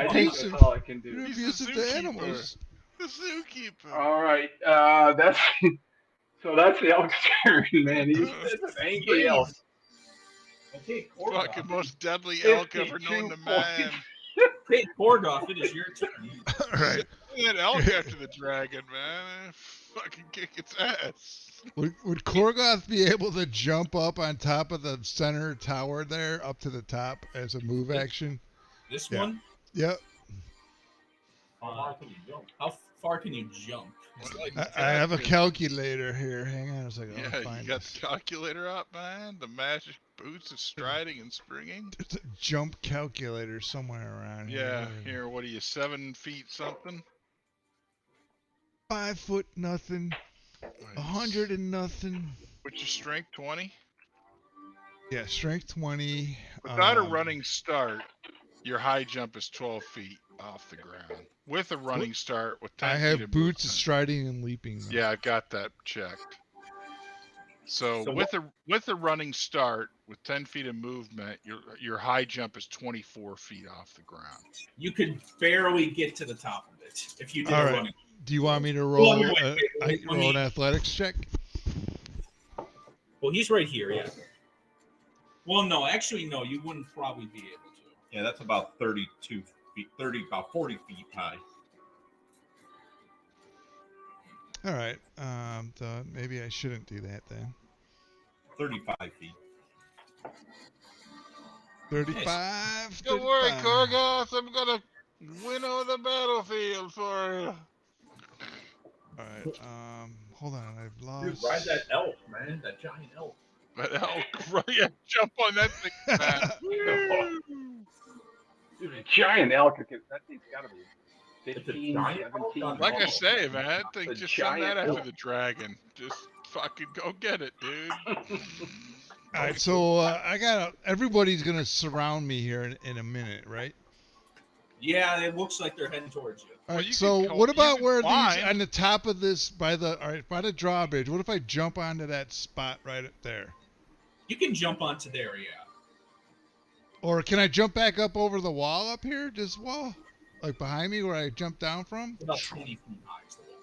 I think that's all I can do. You're abusive to animals. The zookeeper. All right, that's the elk's turn, man. He's an angry elk. Okay, Fucking Korgoth. most deadly elk ever known 52 to man. Okay, Korgoth, it is your turn. All right. That elk after the dragon, man. Fucking kick its ass. Would Korgoth be able to jump up on top of the center tower there, up to the top as a move action? This Yeah. one? Yep. How high can you jump? How far can you jump? I have a calculator here. Hang on a second. Yeah, I'll you find got this. the calculator up, man. The magic boots of striding and springing. There's a jump calculator somewhere around Yeah, here. here, what are you, 7 feet something? 5 foot nothing. 100 and nothing. What's your strength, 20? Yeah, strength 20. Without a running start, your high jump is 12 feet off the ground. With a running start, with 10 I feet have of boots, movement. striding, and leaping. Though. Yeah, I've got that checked. So with a running start, with 10 feet of movement, your high jump is 24 feet off the ground. You could barely get to the top of it if you did All a right. running. Do you want me to roll? wait, Roll an athletics check. Well, he's right here, yeah. Well, no, actually, no, you wouldn't probably be able to. Yeah, that's about 32 feet, about 40 feet high. All right. Maybe I shouldn't do that then. 35 feet. 35. Don't worry, 35. Korgoth, I'm gonna winnow the battlefield for you. All right. Hold on. I've lost. Dude, ride that elk, man. That giant elk. But elk, right? Yeah, jump on that thing, man. Dude, a giant elk. That thing's got to be It's a 15, giant 17. elk? Like I say, man, that thing, A just send that giant after elk. the dragon. Just fucking go get it, dude. All right. So everybody's gonna surround me here in a minute, right? Yeah, it looks like they're heading towards you. All Well, right. you So can what about you where can these climb. on the top of this by the drawbridge? What if I jump onto that spot right up there? You can jump onto there, yeah. Or can I jump back up over the wall up here? This wall? Like behind me where I jumped down from? About 20 feet high is the wall.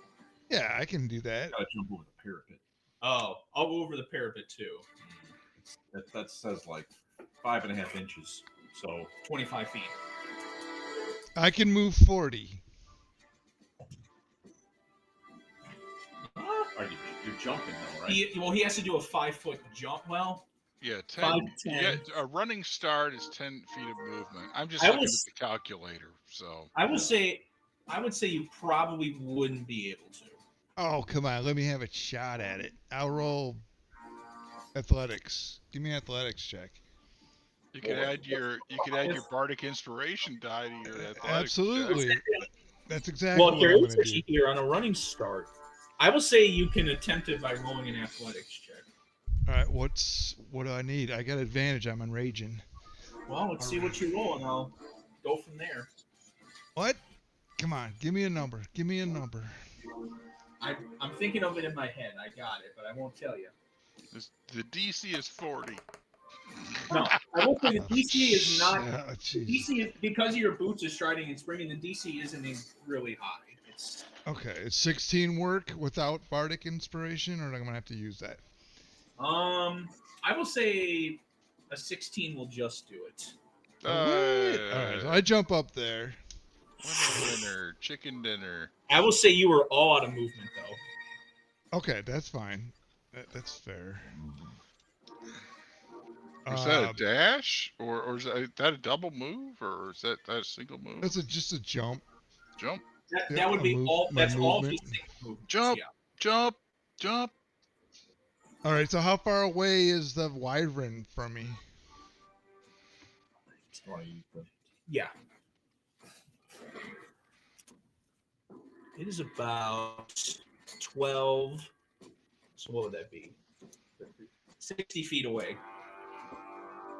Yeah, I can do that. Gotta jump over the parapet. Oh, I'll go over the parapet too. That says like 5.5 inches. So 25 feet. I can move 40. you're jumping though, right? He has to do a 5-foot jump. Well, Yeah, 10. 5, 10. Yeah, a running start is 10 feet of movement. I'm just I looking was- at the calculator, so. I would say you probably wouldn't be able to. Oh, come on. Let me have a shot at it. I'll roll athletics. Give me an athletics check. You could add your bardic inspiration die to your athletics. Absolutely. That's exactly Well, what here I'm it going to says do. here on a running start. I will say you can attempt it by rolling an athletics check. All right, what do I need? I got advantage. I'm enraging. Well, let's see what you roll, and I'll go from there. What? Come on, give me a number. Give me a number. I'm thinking of it in my head. I got it, but I won't tell you. The DC is 40. No, I won't say the DC is not. Oh, The DC is because of your boots is striding and springing. The DC isn't really high. It's Okay, is 16 work without bardic inspiration, or am I going to have to use that? I will say a 16 will just do it. All right, so I jump up there. Dinner, chicken dinner. I will say you were all out of movement though. Okay, that's fine. That's fair. Is that a dash, or is that a double move, or is that a single move? That's just a jump. Jump, That would be all. That's all movement. just movements. jump, Yeah. jump, jump. All right, so how far away is the wyvern from me? Yeah. It is about 12. So what would that be? 60 feet away.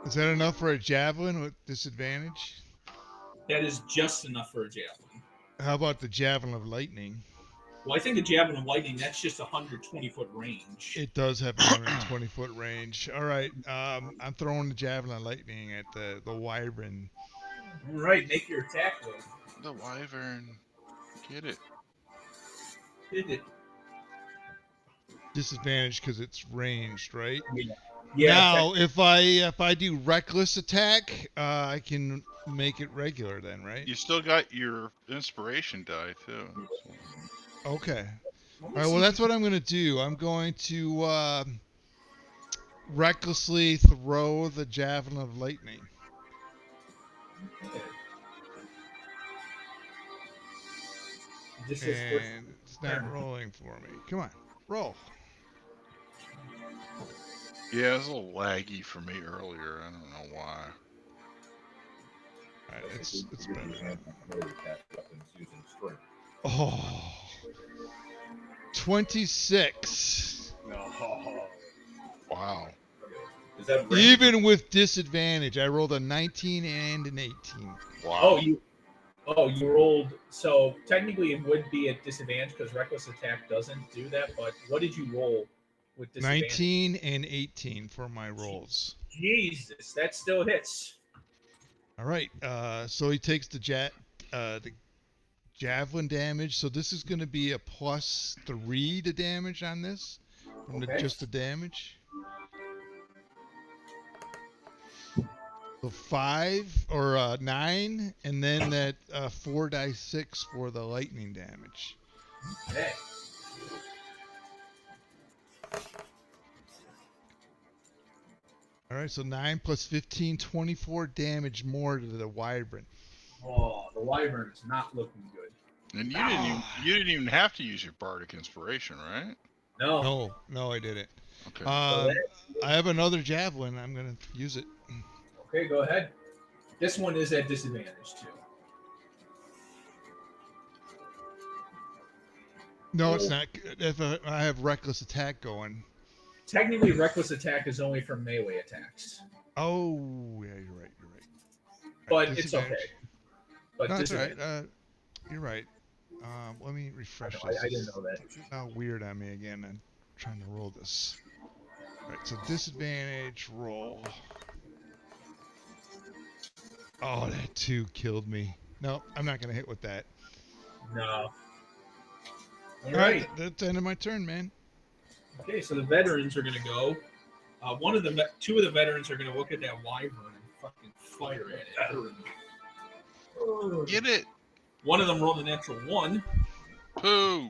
Is that enough for a javelin with disadvantage? That is just enough for a javelin. How about the javelin of lightning? Well, I think the javelin of lightning, that's just 120-foot range. It does have a 120-foot range. All right, I'm throwing the javelin of lightning at the wyvern. All right, make your attack roll. The wyvern, get it. Did it? Disadvantage because it's ranged, right? Yeah. Yeah. Now, if I do reckless attack, I can make it regular then, right? You still got your inspiration die too. So. Okay. All right. Well, that's what I'm going to do. I'm going to recklessly throw the javelin of lightning. Okay. Just his first And it's not turn. rolling for me. Come on, roll. Yeah, it was a little laggy for me earlier. I don't know why. All right, it's better now. Using strength. Oh, 26. No. Wow. Is that random? Even with disadvantage, I rolled a 19 and an 18. Wow. Oh, you rolled. So technically, it would be a disadvantage because reckless attack doesn't do that. But what did you roll with disadvantage? 19 and 18 for my rolls. Jesus, that still hits. All right. So he takes the javelin damage. So this is going to be a +3 to damage on this from Okay. just the damage. So 5 or 9, and then that 4 die 6 for the lightning damage. Okay. All right, so 9 plus 15, 24 damage more to the wyvern. Oh, the wyvern is not looking good. And you didn't even have to use your bardic inspiration, right? No. No, I didn't. Okay. I have another javelin. I'm gonna use it. Okay, go ahead. This one is at disadvantage too. No, it's not. If I have reckless attack going. Technically, reckless attack is only for melee attacks, Oh, yeah, you're right. but it's okay. But No, that's all disadvantage. right. You're right. Let me refresh I this. didn't know that. This is now weird on me again. I'm trying to roll this. All right, so disadvantage roll. Oh, that 2 killed me. No, I'm not gonna hit with that. No. All right, that's the end of my turn, man. Okay, so the veterans are going to go. Two of the veterans are going to look at that wyvern and fucking fire at it. Get it. One of them rolled a natural 1. Pooh.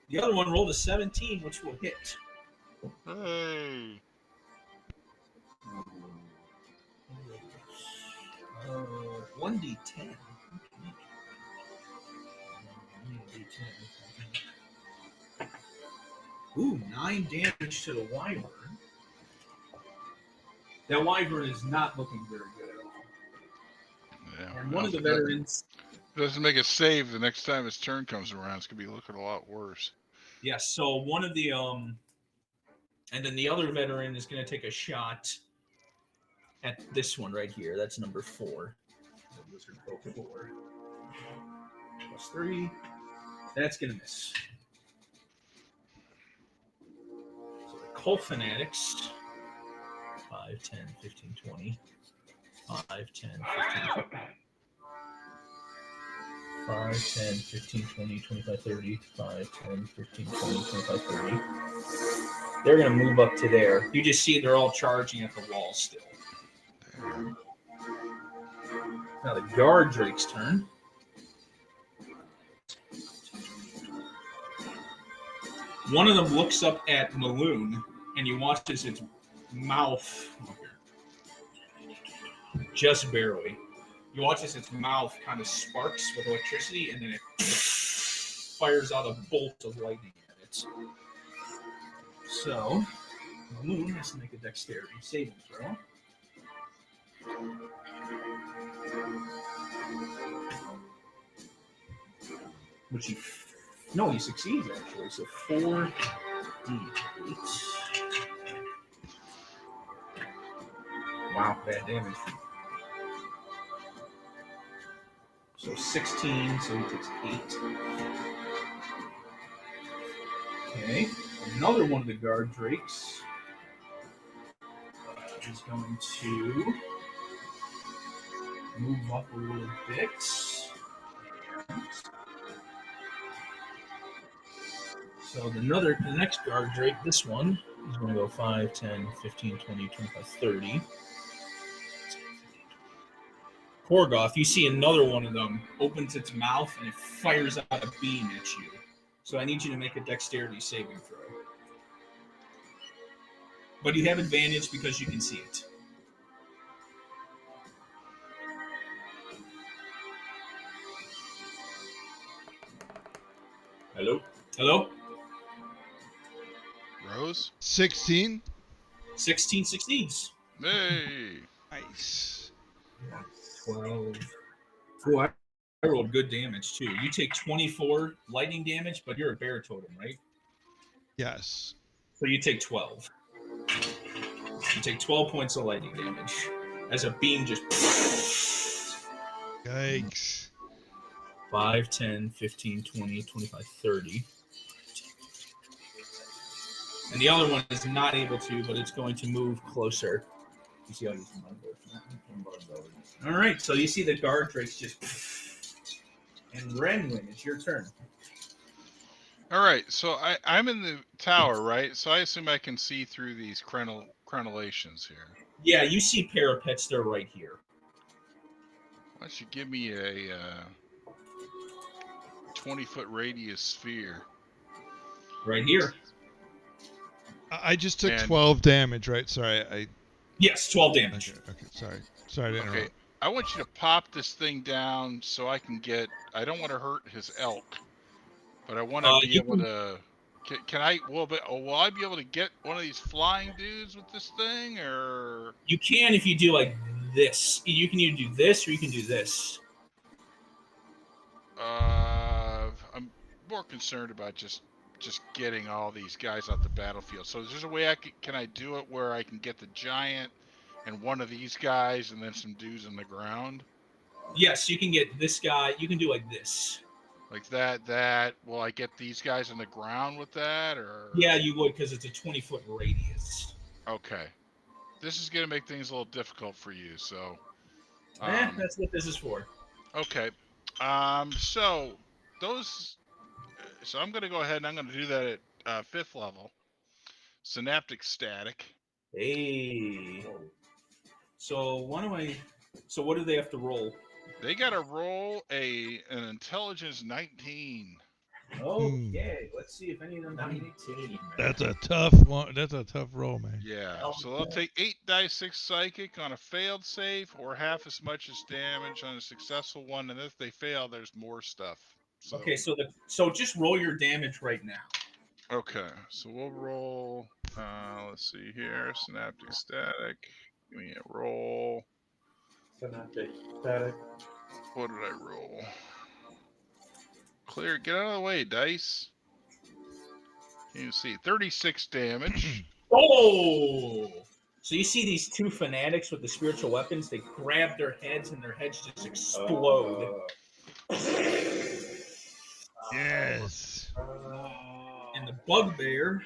The other one rolled a 17, which will hit. Hey. 1d10. Ooh, 9 damage to the wyvern. That wyvern is not looking very good at all. Yeah. And one of the veterans. Doesn't make a save the next time his turn comes around. It's gonna be looking a lot worse. Yes, so one of the and then the other veteran is going to take a shot at this one right here. That's number 4. Wizard Pro 4. +3. That's going to miss. So the Cult Fanatics. 5, 10, 15, 20. 5, 10, 15, 20. 5, 10, 15, 20, 25, 30. 5, 10, 15, 20, 25, 30. They're going to move up to there. You just see they're all charging at the wall still. Now the guard Drake's turn. One of them looks up at Maloon, and you watch as its mouth, just barely. You watch as its mouth kind of sparks with electricity, and then it fires out a bolt of lightning at it. So, Maloon has to make a dexterity saving throw. Which he succeeds actually. So 4d8. Wow, bad damage. So 16, so he takes 8. Okay, another one of the guard drakes is going to move up a little bit. So the next guard drake, this one, He's going to go 5, 10, 15, 20, 25, 30. Korgoth, you see another one of them opens its mouth and it fires out a beam at you. So I need you to make a dexterity saving throw. But you have advantage because you can see it. Hello? Hello? Rose? 16. 16 succeeds. Hey! Nice. 12. Ooh, I rolled good damage too. You take 24 lightning damage, but you're a bear totem, right? Yes. So you take 12. You take 12 points of lightning damage as a beam just Yikes. 5, 10, 15, 20, 25, 30. And the other one is not able to, but it's going to move closer. You see how he's all right, so you see the guard drakes just. And Renwin, it's your turn. All right, so I'm in the tower, right? So I assume I can see through these crenellations here. Yeah, you see parapets. They're right here. Why don't you give me a 20-foot radius sphere? Right here. I just took And- 12 damage, right? Sorry, Yes, 12 damage. Okay, sorry. Sorry to interrupt. Okay, I want you to pop this thing down so I can get. I don't want to hurt his elk, but I want to be able to. Can I? Will I be able to get one of these flying dudes with this thing, or? You can if you do like this. You can either do this or you can do this. I'm more concerned about just getting all these guys off the battlefield. So there's a way can I do it where I can get the giant and one of these guys and then some dudes on the ground? Yes, you can get this guy. You can do like this. Like that. Will I get these guys on the ground with that, or? Yeah, you would because it's a 20-foot radius. Okay. This is gonna make things a little difficult for you. So. That's what this is for. Okay. So those. So I'm gonna go ahead and I'm gonna do that at 5th level. Synaptic static. Hey. So So what do they have to roll? They got to roll an intelligence 19. Okay, let's see if any of them 19. That's a tough one. That's a tough roll, man. Yeah, so they'll take 8 dice 6 psychic on a failed save, or half as much as damage on a successful one. And if they fail, there's more stuff. So, Okay, so just roll your damage right now. Okay, so we'll roll. Let's see here. Synaptic static. Give me a roll. Synaptic static. What did I roll? Clear. Get out of the way, dice. You can see 36 damage. Oh! So you see these two fanatics with the spiritual weapons? They grab their heads and their heads just explode. Yes. And the bugbear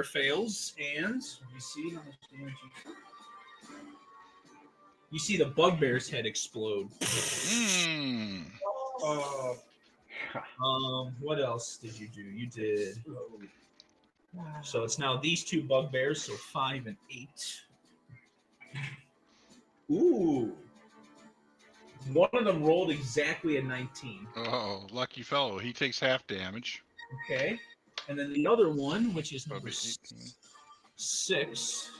fails, and you see how much damage you see the bugbear's head explode. What else did you do? You did. So it's now these two bugbears, so 5 and 8. Ooh. One of them rolled exactly a 19. Oh, lucky fellow. He takes half damage. Okay. And then the other one, which is number 18. 6.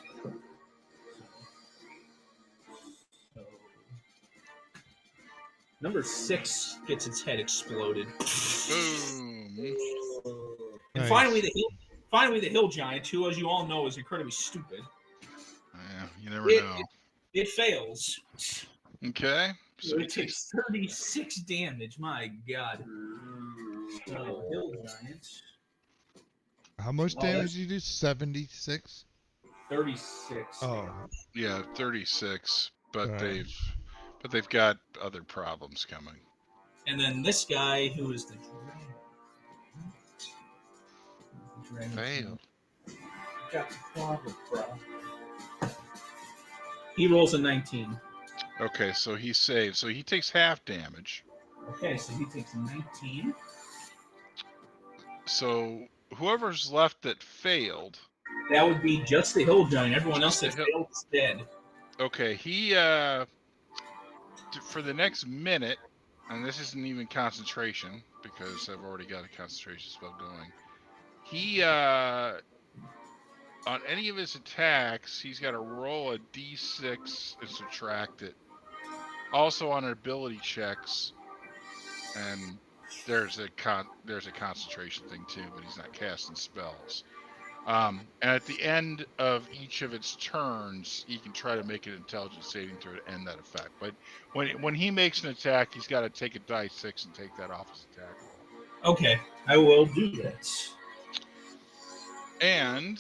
Number 6 gets its head exploded. Boom. And Nice. finally the hill giant, who, as you all know, is incredibly stupid. Yeah, you never know. It fails. Okay. So it takes 36 damage. My God. So, hill giant. How much damage did you do? 76? 36. Oh. Yeah, 36. But Right. they've got other problems coming. And then this guy, who is the dragon. Fail. Got the problem, bro. He rolls a 19. Okay, so he saves. So he takes half damage. Okay, so he takes 19. So whoever's left that failed. That would be just the hill giant. Everyone else Just that the failed is dead. Okay, he for the next minute, and this isn't even concentration because I've already got a concentration spell going. He on any of his attacks, he's got to roll a d6 and subtract it. Also on ability checks, and there's a concentration thing too, but he's not casting spells. And at the end of each of its turns, he can try to make an intelligence saving throw to end that effect. But when he makes an attack, he's got to take a die 6 and take that off his attack roll. Okay, I will do that. And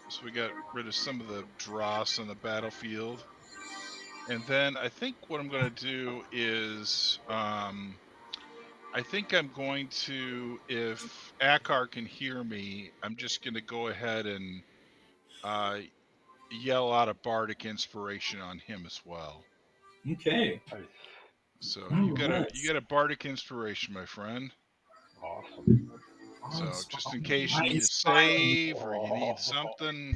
so we got rid of some of the dross on the battlefield. And then I think what I'm going to do is I think I'm going to, if Akar can hear me, I'm just going to go ahead and yell out a bardic inspiration on him as well. Okay. Nice. So Oh, you got nice. a bardic inspiration, my friend. Awesome. So Oh, just in case you I need a inspire him. save or you need something,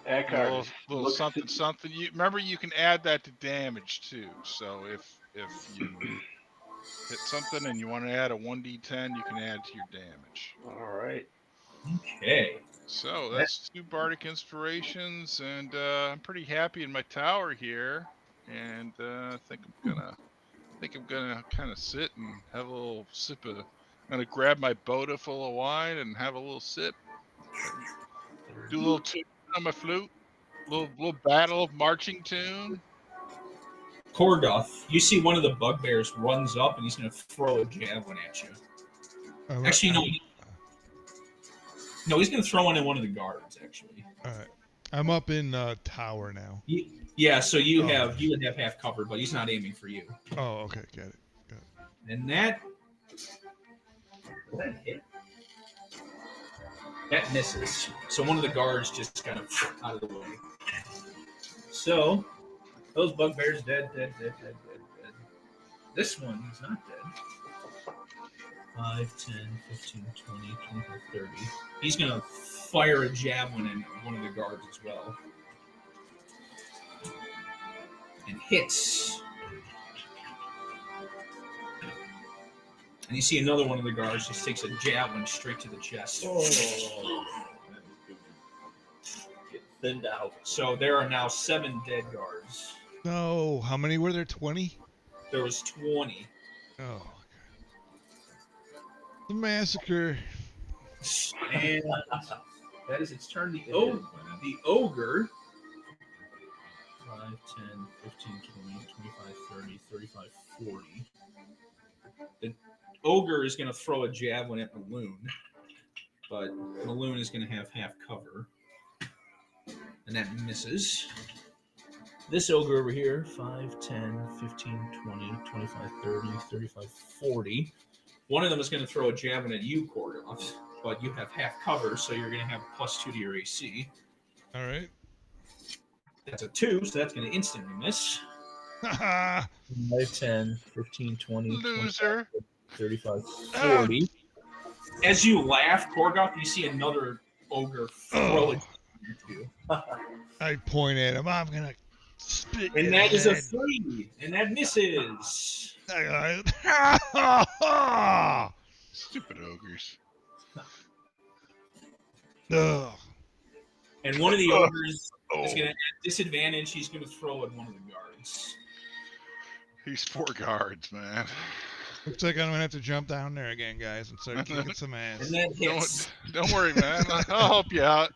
a Eckhart little looks something to, something. You remember you can add that to damage too. So if you hit something and you want to add a 1d10, you can add to your damage. all right. Okay. So that's 2 bardic inspirations, and I'm pretty happy in my tower here. And I think I'm gonna kind of sit and have a little sip of. I'm gonna grab my Boda full of wine and have a little sip. Do a little tune on my flute. Little battle of marching tune. Korgoth, you see one of the bugbears runs up and he's going to throw a javelin at you. Actually, no. No, he's going to throw one at one of the guards, actually. All right. I'm up in tower now. Yeah, so you Oh. would have half cover, but he's not aiming for you. Oh, okay. Got it. And that hit. That misses. So one of the guards just kind of out of the way. So those bugbears dead. This one is not dead. 5, 10, 15, 20, 25, 30. He's going to fire a javelin at one of the guards as well. And hits. And you see another one of the guards just takes a javelin straight to the chest. Oh, get thinned out. So there are now 7 dead guards. No, how many were there? 20? There was 20. Oh, okay. The massacre. And that is its turn. The ogre. 5, 10, 15, 20, 25, 30, 35, 40. The ogre is going to throw a javelin at Maloon, but Maloon is going to have half cover. And that misses. This ogre over here, 5, 10, 15, 20, 25, 30, 35, 40. One of them is going to throw a javelin at you, Korgoth, but you have half cover, so you're going to have +2 to your AC. All right. That's a 2, so that's going to instantly miss. 5, 10, 15, 20, Loser. 35, 40. As you laugh, Korgoth, you see another ogre throw it at you. I point at him. I'm going to spit And your that is a head. 3, and that misses. Stupid ogres. Ugh. And one of the ogres is going to, at disadvantage, he's going to throw at one of the guards. He's 4 guards, man. Looks like I'm going to have to jump down there again, guys, and start kicking some ass. And that hits. Don't worry, man. I'll help you out.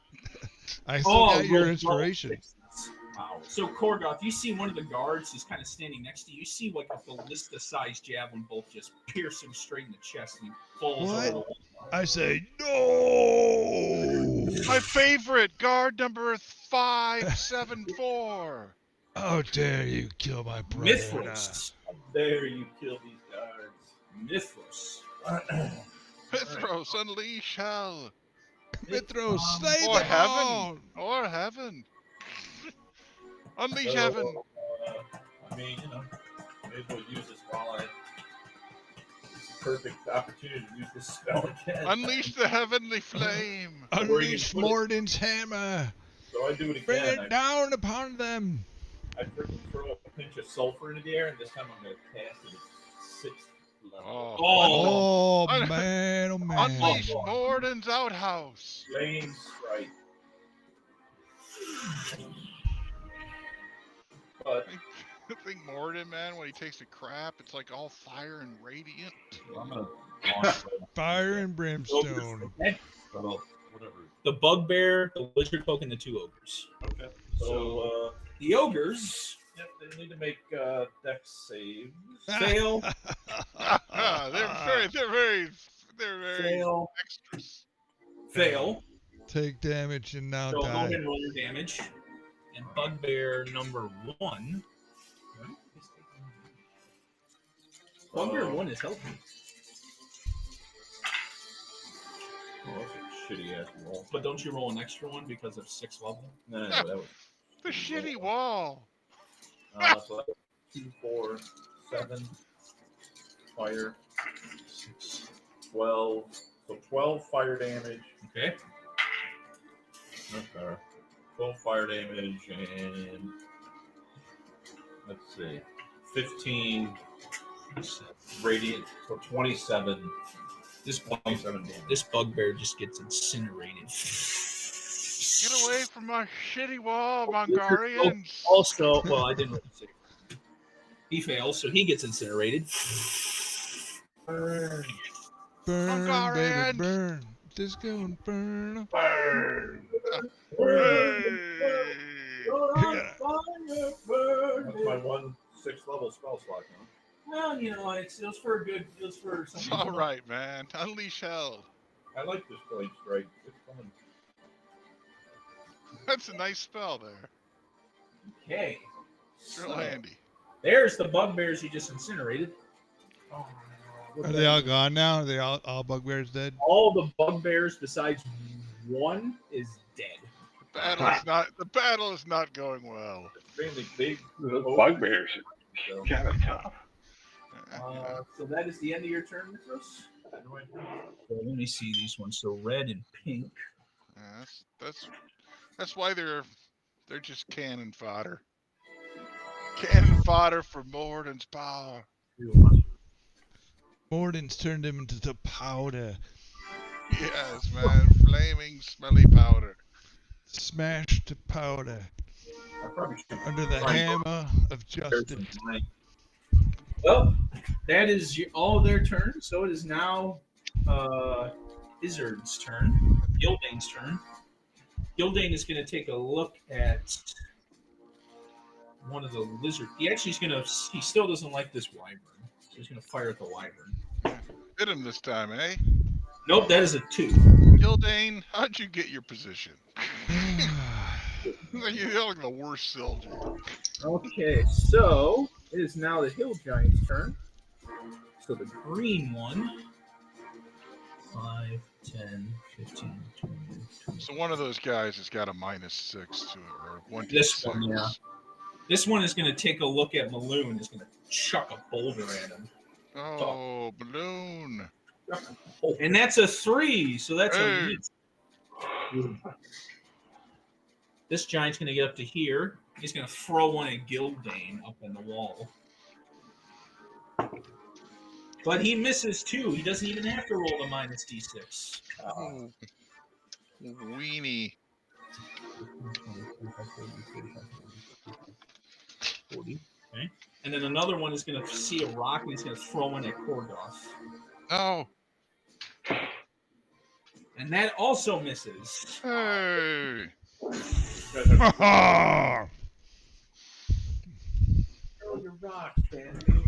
I still got your inspiration. Wow. So, Korgoth, you see one of the guards is kind of standing next to you. You see like a ballista-sized javelin bolt just pierce him straight in the chest, and he falls over the wall. I say, no! My favorite, guard number 574. How dare you kill my brother? Mithros. How dare you kill these guards? Mithros. Mithros, unleash hell. Mithros, slay Or them heaven. all! Or heaven. Unleash heaven. I mean, maybe we'll use this while I perfect opportunity to use this spell again. Unleash the heavenly flame. Unleash Morden's hammer. So I do it Bring again. it down upon them. I freaking throw a pinch of sulfur into the air, and this time I'm going to cast it at 6th level. Oh. Oh, man, oh, man. Unleash Morden's outhouse. Flame strike. But I think Morden, man, when he takes a crap, it's like all fire and radiant. I'm going to Fire and brimstone. Okay. well, whatever. The bugbear, the lizard folk, and the 2 ogres. Okay. So the ogres Yep, they need to make dex saves. fail. They're very Fail. extras. Fail. Take damage and now So go ahead die. and roll your damage. And bugbear number 1. Bugbear 1 is healthy. Oh, that's a shitty ass roll. But don't you roll an extra one because of 6th level? No, that was The shitty wall. so 2, 4, 7, fire, 6, 12. So 12 fire damage. Okay. Okay. 12 fire damage and let's see, 15 radiant, so 27. This 27 damage. this bugbear just gets incinerated. Get away from my shitty wall, Mongolians. Also, well, I didn't really say. He fails, so he gets incinerated. Burn, Hungarians. baby, burn. Just go and burn. Burn. Hey. That's my 1 6th level spell slot now. Well, you know, it's for a good, it's for It's something. all right, man. Unleash hell. I like this blade strike. It's fun. That's a nice spell there. Okay. Real So, handy. there's the bugbears you just incinerated. Oh, Are they all gone now? Are they all bugbears dead? All the bugbears besides 1 is dead. The battle is not going well. Extremely big. Those bugbears So, are kind of tough. So that is the end of your turn, Mithras. So let me see these ones. So red and pink. That's why they're just cannon fodder. Cannon fodder for Morden's power. Morden's turned him into the powder. Yes, man. Flaming, smelly powder. Smashed to powder. I probably should Under the hammer of justice. Well, that is all their turn. So it is now Izzard's turn. Gildane's turn. Gildane is going to take a look at one of the lizard. He still doesn't like this wyvern. So he's going to fire at the wyvern. Hit him this time, eh? Nope, that is a 2. Gildane, how'd you get your position? You're like the worst soldier. Okay, so it is now the hill giant's turn. So the green one. 5, 10, 15, 20, 20. So one of those guys has got a -6 to it, or 1 This one, yeah. This one is going to take a look at Maloon. Is going to chuck a boulder at him. Oh, balloon. And that's a 3, so that's a Hey. miss. This giant's going to get up to here. He's going to throw one at Gildane up in the wall. But he misses too. He doesn't even have to roll the -d6. Oh. Weenie. 40. Okay. And then another one is going to see a rock and he's going to throw one at Korgoth. Oh. And that also misses. Hey.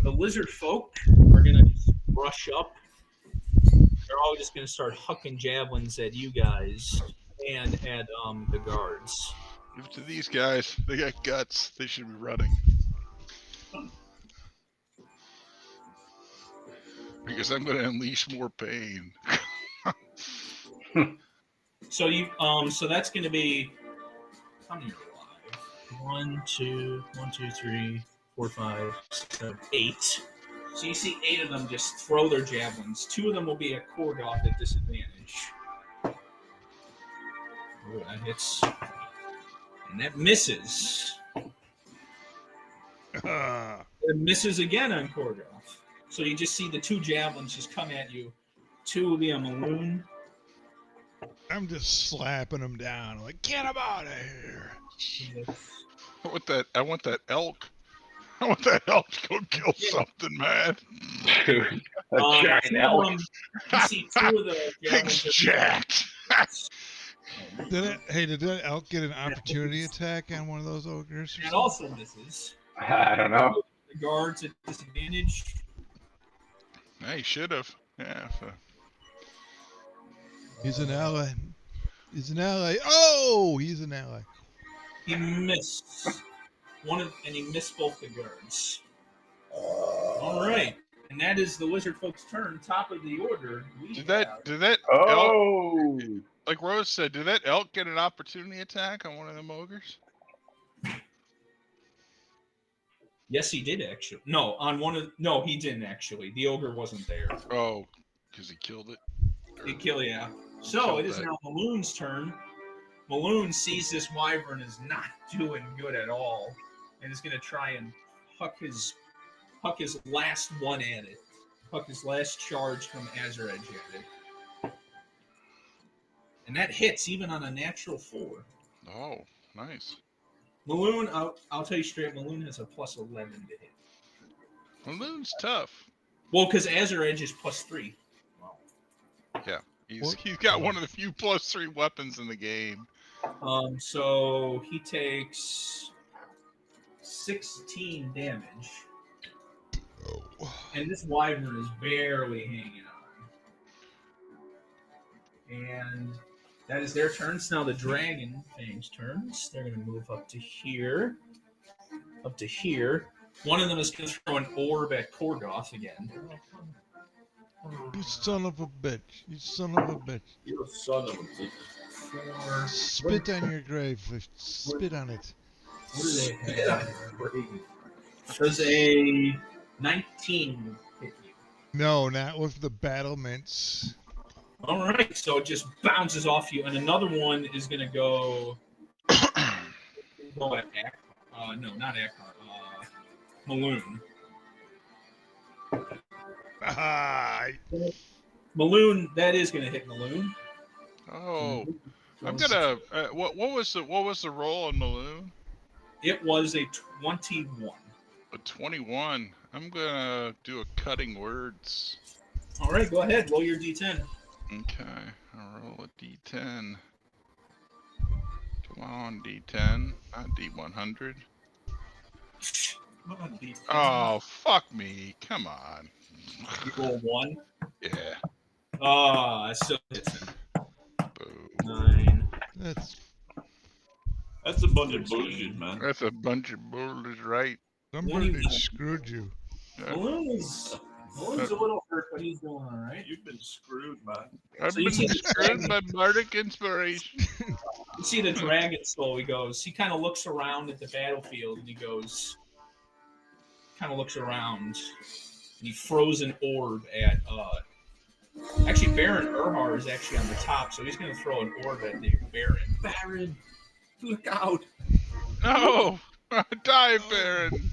The lizard folk are going to rush up. They're all just going to start hucking javelins at you guys and at the guards. Give it to these guys. They got guts. They should be running. Because I'm going to unleash more pain. So so that's going to be how many are alive? 1, 2, 3, 4, 5, 6, 7, 8. So you see 8 of them just throw their javelins. 2 of them will be a Korgoth at disadvantage. Ooh, that hits. And that misses. It misses again on Korgoth. So you just see the 2 javelins just come at you. 2 will be a Maloon. I'm just slapping him down. Like, get him out of here. I want that elk. I want that elk to go kill something, man. Dude, a giant elk. You see 2 of the Thing's javelins. jacked. Did that elk get an opportunity attack on one of those ogres? That also misses. I don't know. The guards at disadvantage. Hey, should have. Yeah. He's an ally. He's an ally. Oh, he's an ally. He missed and he missed both the guards. All right, and that is the wizard folks' turn. Top of the order. Did that elk, Oh, like Rose said, did that elk get an opportunity attack on one of them ogres? Yes, he did actually. No, he didn't actually. The ogre wasn't there. Oh, because he killed it. He killed, yeah. So it is now Maloon's turn. Maloon sees this wyvern is not doing good at all, and is going to try and huck his last one at it. Huck his last charge from Azur Edge at it. And that hits even on a natural 4. Oh, nice. Maloon, I'll tell you straight, Maloon has a plus 11 to hit. Maloon's tough. Well, because Azur Edge is plus 3. Yeah, he's got one of the few plus 3 weapons in the game. So he takes 16 damage. And this wyvern is barely hanging on. And that is their turns. Now the dragon thing's turns. They're going to move up to here. Up to here. One of them is going to throw an orb at Korgoth again. You son of a bitch. You son of a bitch. You son of a bitch. Spit on your grave. Spit on it. What do they have? Does a 19 hit you? No, not with the battlements. All right, so it just bounces off you, and another one is going to go at no, not Akbar. Maloon. Maloon, that is going to hit Maloon. Oh, I'm gonna. What was the roll on Maloon? It was a 21. A 21. I'm gonna do a cutting words. All right, go ahead. Roll your d10. Okay, I'll roll a d10. Come on, d10, not d100. Oh, fuck me. Come on. You roll 1. Yeah. Oh, I still hit him. Boo. 9. That's a bunch of bullshit, man. That's a bunch of bullshit, right? Somebody screwed you. Maloon's a little hurt, but he's doing all right. You've been screwed, man. I've So you been see the screwed by bardic inspiration. You see the dragon skull. He kind of looks around at the battlefield, and he kind of looks around, and he throws an orb at. Actually, Baron Erhar is actually on the top, so he's going to throw an orb at the Baron. Baron, look out! No! Die, Baron!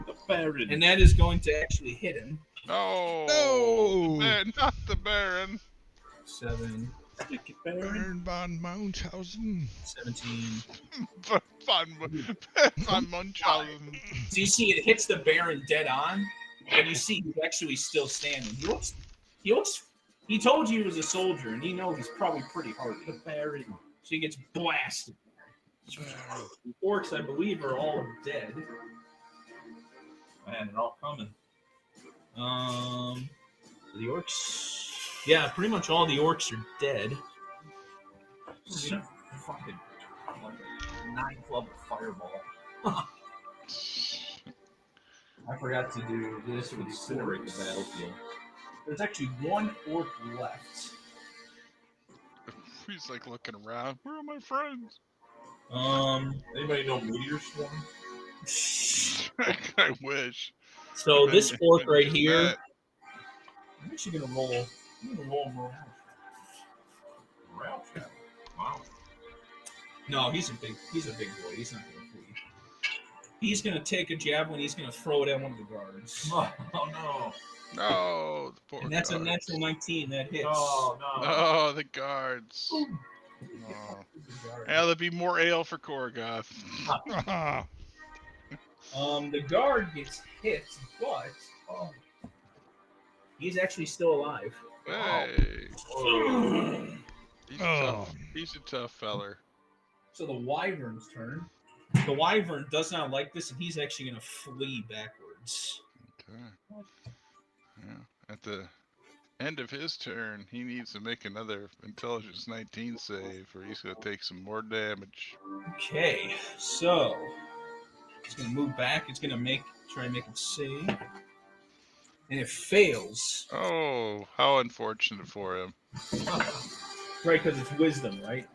The Baron. And that is going to actually hit him. No! Man, not the Baron. 7. Stick it, Baron. Baron von Munchausen. 17. Von Munchausen. So you see it hits the Baron dead on, and you see he's actually still standing. He looks. He told you he was a soldier, and you know he's probably pretty hardy. The Baron. So he gets blasted. The orcs, I believe, are all dead. Man, they're all coming. The orcs. Yeah, pretty much all the orcs are dead. So, fucking like a 9-club fireball. I forgot to do this with Incinerate the battlefield. There's actually one orc left. He's like looking around. Where are my friends? Anybody know Meteor Swarm? I wish. So And this then orc you're right just here, that. I'm actually gonna roll. I'm gonna roll morale. Morale check. Wow. No, he's a big boy. He's not gonna flee. He's gonna take a javelin. He's gonna throw it at one of the guards, Oh no. No, the poor and that's a guards. natural 19 that hits. Oh no. No, the guards. Oh. Yeah, there'll be more ale for Korgoth. The guard gets hit, but he's actually still alive. Hey, Oh. he's tough. He's a tough feller. So the wyvern's turn. The wyvern does not like this, and he's actually going to flee backwards. Okay. Yeah. At the end of his turn, he needs to make another intelligence 19 save, or he's going to take some more damage. Okay, so it's going to move back. It's going to try and make it save, and it fails. Oh, how unfortunate for him. Right, because it's wisdom, right?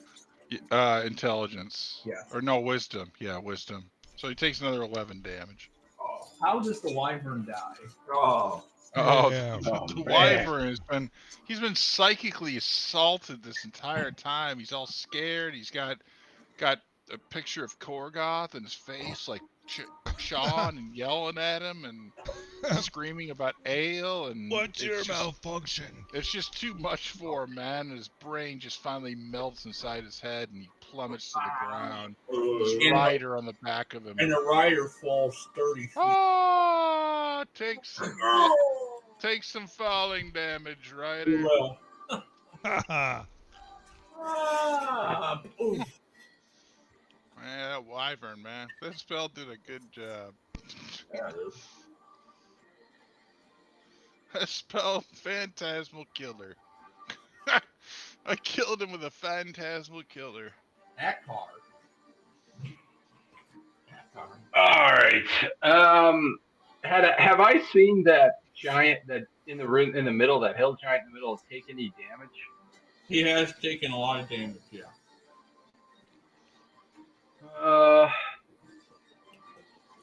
Intelligence. Yeah. Or no, wisdom. Yeah, wisdom. So he takes another 11 damage. How does the wyvern die? Oh. Oh, Yeah. the wyvern he's been psychically assaulted this entire time. He's all scared. He's got a picture of Korgoth in his face, like Sean and yelling at him and screaming about ale and What's your malfunction? It's just too much for him, man. His brain just finally melts inside his head and he plummets to the ground. His rider on the back of him. And the rider falls 30 feet. Oh, take some falling damage, rider. Well. Man, that wyvern, man. That spell did a good job. That spell, Phantasmal Killer. I killed him with a Phantasmal Killer. Akar. All right. Have I seen that giant that in the middle, that hill giant in the middle, take any damage? He has taken a lot of damage, yeah.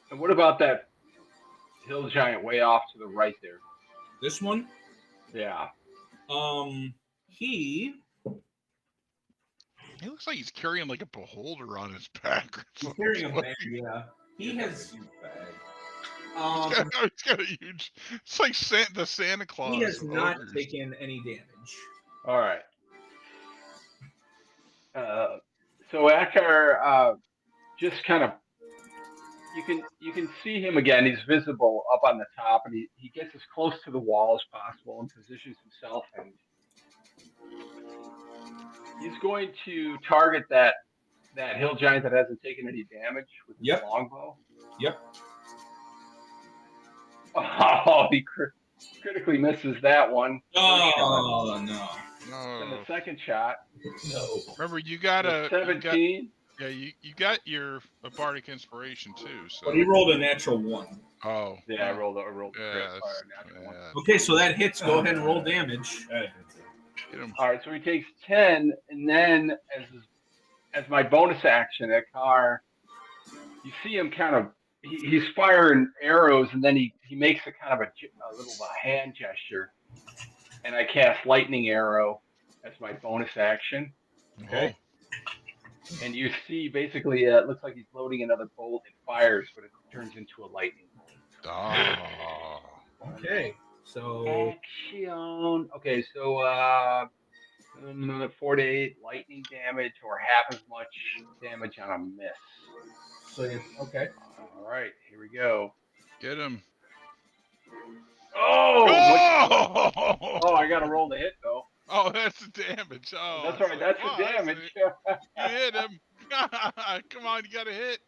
And what about that hill giant way off to the right there? This one? Yeah. He looks like he's carrying like a beholder on his back. He's carrying a bag, yeah. He has he's got a huge. It's like the Santa Claus. He has not taken any damage. All right. So Akar just kind of, you can see him again. He's visible up on the top, and he gets as close to the wall as possible and positions himself, and he's going to target that hill giant that hasn't taken any damage with his longbow. Yep. Oh, he critically misses that one. Oh, no. And the second shot. No. Remember, you got a 17. You got your bardic inspiration too. So. But he rolled a natural 1. Oh. Yeah, I rolled a natural 1. Okay, so that hits. Go ahead and roll damage. All right, so he takes 10, and then as my bonus action, Akar, you see him kind of. He's firing arrows, and then he makes a kind of a little hand gesture, and I cast lightning arrow as my bonus action. Okay. And you see, basically, it looks like he's loading another bolt. It fires, but it turns into a lightning bolt. Oh. Okay. So. Action. Okay, so 4 to 8 lightning damage, or half as much damage on a miss. So okay. All right, here we go. Get him. Oh! Oh, I got to roll the hit, though. Oh, that's the damage. Oh, that's right. That's the damage. You hit him. Come on, you got to hit.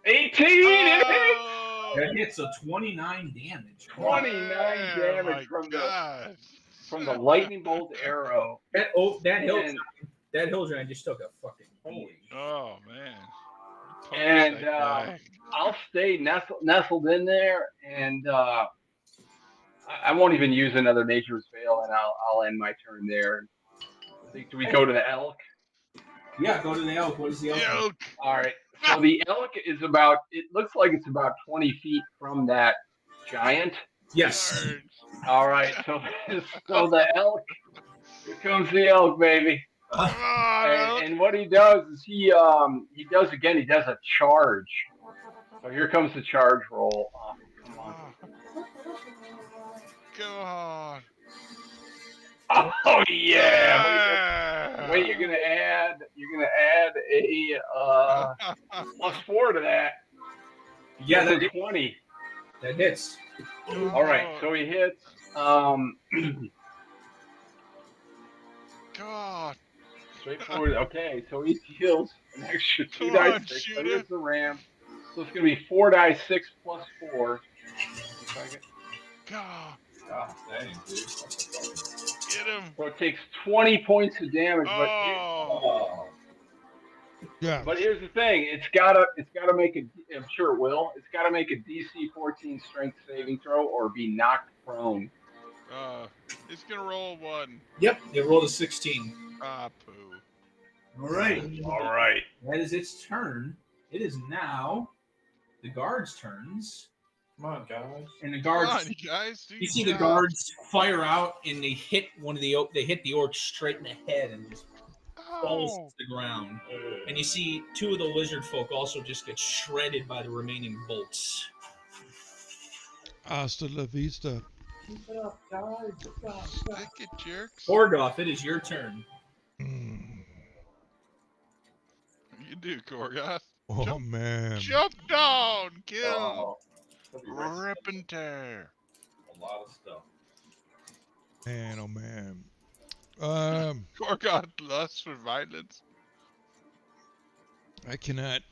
18. Oh! That hits a 29 damage. 29 damage from the lightning bolt arrow. That hill giant just took a fucking beating. Oh man. And I'll stay nestled in there, and I won't even use another Nature's Veil, and I'll end my turn there. Do we go to the elk? Yeah, go to the elk. What is the elk? All right. So the elk is about. It looks like it's about 20 feet from that giant. Yes. Charge. All right, so the elk. Here comes the elk, baby. Come on, And what he does is he does a charge. So here comes the charge roll. Come on. Come on. Oh yeah! Wait, you're Yeah. gonna add a +4 to that. Yeah, That's a 20. that hits. All right, so he hits. Come on. Straightforward. Okay, so he deals an extra 2 Come dice on, 6. So shooter. here's the ram. So it's gonna be 4 dice 6 plus 4. If I get- God. God dang, dude. Get him. So it takes 20 points of damage, Oh. Oh. Yeah. but here's the thing: it's gotta make a. I'm sure it will. It's gotta make a DC 14 Strength saving throw or be knocked prone. It's gonna roll 1. Yep, it rolled a 16. Ah, poo. All right. All right. That is its turn. It is now the guards' turns. Come on, guys. And the Come guards, on, you guys. Do you your see the job. guards fire out, and they hit they hit the orc straight in the head, and just falls Oh. to the ground. And you see 2 of the lizard folk also just get shredded by the remaining bolts. Hasta la vista. Stick it, jerks. Orgoth, it is your turn. Mm. You do, Korgoth. Oh man. Jump down. Kill. Oh, that'd be right. Rip and tear. A lot of stuff. Man, oh man. Korgoth lusts for violence. I cannot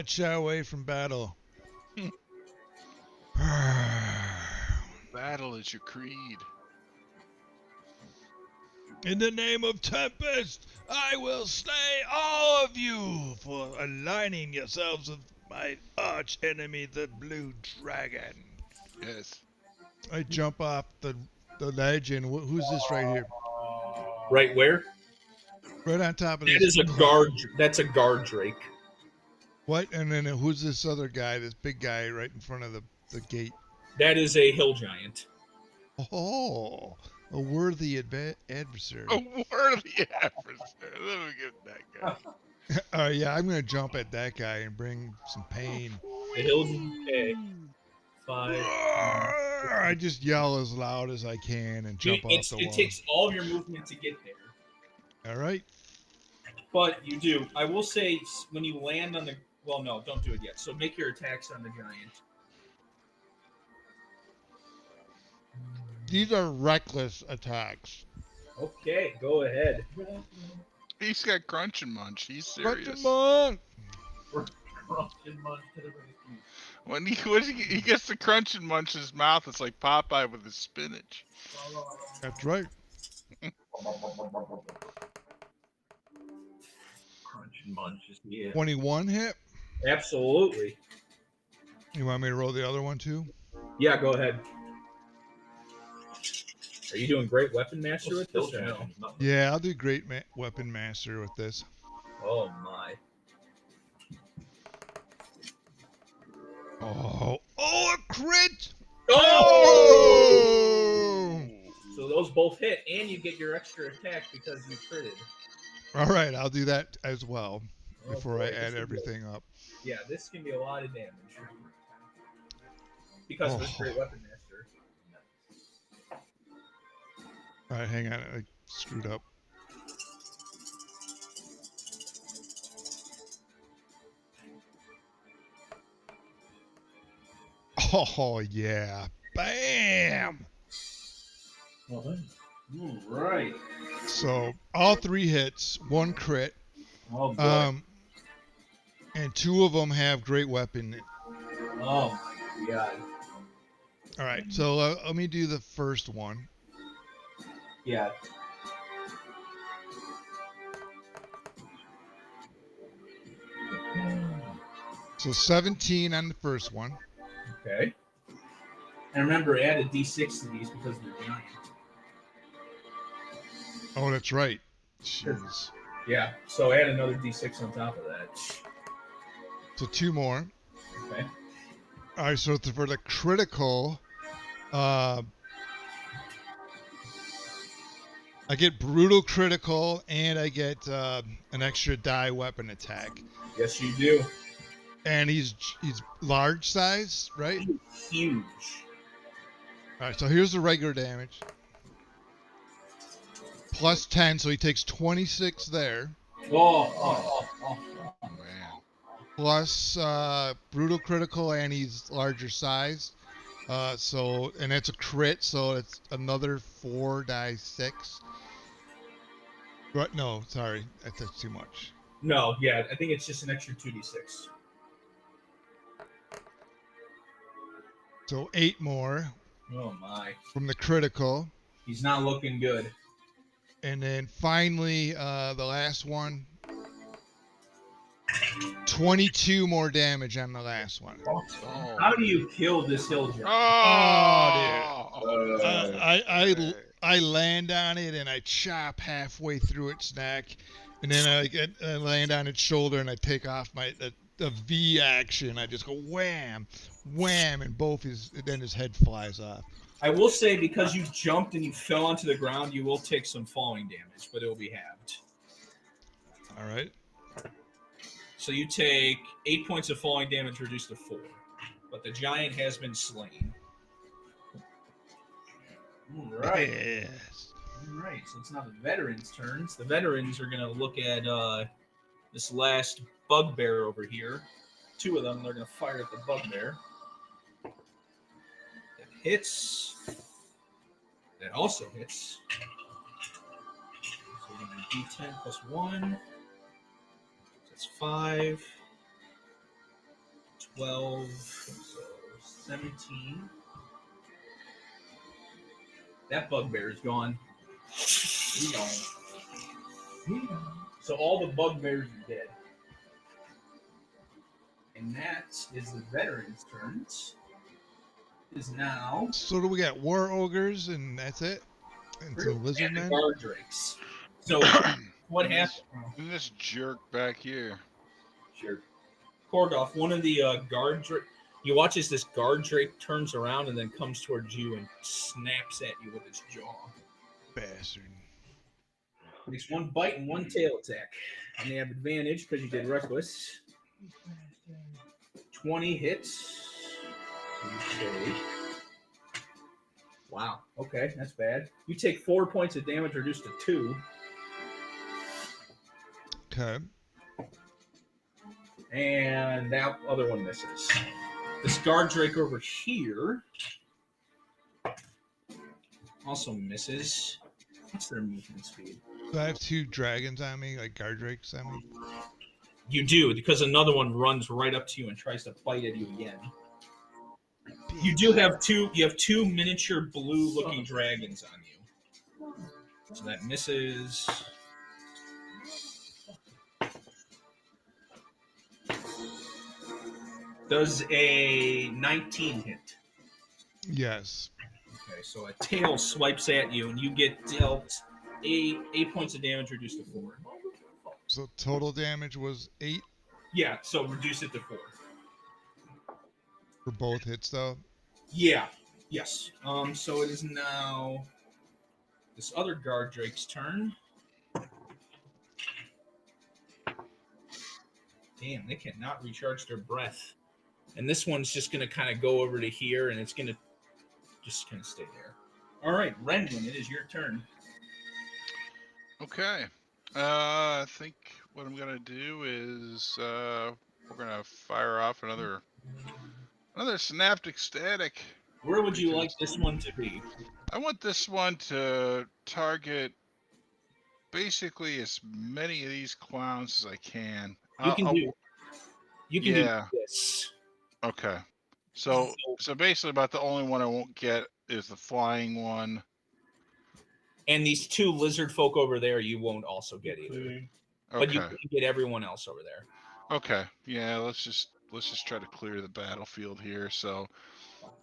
shy away from battle. Battle is your creed. In the name of Tempest, I will slay all of you for aligning yourselves with my arch enemy, the Blue Dragon. Yes. I jump off the ledge, and who's this right here? Right where? Right on top of That this. is a guard. That's a guard drake. What? And then who's this other guy, this big guy right in front of the gate? That is a hill giant. Oh, a worthy adversary. A worthy adversary. Let me get that guy. Yeah, I'm going to jump at that guy and bring some pain. The hills. Okay. 5. I just yell as loud as I can and jump off the wall. It takes all of your movement to get there. All right. But you do. I will say when you land on the. Well, no, don't do it yet. So make your attacks on the giant. These are reckless attacks. Okay, go ahead. He's got crunch and munch. He's serious. When he gets the crunch and munch in his mouth, it's like Popeye with his spinach. That's right. Crunch and munches. Yeah. 21 hit. Absolutely. You want me to roll the other one too? Yeah, go ahead. Are you doing great weapon master with this or no? Yeah, I'll do great weapon master with this. Oh my. Oh, a crit! Oh! So those both hit, and you get your extra attack because you critted. All right, I'll do that as well Oh, before boy, I add everything up. Yeah, this can be a lot of damage. Because of this great weapon master. All right, hang on. I screwed up. Oh, yeah. Bam! All right. So, all 3 hits, 1 crit. Oh, boy. And 2 of them have great weapon. Oh, my God. All right, so let me do the first one. Yeah. So 17 on the first one. Okay. And remember, add a d6 to these because they're giant. Oh, that's right. Jeez. Yeah, so add another d6 on top of that. So 2 more. Okay. All right, so for the critical, I get brutal critical, and I get an extra die weapon attack. Yes, you do. And he's large size, right? Huge. All right, so here's the regular damage. Plus 10, so he takes 26 there. Oh. Man. Plus brutal critical, and he's larger size. And it's a crit, so it's another 4 die 6. But no, sorry, that's too much. No, yeah, I think it's just an extra 2d6. So 8 more Oh my. from the critical. He's not looking good. And then finally, the last one. 22 more damage on the last one. Oh. How do you kill this hill giant? I land on it and I chop halfway through its neck, and then I land on its shoulder and I take off the V action. I just go wham, wham, and then his head flies off. I will say, because you jumped and you fell onto the ground, you will take some falling damage, but it will be halved. All right. So you take 8 points of falling damage reduced to 4. But the giant has been slain. All right. Yes. All right. So it's now the veterans' turns. The veterans are going to look at this last bugbear over here. 2 of them, they're going to fire at the bugbear. That hits. That also hits. So we're going to do D10 plus 1. That's 5, 12, so 17. That bugbear is gone. He's gone. So all the bugbears are dead. And that is the veterans' turns. Is now. So do we got war ogres and that's it? And some lizard men? Guard drakes. So what happened? And this jerk back here. Sure. Korgoth, one of the guard drake. You watch as this guard drake turns around and then comes towards you and snaps at you with its jaw. Bastard. Makes 1 bite and 1 tail attack. And they have advantage because you did reckless. 20 hits. Okay. Wow. Okay, that's bad. You take 4 points of damage reduced to 2. Okay. And that other one misses. This guard drake over here also misses. What's their movement speed? So I have 2 dragons on me, like guard drakes on me. You do, because another one runs right up to you and tries to bite at you again. You do have two miniature blue-looking dragons on you. So that misses. Does a 19 hit? Yes. Okay, so a tail swipes at you, and you get dealt 8 points of damage reduced to 4. So total damage was 8 Yeah, so reduce it to 4. for both hits, though. Yeah. Yes. So it is now this other guard drake's turn. Damn, they cannot recharge their breath. And this one's just going to kind of go over to here, and it's going to just kind of stay there. All right, Renwin, it is your turn. Okay. I think what I'm going to do is we're going to fire off another synaptic static. Where would you like this one to be? I want this one to target basically as many of these clowns as I can. You can do this. Okay. So basically about the only one I won't get is the flying one. And these 2 lizard folk over there you won't also get either. Okay. But you can get everyone else over there. Okay. Yeah, let's just try to clear the battlefield here. So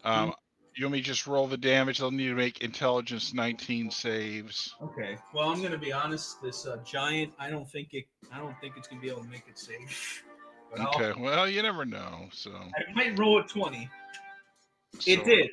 you want me to just roll the damage? They'll need to make intelligence 19 saves. Okay. Well, I'm going to be honest. This giant, I don't think it's going to be able to make it safe. But Okay, well, you never know. So I might roll a 20. so- It did.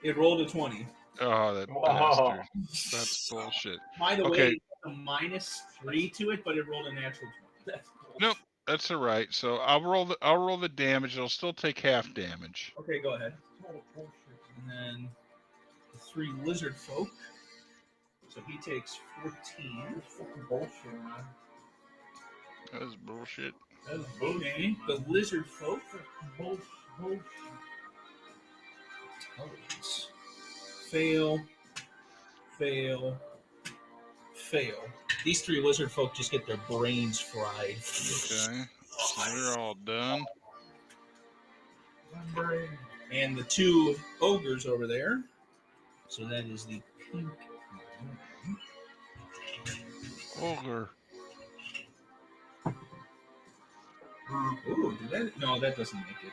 It rolled a 20. Oh, that bastard. That's bullshit. By the way, Okay. it's a -3 to it, but it rolled a natural 20. That's bullshit. Nope, that's all right. So I'll roll the damage. It'll still take half damage. Okay, go ahead. And then the 3 lizard folk. So he takes 14. That's fucking bullshit, man. That's bullshit. That's bullshit. Okay, the lizard folk. Bullshit. Intelligence. Fail. Fail. Fail. These 3 lizard folk just get their brains fried. Okay, so they're all done. And the 2 ogres over there. So that is the pink. Ogre. Ooh, no, that doesn't make it.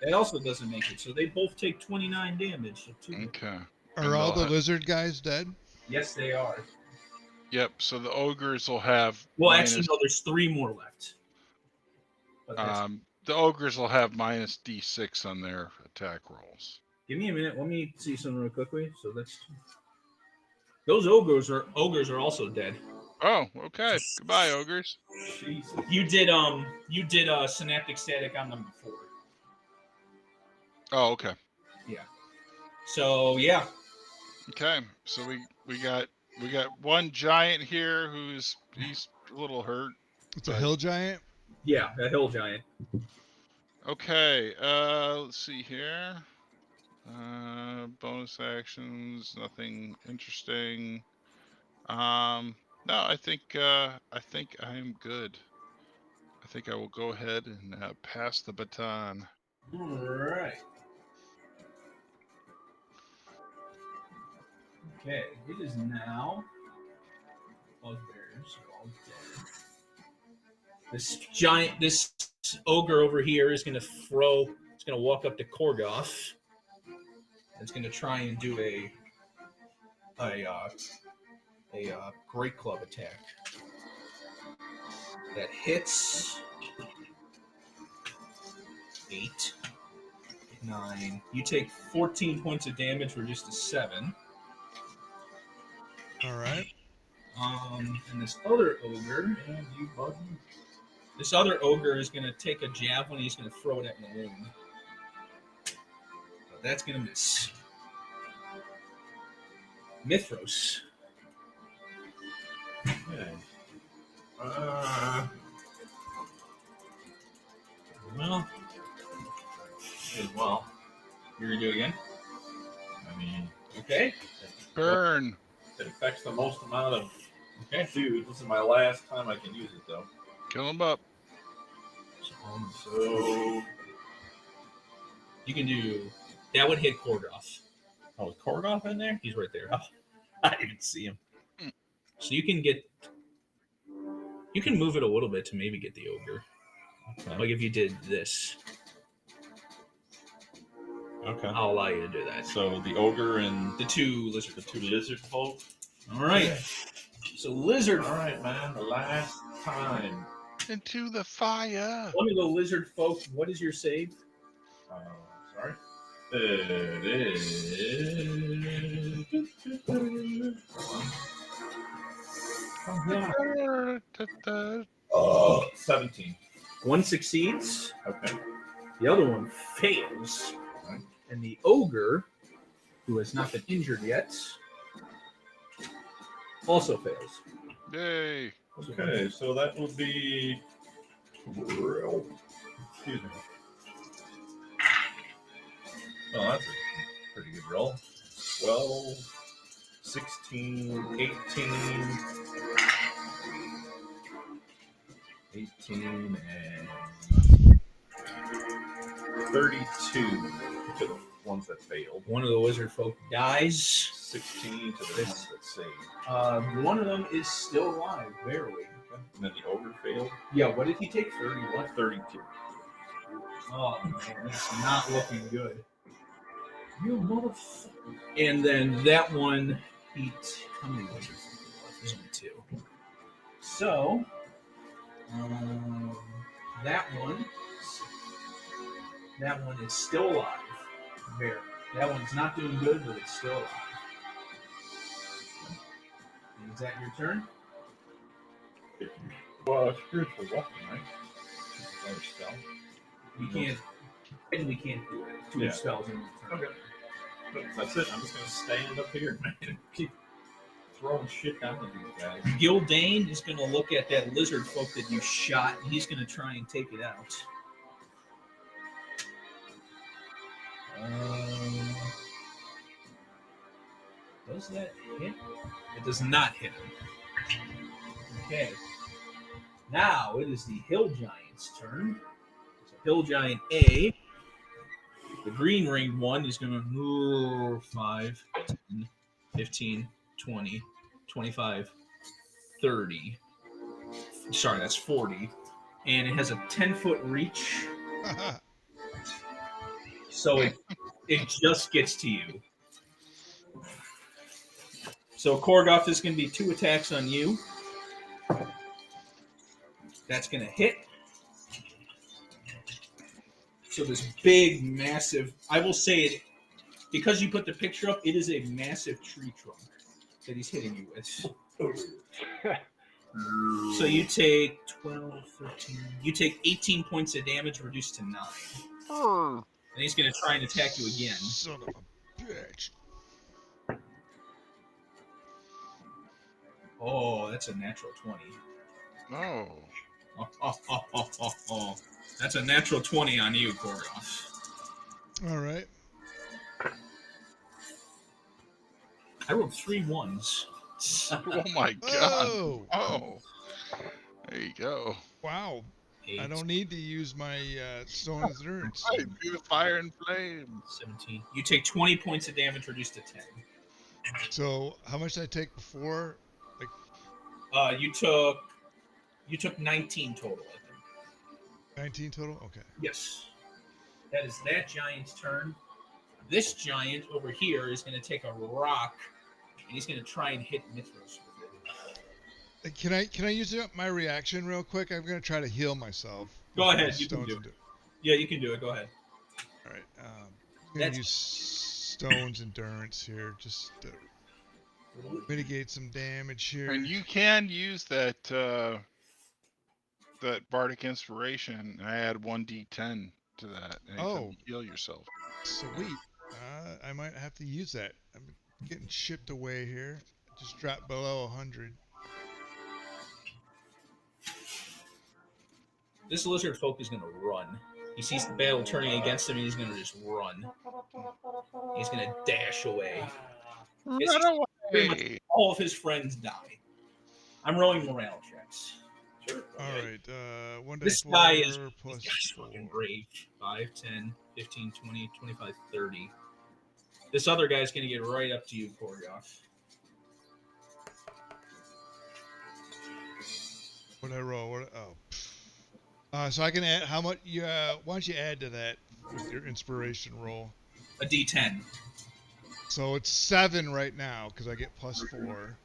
That also doesn't make it. So they both take 29 damage. So 2. Okay. Are all the lizard guys dead? Yes, they are. Yep. So the ogres will have. Well, actually, no. There's 3 more left. But the ogres will have minus D6 on their attack rolls. give me a minute. Let me see something real quickly. So that's those ogres are also dead. Oh, okay. Goodbye, ogres. Jesus. You did synaptic static on them before. Oh, okay. Yeah. So yeah. Okay. So we got one giant here he's a little hurt. It's a hill giant? Yeah, a hill giant. Okay, let's see here. Bonus actions, nothing interesting. No, I think I'm good. I think I will go ahead and pass the baton. All right. Okay, it is now bugbears are all dead. This ogre over here is gonna walk up to Korgoth. It's gonna try and do a great club attack. That hits 8, 9. You take 14 points of damage for just a 7. All right. And this other ogre, is gonna take a javelin. He's gonna throw it at Maloon. But that's gonna miss. Mithros. Okay. Well, You're gonna do it again. I mean, Okay. Burn. it affects the most amount of. Okay. Dude, this is my last time I can use it, though. Kill him up. So. You can do. That would hit Korgoth. Oh, is Korgoth in there? He's right there. Oh, I didn't see him. So you can get. You can move it a little bit to maybe get the ogre. Okay. Like if you did this, Okay. I'll allow you to do that. So the ogre and The 2 lizard. the 2 lizard folk. All right. So lizard. All right, man. The last time. Into the fire. One of the lizard folk. What is your save? Sorry. It is. Oh, 17. One succeeds. Okay. The other one fails. And the ogre, who has not been injured yet, also fails. Yay. Okay, so that would be. Excuse me. Oh, that's a pretty good roll. 12, 16, 18, and 32 to the ones that failed. One of the lizard folk dies. 16 to the ones that saved. One of them is still alive, barely. And then the ogre failed. Yeah, what did he take? 31? 32. Oh, man, it's not looking good. You motherfucker. And then that one, how many lizard folk are left? There's only 2. So, That one is still alive. Barely. That one's not doing good, but it's still alive. Is that your turn? Well, spiritual weapon, right? Another spell. You can't. And we can't do it. Two Yeah. spells in one turn. Okay. But that's it. I'm just gonna stand up here and keep throwing shit down at these guys. Gildane is going to look at that lizard folk that you shot, and he's going to try and take it out. Does that hit? It does not hit him. Okay. Now it is the Hill Giant's turn. So Hill Giant A, the green ringed one, is going to move 5, 10, 15, 20, 25, 30. Sorry, that's 40. And it has a 10-foot reach. So it just gets to you. So Korgoth is going to be 2 attacks on you. That's going to hit. So this big, massive, I will say it, because you put the picture up, it is a massive tree trunk that he's hitting you with. So you take 12, 13, you take 18 points of damage reduced to 9. And he's going to try and attack you again. Son of a bitch. Oh, that's a natural 20. No. Oh. That's a natural 20 on you, Korgoth. All right. I rolled 3 1s. Oh my god. Oh. There you go. Wow. 8, I don't need to use my stone of endurance. Right, be the fire and flame. 17. You take 20 points of damage reduced to 10. So how much did I take before? You took 19 total, I think. 19 total? Okay. Yes. That is that giant's turn. This giant over here is going to take a rock, and he's going to try and hit Mithras with it. Can I use my reaction real quick? I'm going to try to heal myself. Go ahead. You can do it. Yeah, you can do it. Go ahead. All right. I'm going to use stone's endurance here just to mitigate some damage here. And you can use that that bardic inspiration and add 1d10 to that anytime you heal yourself. Sweet. I might have to use that. I'm getting shipped away here. Just dropped below 100. This lizard folk is going to run. He sees the battle turning against him, and he's going to just run. He's going to dash away. Run away! All of his friends die. I'm rolling morale checks. Sure. All right. 1 This day guy is plus fucking brave. 5, 10, 15, 20, 25, 30. This other guy's going to get right up to you, Korgoth. What did I roll? So I can add how much? Why don't you add to that with your inspiration roll? A D10. So it's 7 right now because I get plus 4.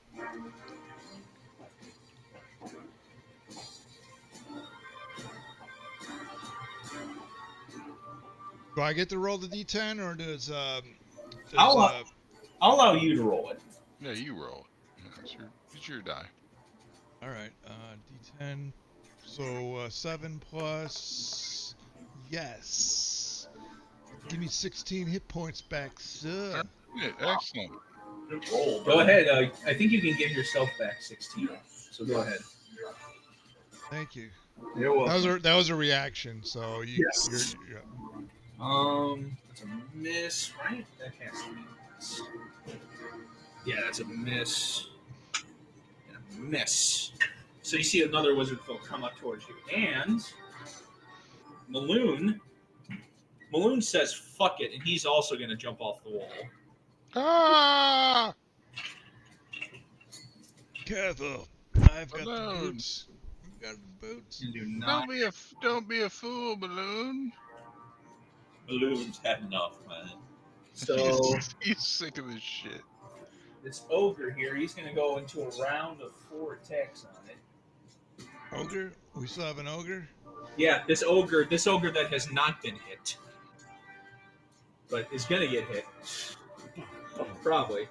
Do I get to roll the D10 or does I'll allow you to roll it. Yeah, you roll. Yeah, it's your die. All right. D10. So 7 plus. Yes. Give me 16 hit points back, sir. Excellent. Good roll. Go ahead. I think you can give yourself back 16. So go ahead. Thank you. You're welcome. That was a reaction. So Yes. you're That's a miss, right? That has to be a miss. Yeah, that's a miss. And a miss. So you see another wizard folk come up towards you. And Maloon says, fuck it, and he's also going to jump off the wall. Ah! Careful. I've got the boots. You've got the boots. You do not. Don't be a fool, Balloon. Balloon's had enough, man. So he's sick of this shit. this ogre here, he's going to go into a round of 4 attacks on it. Ogre? We still have an ogre? Yeah, this ogre that has not been hit, but is gonna get hit. Probably.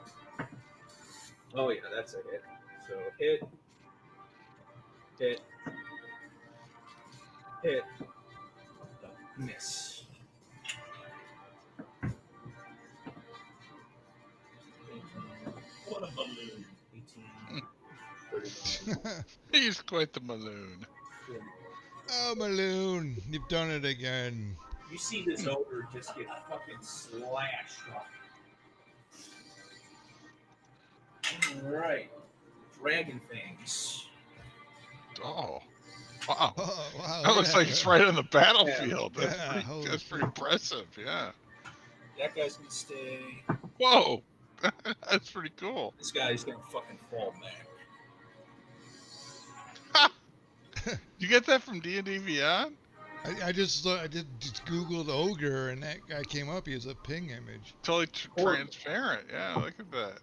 Oh yeah, that's a hit. So hit, hit, hit, miss. What a balloon. 18, 31, He's quite the Maloon. 40. Oh, Maloon, you've done it again. You see this ogre just get fucking slashed up. Alright. Dragon Fangs. Oh, wow. Oh, wow. That looks like it's right on the battlefield. Yeah, That's pretty impressive. Yeah. That guy's gonna stay. Whoa. That's pretty cool. This guy's gonna fucking fall back. You get that from D&D Beyond? I just Googled ogre, and that guy came up. He was a ping image. Totally transparent. Yeah, look at that.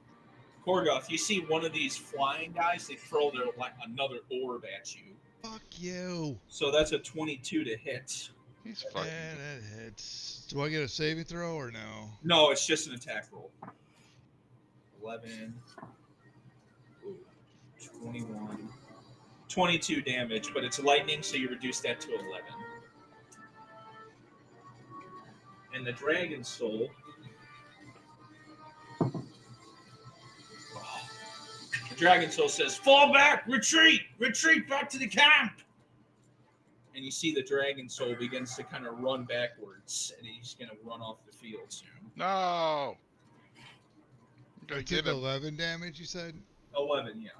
Korgoth, you see one of these flying guys, they throw their another orb at you. Fuck you. So that's a 22 to hit. He's fucking. Yeah, that hits. Do I get a saving throw or no? No, it's just an attack roll. 11. Ooh, 21. 22 damage, but it's lightning, so you reduce that to 11. And the Dragon Soul. The Dragon Soul says, "Fall back! Retreat! Retreat back to the camp!" And you see the Dragon Soul begins to kind of run backwards, and he's going to run off the field soon. No. I took 11 damage, you said? 11, yeah.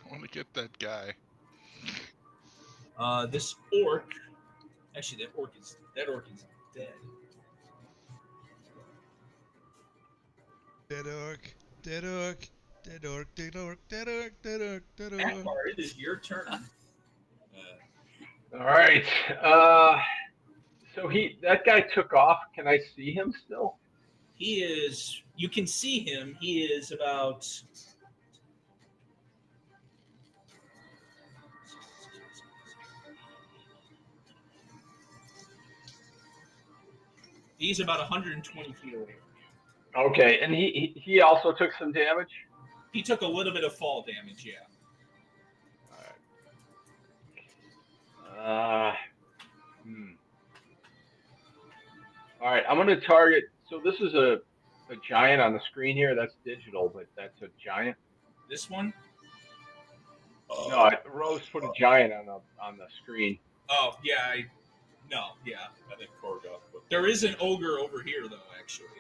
I want to get that guy. This orc, actually, that orc is dead. Dead orc, dead orc, dead orc, dead orc, dead orc, dead orc, dead orc. Akbar, it is your turn. All right. So that guy took off. Can I see him still? He is. You can see him. He is about. He's about 120 feet away. Okay, and he also took some damage. He took a little bit of fall damage, yeah. All right, I'm going to target. So this is a giant on the screen here. That's digital, but that's a giant. This one? No, Rose put a giant on the screen. Oh yeah, I think Korgoth. There is an ogre over here, though. Actually,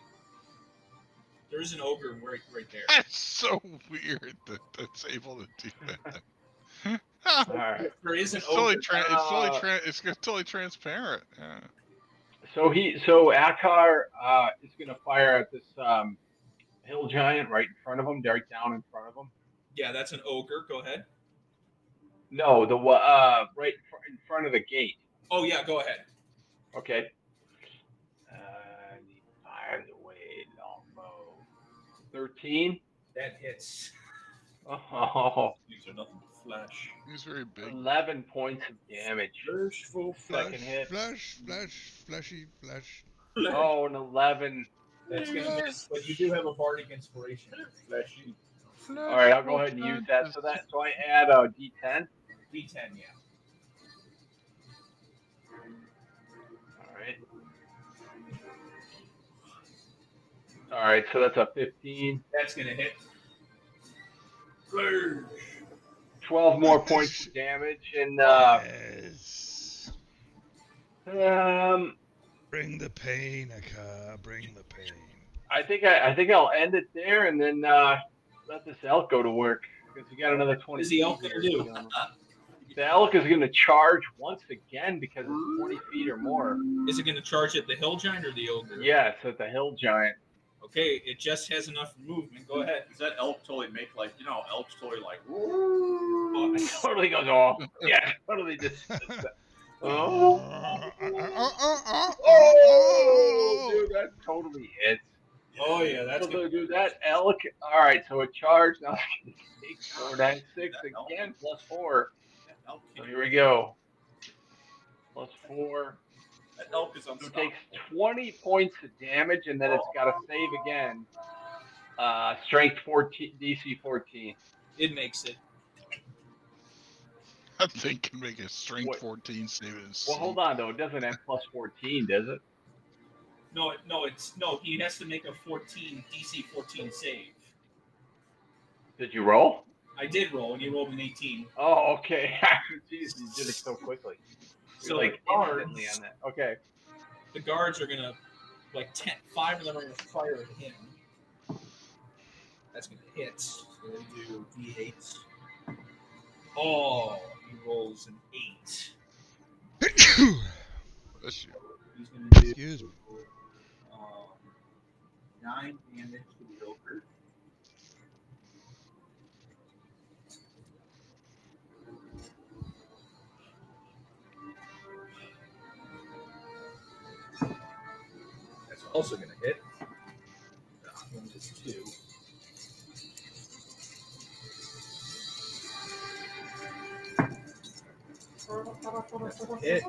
there is an ogre right there. That's so weird that that's able to do that. All right. There is an It's ogre. it's totally transparent. Yeah. So Akar is going to fire at this hill giant right in front of him, right down in front of him. Yeah, that's an ogre. Go ahead. No, the right in front of the gate. Oh yeah, go ahead. Okay. He fires away longbow. 13. That hits. Oh, These are nothing but flash. He's very big. 11 points of damage. Second hit. Flash, flashy, flash. Oh, an 11. That's gonna miss, but you do have a bardic inspiration. Flashy. All right, I'll go ahead and use that. So I add a D10. D10, yeah. All right, so that's a 15. That's gonna hit. 12 more points of damage, and Yes. Bring the pain, Aka. Bring the pain. I think I'll end it there, and then let this elk go to work because we got another 20. What is the elk gonna do? The elk is going to charge once again because it's 20 feet or more. Is it gonna charge at the hill giant or the ogre? Yes, at the hill giant. Okay, it just has enough movement. Go ahead. Does that elk totally make elks totally like? It totally goes off. Yeah, totally just. Oh, dude, that totally hits. Oh yeah, that's So, gonna dude, that elk. All right, so it charged. Now it's going to take 4, 9, 6 again plus 4. So here we go. plus 4. That elk is So it unstoppable. takes 20 points of damage, and then it's got to save again. Strength 14, DC 14. It makes it. That thing can make a strength What? 14 save in his Well, hold on though. It doesn't have plus 14, does it? No. He has to make a 14 DC 14 save. Did you roll? I did roll, and he rolled an 18. Oh, okay. Jeez, you did it so quickly. So You're like the guards, instantly on that. Okay. the guards are gonna 5 of them are gonna fire at him. That's gonna hit. So they do D8. Oh, he rolls an 8. Bless you. He's gonna do Excuse me. 9 damage to the ogre. That's also gonna hit. That one is 2. That's a hit.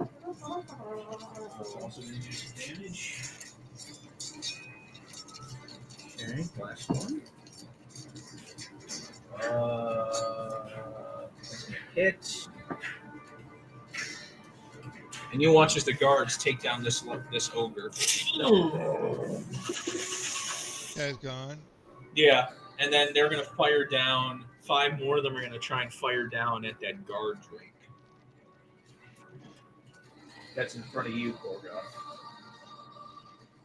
Also going to do some damage. Okay, last one. That's going to hit. And you watch as the guards take down this ogre. Guy's gone. Yeah, and then they're going to fire down. 5 more of them are going to try and fire down at that guard drink. That's in front of you, Korgoth.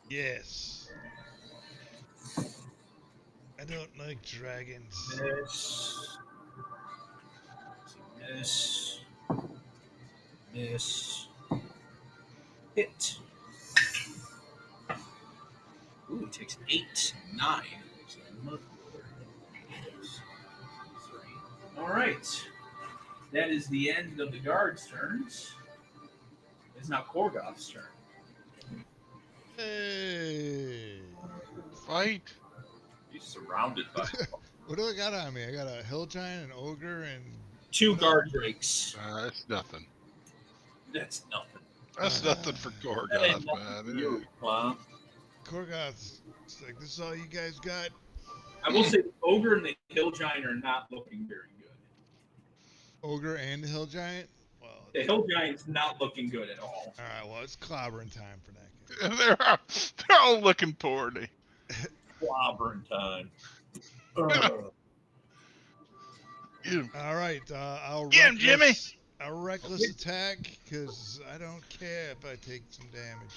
Yes. I don't like dragons. Miss. Hit. Ooh, it takes 8, 9. So all right. That is the end of the guards' turns. It's now Korgoth's turn. Hey. Fight. He's surrounded by. What do I got on me? I got a hill giant, an ogre, and 2 guard drakes. That's nothing. That's nothing. That's nothing for That ain't Gorgoth, nothing man. for you, clown. Korgoth's like, this is all you guys got? I will say the ogre and the hill giant are not looking very good. Ogre and the hill giant? Well, The hill giant's not looking good at all. all right, well, it's clobbering time for that guy. They're all looking poorly. Clobbering time. Get him. All right, I'll Get him, Jimmy! I'll reckless attack because I don't care if I take some damage.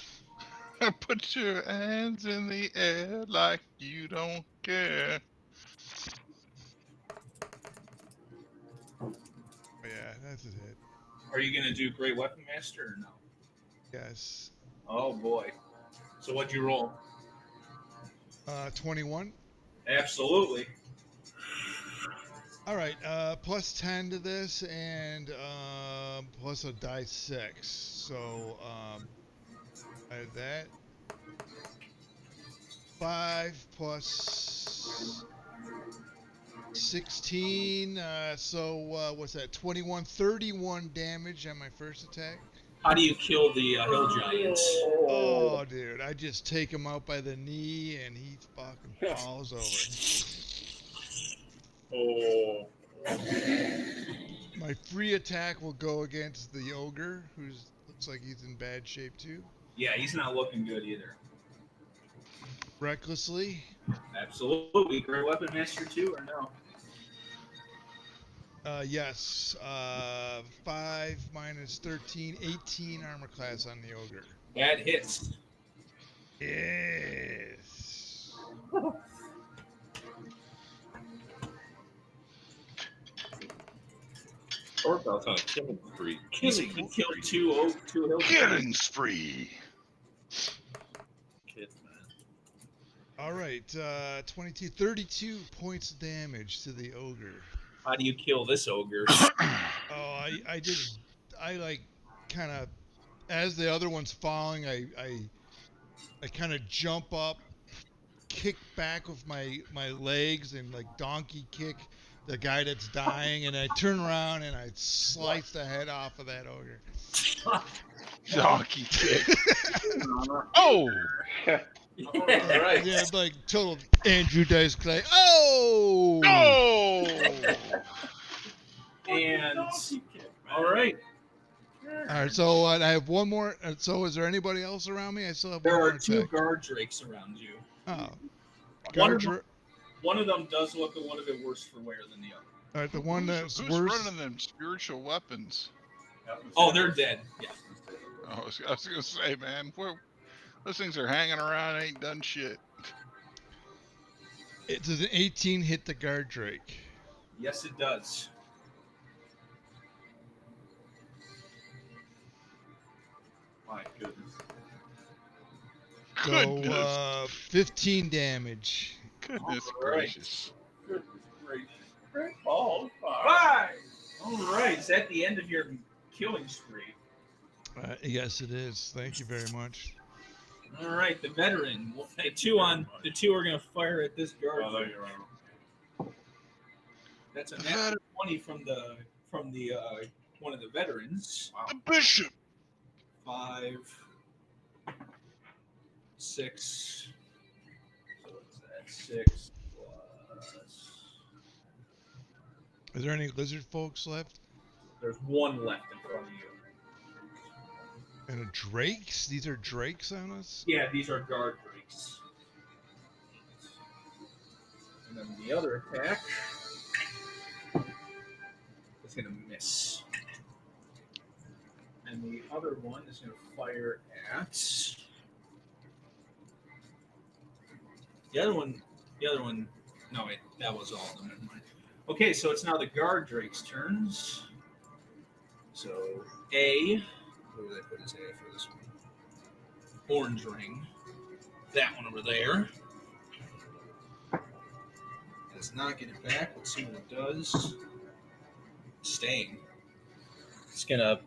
Put your hands in the air like you don't care. Oh, yeah, that's a hit. Are you going to do Great Weapon Master or no? Yes. Oh, boy. So what'd you roll? 21. Absolutely. All right, plus 10 to this and plus a die 6. So I have that. 5 plus 16. So what's that? 21, 31 damage on my first attack. How do you kill the hill giant? Oh, dude, I just take him out by the knee and he fucking falls over. Oh. My free attack will go against the ogre, who looks like he's in bad shape too. Yeah, he's not looking good either. Recklessly. Absolutely. Great Weapon Master 2 or no? Yes. 5 minus 13, 18 armor class on the ogre. That hits. Yes. Korgoth's on a killing spree. He killed two hill giants. Killing spree. Kid, man. All right. 22, 32 points of damage to the ogre. How do you kill this ogre? Oh, I like kind of, as the other one's falling, I kind of jump up, kick back with my legs and like donkey kick the guy that's dying, and I turn around and I slice the head off of that ogre. Donkey kick. Oh! All right. Yeah, like total Andrew Dice Clay. Oh! Oh! And all right, All right, so I have one more. So is there anybody else around me? I still have there one are more two attack. guard drakes around you. Oh, One of, guard. them, one of them does look a little bit worse for wear than the other. All right, the one that's Who's worse. running them spiritual weapons? Oh, they're dead. Yeah. Oh, I was gonna say, man, those things are hanging around, ain't done shit. It does an 18 hit the guard Drake. Yes, it does. My goodness. So 15 damage. Goodness All right. gracious. Goodness gracious. Oh, Right. All right. Is that the end of your killing spree? Yes, it is. Thank you very much. All right, the veteran. The two are going to fire at this guard. Oh, there you are. That's a natural 20 from the one of the veterans. The bishop. 5, 6. So what's that? 6 plus. Is there any lizard folks left? There's one left in front of you. And a drakes? These are drakes on us? Yeah, these are guard breaks. And then the other attack is going to miss. And the other one is going to fire at. The other one. No, wait, that was all of them. Never mind. Okay, so it's now the guard drake's turns. So A. Where did I put his A for this one? Orange ring. That one over there. Does not get it back. Let's see what it does. Staying. It's gonna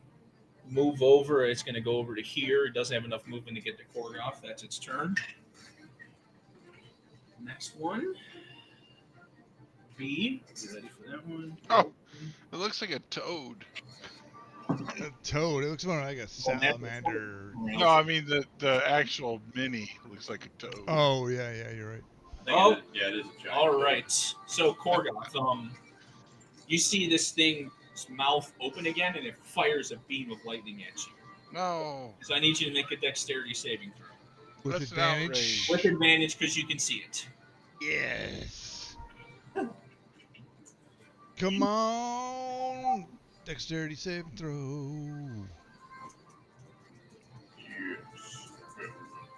move over. It's gonna go over to here. It doesn't have enough movement to get to Korgoth. That's its turn. Next one. B. You ready for that one? Oh. It looks like a toad. A toad. It looks more like a salamander. No, I mean the actual mini looks like a toad. Oh, yeah, you're right. Oh, yeah, it is a giant. all right. So Korgoth, you see this thing's mouth open again, and it fires a beam of lightning at you. No. So I need you to make a dexterity saving throw. With That's an advantage. outrage. With advantage because you can see it. Yes. Come on. Dexterity save and throw. Yes.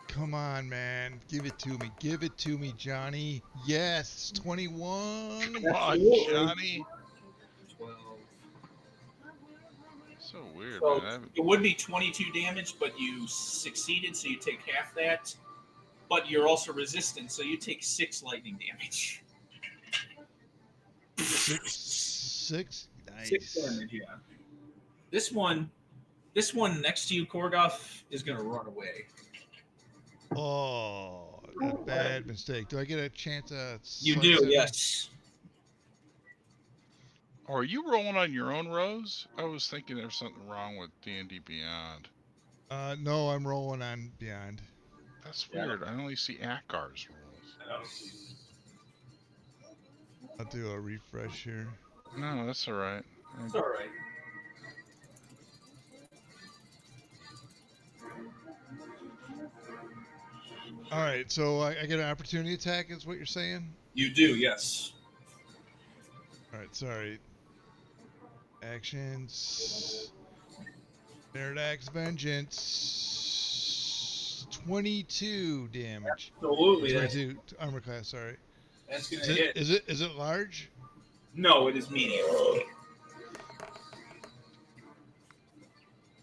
Come on, man. Give it to me. Give it to me, Johnny. Yes. 21. Come on, Johnny. 12. So weird, So man. it would be 22 damage, but you succeeded, so you take half that. But you're also resistant, so you take 6 lightning damage. 6. Nice. 6 damage, yeah. This one next to you, Korgoth, is going to run away. Oh, a bad mistake. Do I get a chance to You slice do, it? yes. Are you rolling on your own rows? I was thinking there's something wrong with D&D Beyond. No, I'm rolling on Beyond. That's weird. I only see Akar's rolls. I'll do a refresh here. No, that's all right. It's all right. All right, so I get an opportunity attack is what you're saying? You do, yes. All right, sorry. Actions. Paradox Vengeance. 22 damage. Absolutely. 22 armor class, sorry. That's going Is to hit. is it large? No, it is medium.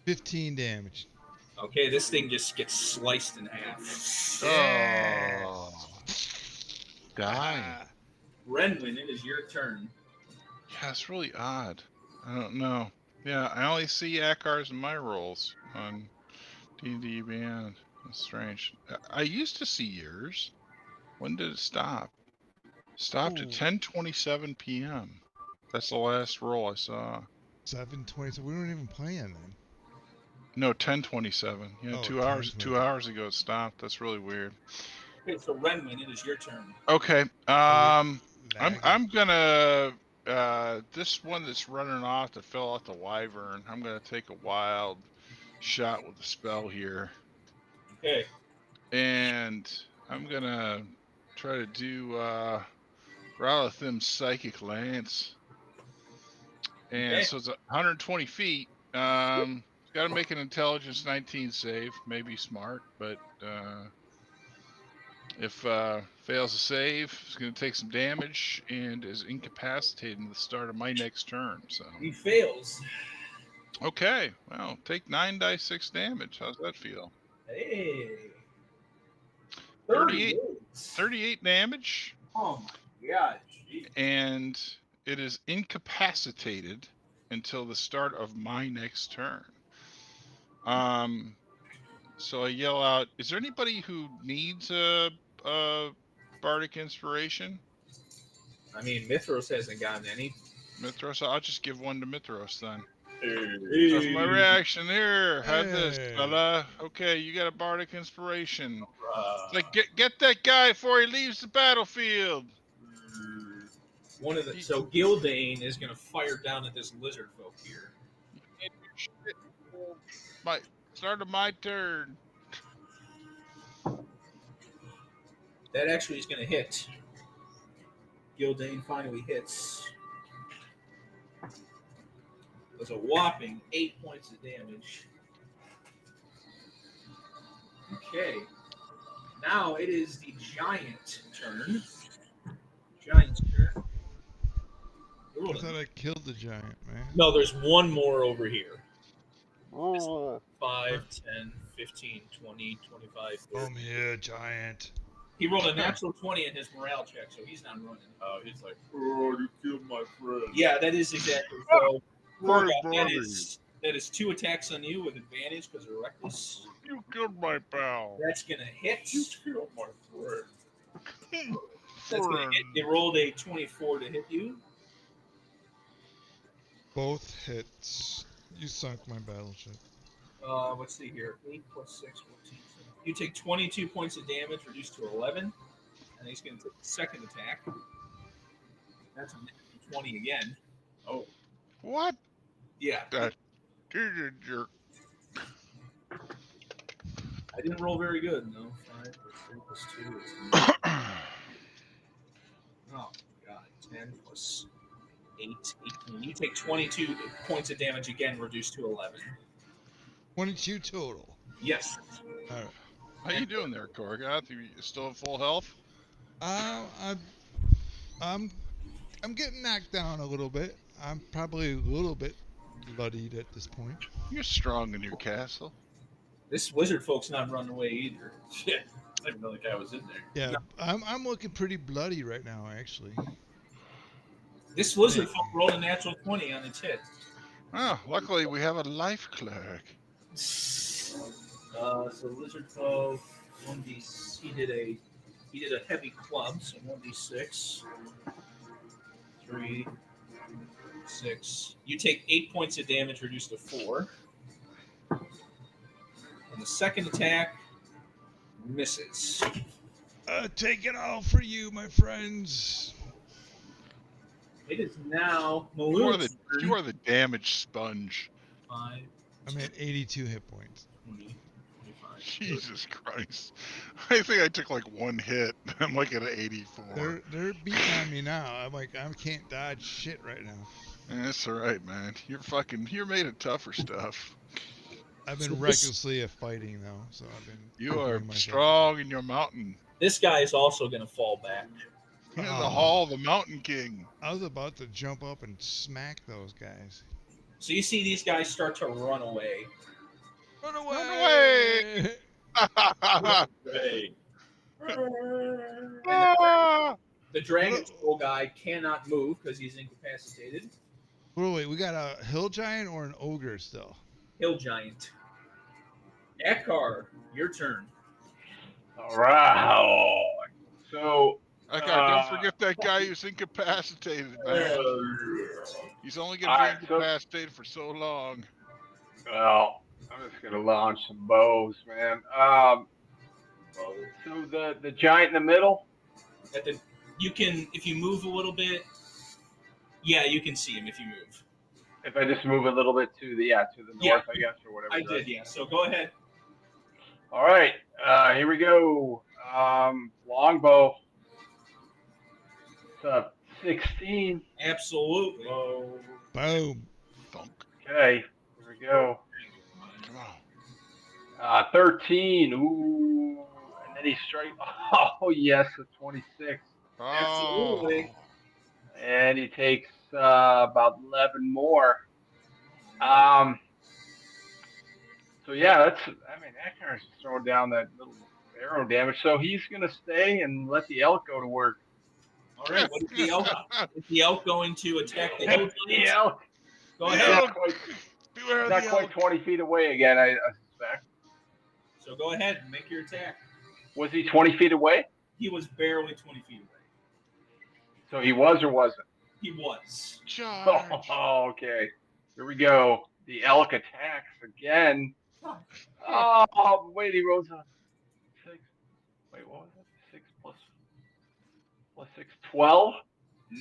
15 damage. Okay, this thing just gets sliced in half. Oh. Die. Renwin, it is your turn. Yeah, it's really odd. I don't know. Yeah, I only see Akar's in my rolls on D&D Beyond. That's strange. I used to see yours. When did it stop? Stopped at Ooh. 10:27 p.m. That's the last roll I saw. 720. So we weren't even playing then. No, 10:27. Yeah, Oh, 2 hours. 10:27. 2 hours ago it stopped. That's really weird. Okay, so Renwin, it is your turn. Okay. Lagging. I'm gonna this one that's running off to fill out the wyvern. I'm gonna take a wild shot with the spell here, Okay. and I'm gonna try to do Ralathim's Psychic Lance, and Okay. so it's 120 feet. Got to make an Intelligence 19 save. Maybe smart, but if fails to save, it's going to take some damage and is incapacitated at the start of my next turn. So He fails. okay, well, take 9d6 damage. How's that feel? Hey. 38 wounds. 38 damage, Oh my god. Jeez. and it is incapacitated until the start of my next turn. So I yell out, "Is there anybody who needs a bardic inspiration?" I mean, Mithros hasn't gotten any. Mithros, I'll just give one to Mithros then. Hey. That's my reaction. Here, have this, Hey. fella. Okay, you got a bardic inspiration. Uh, It's like get that guy before he leaves the battlefield. One of the so Gildane is going to fire down at this lizard folk here. You can't do shit. My start of my turn. That actually is going to hit. Gildane finally hits. Does a whopping 8 points of damage. Okay. Now it is the giant turn. Giant's turn. I thought I killed the giant, man. No, there's one more over here. Oh, 5, 10, 15, 20, 25, 30. Come here, giant. He rolled a natural 20 in his morale check, so he's not running. oh, he's like, oh, you killed my friend. Yeah, that is exactly so. Right, Korgoth, that is 2 attacks on you with advantage because of reckless. You killed my pal. That's gonna hit. You killed my friend. That's gonna hit. They rolled a 24 to hit you. Both hits. You sunk my battleship. Let's see here. 8 plus 6, 14. You take 22 points of damage, reduced to 11. And he's going to take the second attack. That's a 20 again. Oh, What? Yeah. You're a jerk. I didn't roll very good, no. 5 plus 3 plus 2 is 9. Oh, God. 10 plus 8, 18. You take 22 points of damage again, reduced to 11. 22 total. Yes. All right. How you doing there, Korgoth? You still at full health? I'm getting knocked down a little bit. I'm probably a little bit bloodied at this point. You're strong in your castle. This wizard folk's not running away either. shit. I didn't know the guy was in there. Yeah, I'm looking pretty bloody right now, actually. This wizard folk rolled a natural 20 on its hit. Oh, luckily we have a life cleric. So lizard folk, 1d. He did a heavy club, so 1d6, 3, 6. You take 8 points of damage, reduced to 4. And the second attack misses. Take it all for you, my friends. It is now You are Maloon's the turn. you are the damage sponge. 5, I'm at 82 hit points. 20, 25. Jesus Christ. I think I took like one hit. I'm like at an 84. They're beating on me now. I'm like, I can't dodge shit right now. That's all right, man. You're made of tougher stuff. I've been So this- recklessly fighting though, so I've been. You are preparing myself. strong in your mountain. This guy is also going to fall back. You're the Oh. Hall, the Mountain King. I was about to jump up and smack those guys. So you see these guys start to run away. Run away! Hey, Ah! The dragon troll guy cannot move because he's incapacitated. Wait, we got a hill giant or an ogre still? Hill giant. Ekkar, your turn. all right. So, Don't forget that guy who's incapacitated, man. He's only going to Alright, be so- incapacitated for so long. well, I'm just gonna launch some bows, man. So the giant in the middle. You can, if you move a little bit. Yeah, you can see him if you move. If I just move a little bit to the north, I guess, or whatever. I did, yeah. So go ahead. All right, here we go. Longbow. It's a 16. Absolutely. Boom. Thunk. Okay, here we go. Come on. 13. Ooh, and then he straight. Oh yes, a 26. Absolutely. Oh. And he takes about 11 more. Um. So yeah, I mean, that guy's just throwing down that little arrow damage. So he's gonna stay and let the elk go to work. All right. What is the elk? Is the elk going to attack the hill The giants? elk. Go He's ahead. Beware not the quite elk. 20 feet away again, I suspect. So go ahead and make your attack. Was he 20 feet away? He was barely 20 feet away. So he was or wasn't? He was. Charge. Oh, okay. Here we go. The elk attacks again. Oh, wait, he rolls a 6. Wait, what was it? 6 plus 6, 12?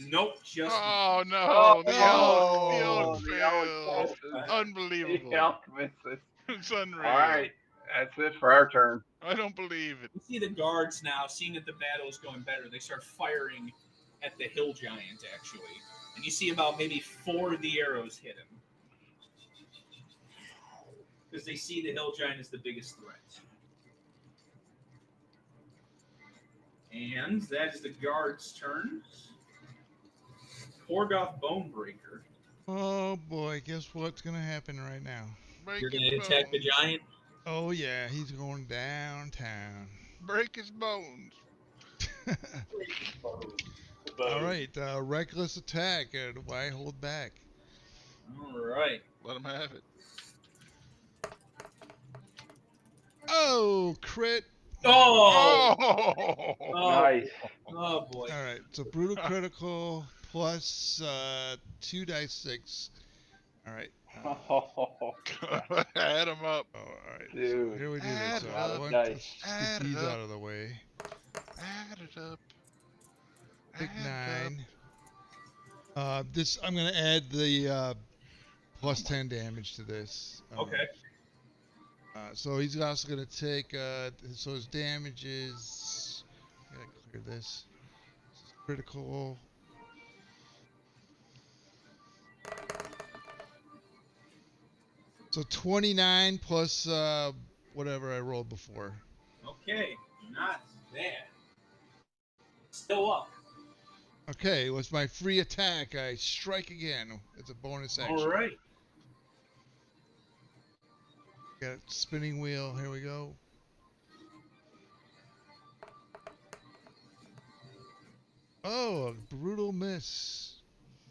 Nope. Just. Oh no, Oh, the elk the elk fails. misses. Unbelievable. The elk misses. It's unreal. All right, that's it for our turn. I don't believe it. You see the guards now, seeing that the battle is going better, they start firing at the hill giant, actually. And you see about maybe 4 of the arrows hit him. Because they see the hill giant as the biggest threat. And that is the guard's turns. Korgoth Bonebreaker. Oh boy, guess what's gonna happen right now? Break You're going his to attack the bones. giant? Oh yeah, he's going downtown. Break his bones. All right, reckless attack. Why hold back? All right. Let him have it. Oh, crit. Oh! Oh! Nice. Oh, boy. All right, so brutal critical plus 2 dice 6. All right. Add him up. Oh, all right. Dude. So here we do Add this. it up. Let's Add get it these up. out of the way. Add it up. Big Add it 9. This I'm gonna add the plus 10 damage to this. Okay. So he's also gonna take. So his damage is. I gotta clear this. This is critical. So 29 plus whatever I rolled before. Okay. Not bad. Still up. Okay, it was my free attack. I strike again. It's a bonus action. All right. Got spinning wheel. Here we go. Oh, a brutal miss.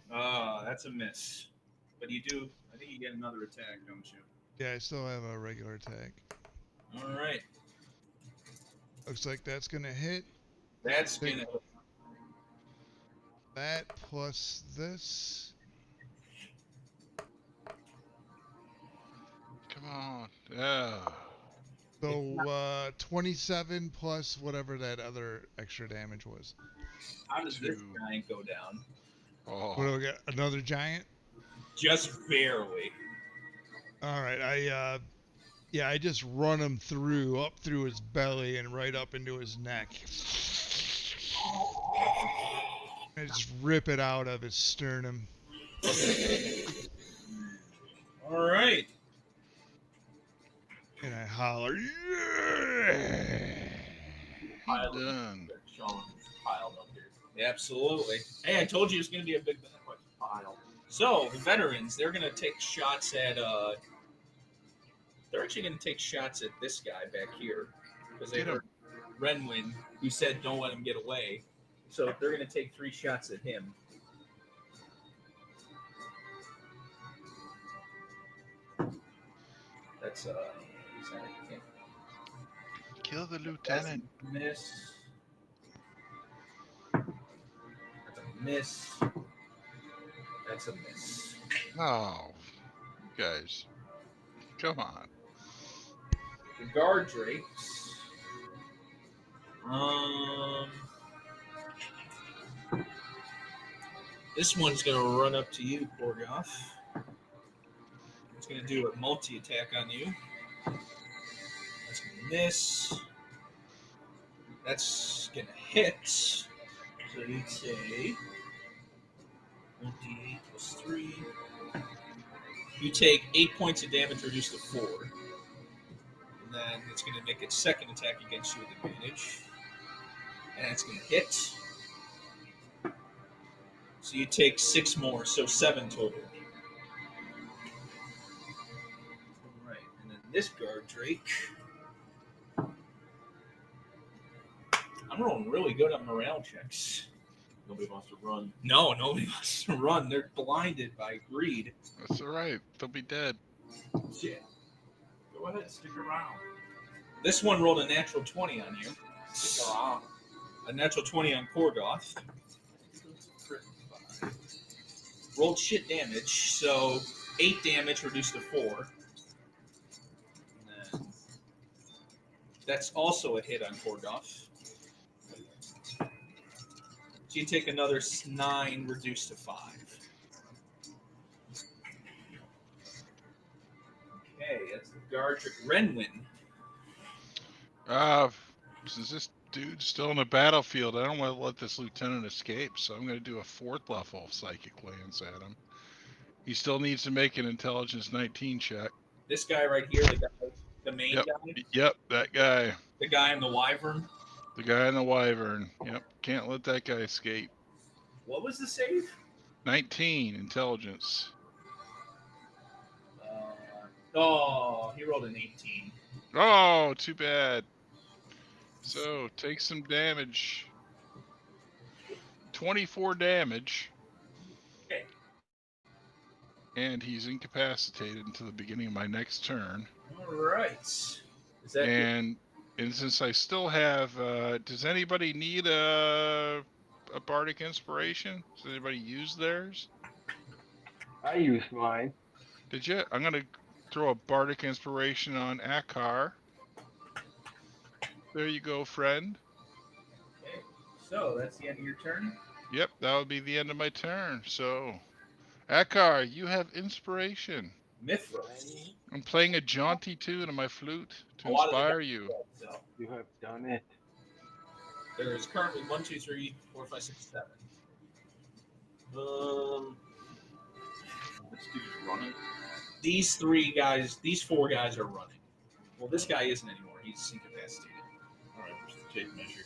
That's a miss. But you do, I think you get another attack, don't you? Yeah, I still have a regular attack. All right. Looks like that's gonna hit. That's going to. That plus this. Come on. Yeah. So 27 plus whatever that other extra damage was. How does this 2. giant go down? Oh. What do we got? Another giant? Just barely. All right, I just run him through, up through his belly and right up into his neck. I just rip it out of his sternum. All right. And I holler, yeah! Done. Piled up here. Absolutely. Hey, I told you it's going to be a big pile. So, the veterans, they're going to take shots at, they're actually going to take shots at this guy back here. Because they heard Renwin, who said, don't let him get away. So, they're going to take 3 shots at him. That's, Kill the lieutenant. Miss. That's a miss. That's a miss. Oh, you guys. Come on. The guard drakes. This one's going to run up to you, Korgoth. It's going to do a multi-attack on you. That's going to miss. That's going to hit. So you'd say 1d8 plus 3. You take 8 points of damage reduced to 4. And then it's going to make its second attack against you with advantage. And it's going to hit. So you take 6 more, so 7 total. Alright, and then this guard drake. I'm rolling really good on morale checks. Nobody wants to run. No, nobody wants to run. They're blinded by greed. That's all right. They'll be dead. Shit. Go ahead, stick around. This one rolled a natural 20 on you. Stick around. A natural 20 on Korgoth. Rolled shit damage, so 8 damage reduced to 4. And then that's also a hit on Korgoth. So you take another 9 reduced to 5. Okay, that's the guard trick. Renwin. Since this dude's still in the battlefield, I don't want to let this lieutenant escape, so I'm going to do a 4th level psychic glance at him. He still needs to make an intelligence 19 check. This guy right here, the main guy? Yep, that guy. The guy in the wyvern? The guy in the wyvern. Yep, can't let that guy escape. What was the save? 19 intelligence. He rolled an 18. Oh, too bad. So, take some damage. 24 damage. Okay. And he's incapacitated until the beginning of my next turn. All right. Is that And since I still have, does anybody need a bardic inspiration? Does anybody use theirs? I use mine. Did you? I'm gonna throw a bardic inspiration on Akar. There you go, friend. Okay. So that's the end of your turn? Yep, that would be the end of my turn. So, Akar, you have inspiration. Mithras. I'm playing a jaunty tune on my flute to A lot of the inspire guys you. do that, so. You have done it. There's currently 1, 2, 3, 4, 5, 6, 7. This dude's running. These 4 guys are running. Well, this guy isn't anymore. He's incapacitated. All right, where's the tape measure?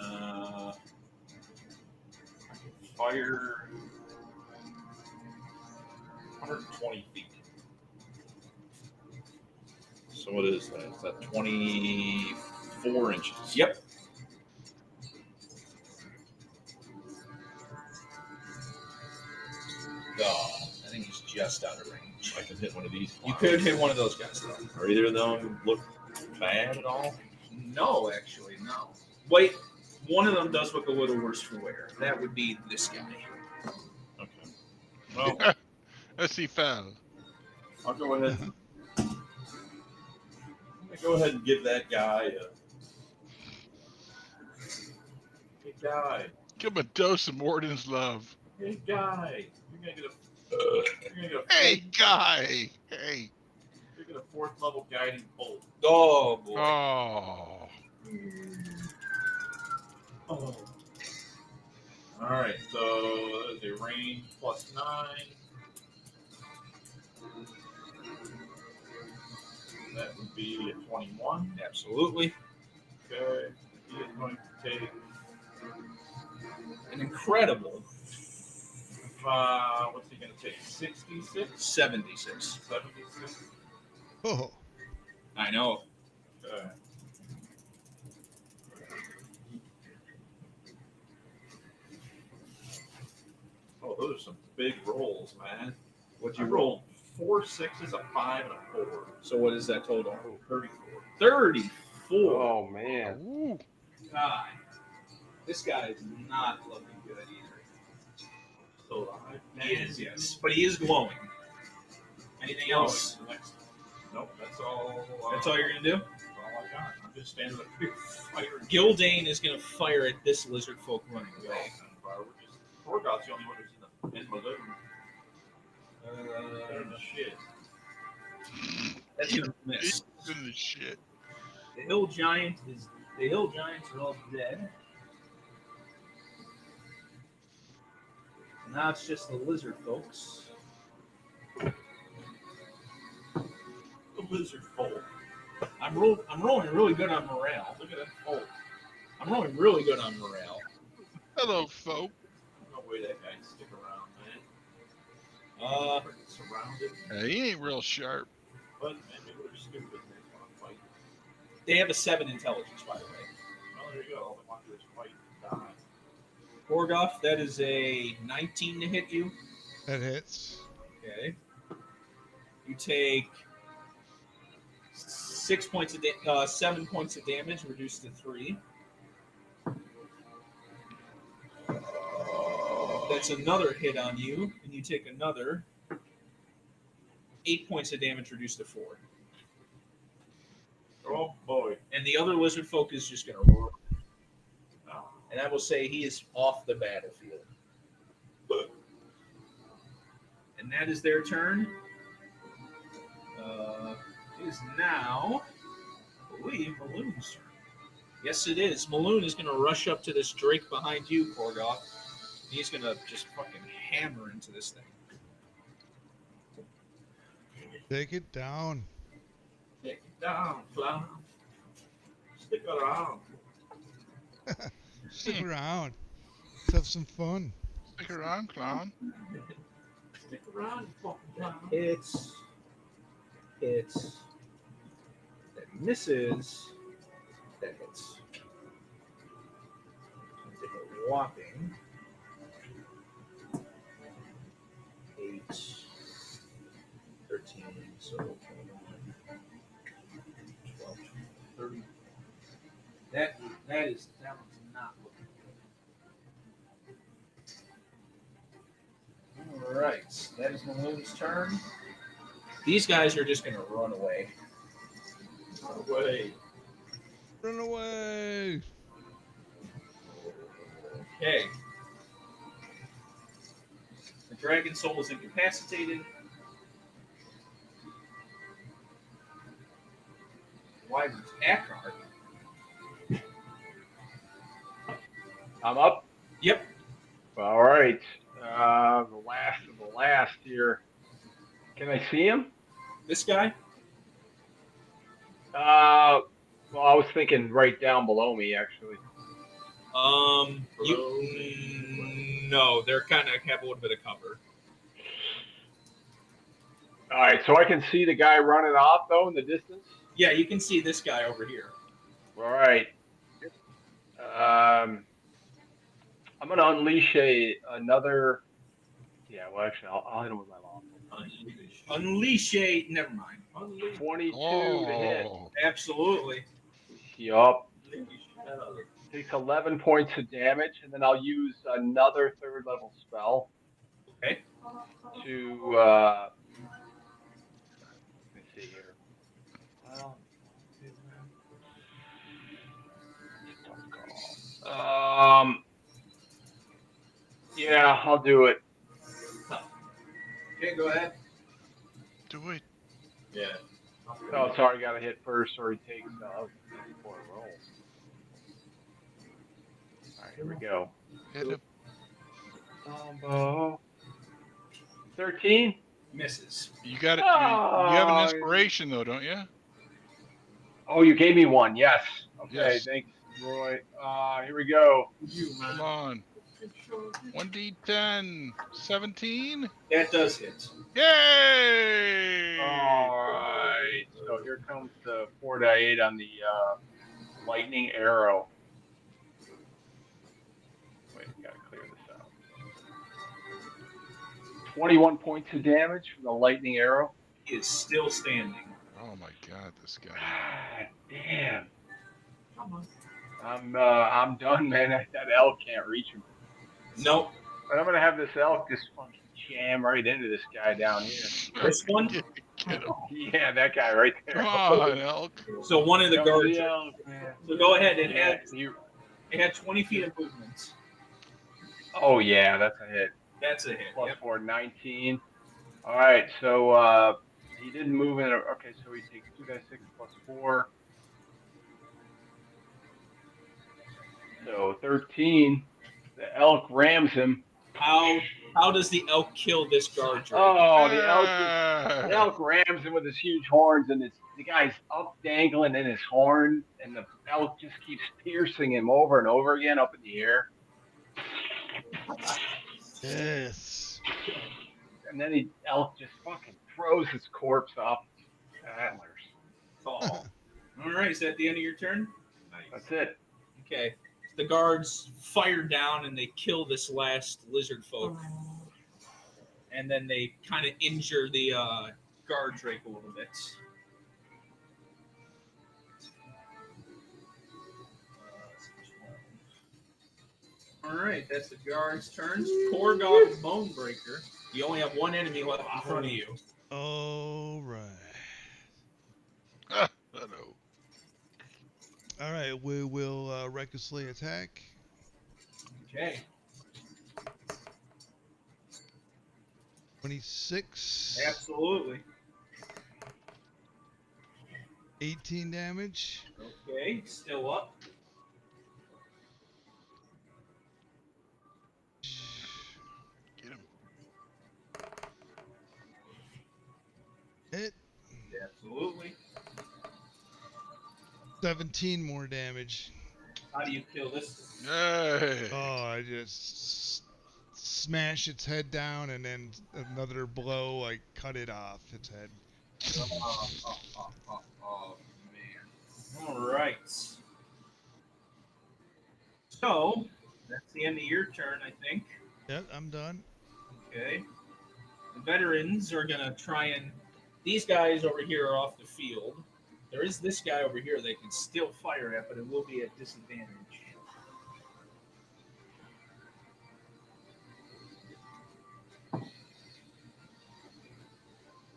And, fire 120 feet. So what is that? Is that 24 inches? Yep. I think he's just out of range. I can hit one of these. You could hit one of those guys, though. Are either of them look bad at all? No, actually, no. Wait, one of them does look a little worse for wear. That would be this guy. Okay. Well, As he fell. I'll go ahead. Go ahead and give that guy a. Hey, guy. Give him a dose of Morden's love. Hey, guy. You're gonna get a. Hey, guy. Hey. You're gonna get a 4th level guiding bolt. Oh, boy. Oh. Oh. All right, so that is a range plus 9. That would be a 21. Absolutely. Okay. He is going to take An incredible what's he going to take? 66? 76. 76? Oh, I know. Okay. Oh, those are some big rolls, man. What'd You you roll? rolled 4 6s, a 5, and a 4. So what is that total? 34. 34. Oh man. Ooh. God. This guy is not looking good either. So He is, yes. But he is glowing. Anything else? Nope, that's all. That's all you're gonna do? That's all I got. I'm just standing up here firing. Gildane is gonna fire at this lizard folk running away. Torgot's the only one who's in the balloon. Shit. That's gonna miss. Into the shit. The hill giants are all dead. Now it's just the lizard folks. The lizard folk. I'm rolling really good on morale. Look at that folk. I'm rolling really good on morale. Hello, folk. No way that guy can stick around, man. Freaking surrounded. He ain't real sharp. But man, maybe they're stupid. They want to fight. They have a 7 intelligence, by the way. Well, there you go. All they want to do is fight and die. Gorgoth, that is a 19 to hit you. That hits. Okay. You take 7 points of damage, reduced to 3. That's another hit on you, and you take another 8 points of damage, reduced to 4. Oh boy. And the other lizard folk is just going to roar. And I will say he is off the battlefield. And that is their turn. It is now, I believe, Maloon's turn. Yes, it is. Maloon is going to rush up to this Drake behind you, Korgoth. He's going to just fucking hammer into this thing. Take it down. Take it down, clown. Stick around. Stick around. Let's have some fun. Stick around, clown. Stick around, you fucking clown. Hits. That misses. That hits. I'll take a whopping 8, 13, so 21, 12, 30. That one's not looking good. All right, that is Maloon's turn. These guys are just going to run away. No way. Run away. Okay. The Dragon Soul is incapacitated. Wyvern's Akar. I'm up. Yep. All right. The last of the last here. Can I see him? This guy? Well, I was thinking right down below me, actually. No, they're kind of have a little bit of cover. All right, so I can see the guy running off, though, in the distance? Yeah, you can see this guy over here. All right. I'm going to unleash another... Yeah, well, actually, I'll hit him with my long. Unleash a... Never mind. 22 to hit. Absolutely. Yup. Takes 11 points of damage, and then I'll use another third level spell. Okay. To, let me see here. Well, yeah, I'll do it. Okay, go ahead. Do it. Yeah. Oh, sorry, got to hit first, or he takes 4 rolls. All right, here we go. Hit him. Combo. 13. Misses. You got it. You have an inspiration, though, don't you? Oh, you gave me one. Yes. Okay. Yes. Thanks, Roy. Here we go. Come on. 1d10. 17. That does hit. Yay! All right. So here comes the 4-8 on the lightning arrow. Wait, gotta clear this out. 21 points of damage from the lightning arrow. He is still standing. Oh my God, this guy. God damn. I'm done, man. That elk can't reach him. Nope. But I'm gonna have this elk just fucking jam right into this guy down here. This one? Get him. Yeah, that guy right there. Come on, elk. So one of the Come guards. the elk, man. So go ahead. It Yeah, had 20 feet of movement. oh yeah, that's a hit. That's a hit. Plus Yep. 4, 19. All right, so he didn't move in. Okay, so he takes 2d6 plus 4. So 13. The elk rams him. How does the elk kill this guard? Oh, Ah. the elk rams him with his huge horns, and the guy's up dangling in his horn, and the elk just keeps piercing him over and over again up in the air. Yes. And then the elk just fucking throws his corpse off antlers. Oh. All right. Is that the end of your turn? That's it. Okay. The guards fire down and they kill this last lizard folk. And then they kind of injure the guard drake a little bit. All right, that's the guard's turns. Korgok Bonebreaker. You only have one enemy left in front of you. All right. Hello. All right, we will recklessly attack. Okay. 26. Absolutely. 18 damage. Okay, still up. Get him. Hit. Absolutely. 17 more damage. How do you kill this? Yay. Oh, I just smash its head down, and then another blow, I cut it off its head. Oh, man. All right. So, that's the end of your turn, I think. Yep, I'm done. Okay. The veterans are going to try and... These guys over here are off the field. There is this guy over here they can still fire at, but it will be at disadvantage.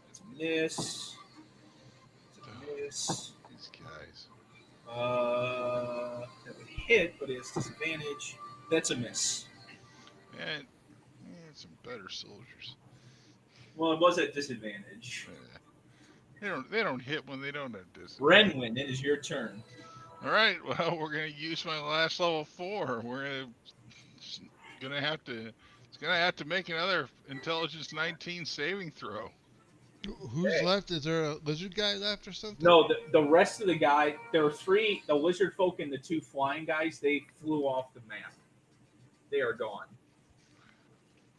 It's a miss. It's a miss. These guys. That would hit, but it has disadvantage. That's a miss. And some better soldiers. Well, it was at disadvantage. They don't hit when they don't have disadvantage. Renwin, it is your turn. All right. Well, we're gonna use my last level 4. It's gonna have to make another intelligence 19 saving throw. Who's Okay. left? Is there a lizard guy left or something? No, the rest of the guy, there were 3, the lizard folk and the 2 flying guys, they flew off the map. They are gone.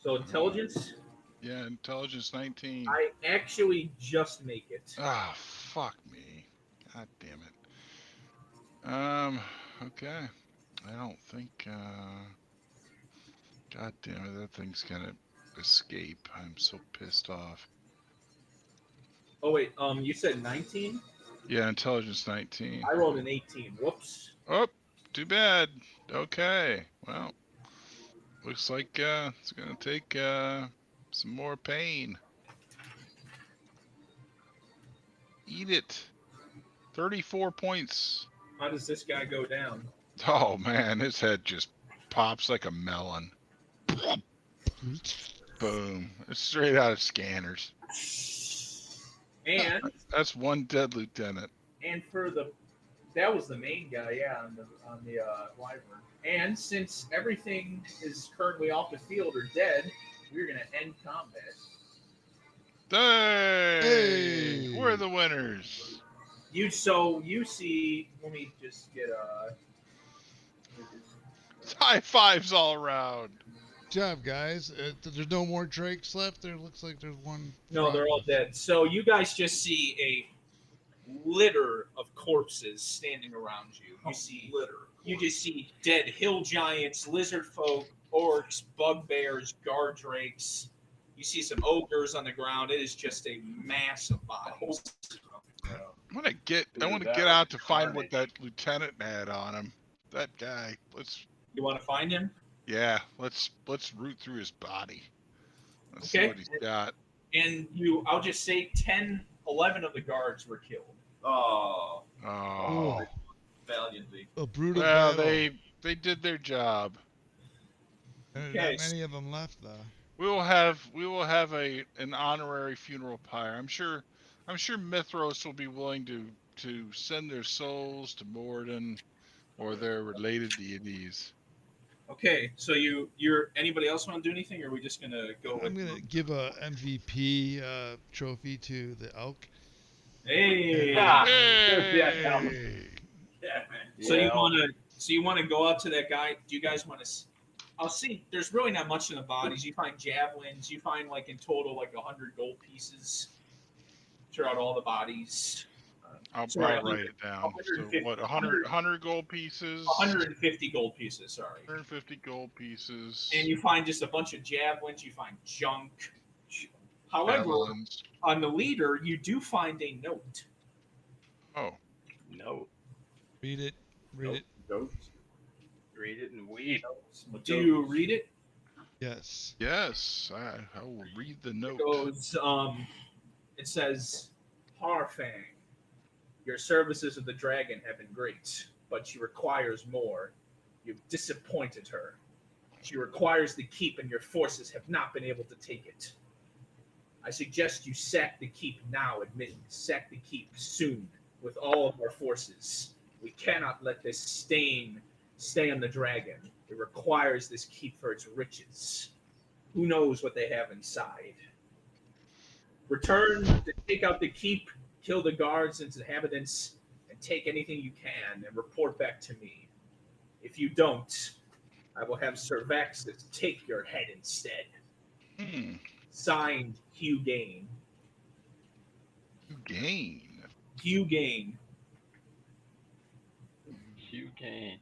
So intelligence, Yeah, intelligence 19. I actually just make it. Ah, fuck me. God damn it. Okay. I don't think, God damn it, that thing's gonna escape. I'm so pissed off. Oh wait, you said 19? Yeah, intelligence 19. I rolled an 18. Whoops. Oh, too bad. Okay, well, looks like it's gonna take some more pain. Eat it. 34 points. How does this guy go down? Oh man, his head just pops like a melon. Boom. It's straight out of Scanners. And That's one dead lieutenant. that was the main guy, yeah, on the wyvern. And since everything is currently off the field or dead, we're gonna end combat. Hey! Hey! We're the winners. You see. Let me just get High fives all around. Good job, guys. There's no more drakes left. There looks like there's one. No, they're all dead. So you guys just see a litter of corpses standing around you. You just see dead hill giants, lizard folk, orcs, bugbears, guard drakes. You see some ogres on the ground. It is just a mass of bodies. I want to get out to find what that lieutenant had on him. That guy. You want to find him? Let's root through his body. Let's Okay. see what he's got. And I'll just say 10 11 of the guards were killed. Oh, Oh, valiantly. A brutal well, battle. they did their job. Okay, Not many of them left though. We will have an honorary funeral pyre. I'm sure Mithros will be willing to send their souls to Morden or their related deities. Okay, so you're anybody else want to do anything, or are we just gonna go with? I'm gonna give a MVP trophy to the elk. Hey. Ah, Hey! there's the elk. Yeah, man. So Yeah. you wanna go out to that guy? Do you guys want to? I'll see. There's really not much in the bodies. You find javelins. You find like in total like 100 gold pieces throughout all the bodies. I'll Sorry, write it down. So 150 what? 100 gold pieces. 150 gold pieces. Sorry. 150 gold pieces. And you find just a bunch of javelins. You find junk. However, javelins. on the leader, you do find a note. Oh, No. Read it. Read it. Goats. Read it and weep. Do you read it? Yes. yes. I will read the note. It goes. It says, Harfang, your services of the dragon have been great, but she requires more. You've disappointed her. She requires the keep, and your forces have not been able to take it. I suggest you sack the keep now, sack the keep soon with all of our forces. We cannot let this stain stay on the dragon. It requires this keep for its riches. Who knows what they have inside? Return to take out the keep, kill the guards and inhabitants, and take anything you can and report back to me. If you don't, I will have Sir Vaxus take your head instead. Signed, Hugh Gain. Gain. Hugh Gain. Hugh Kane.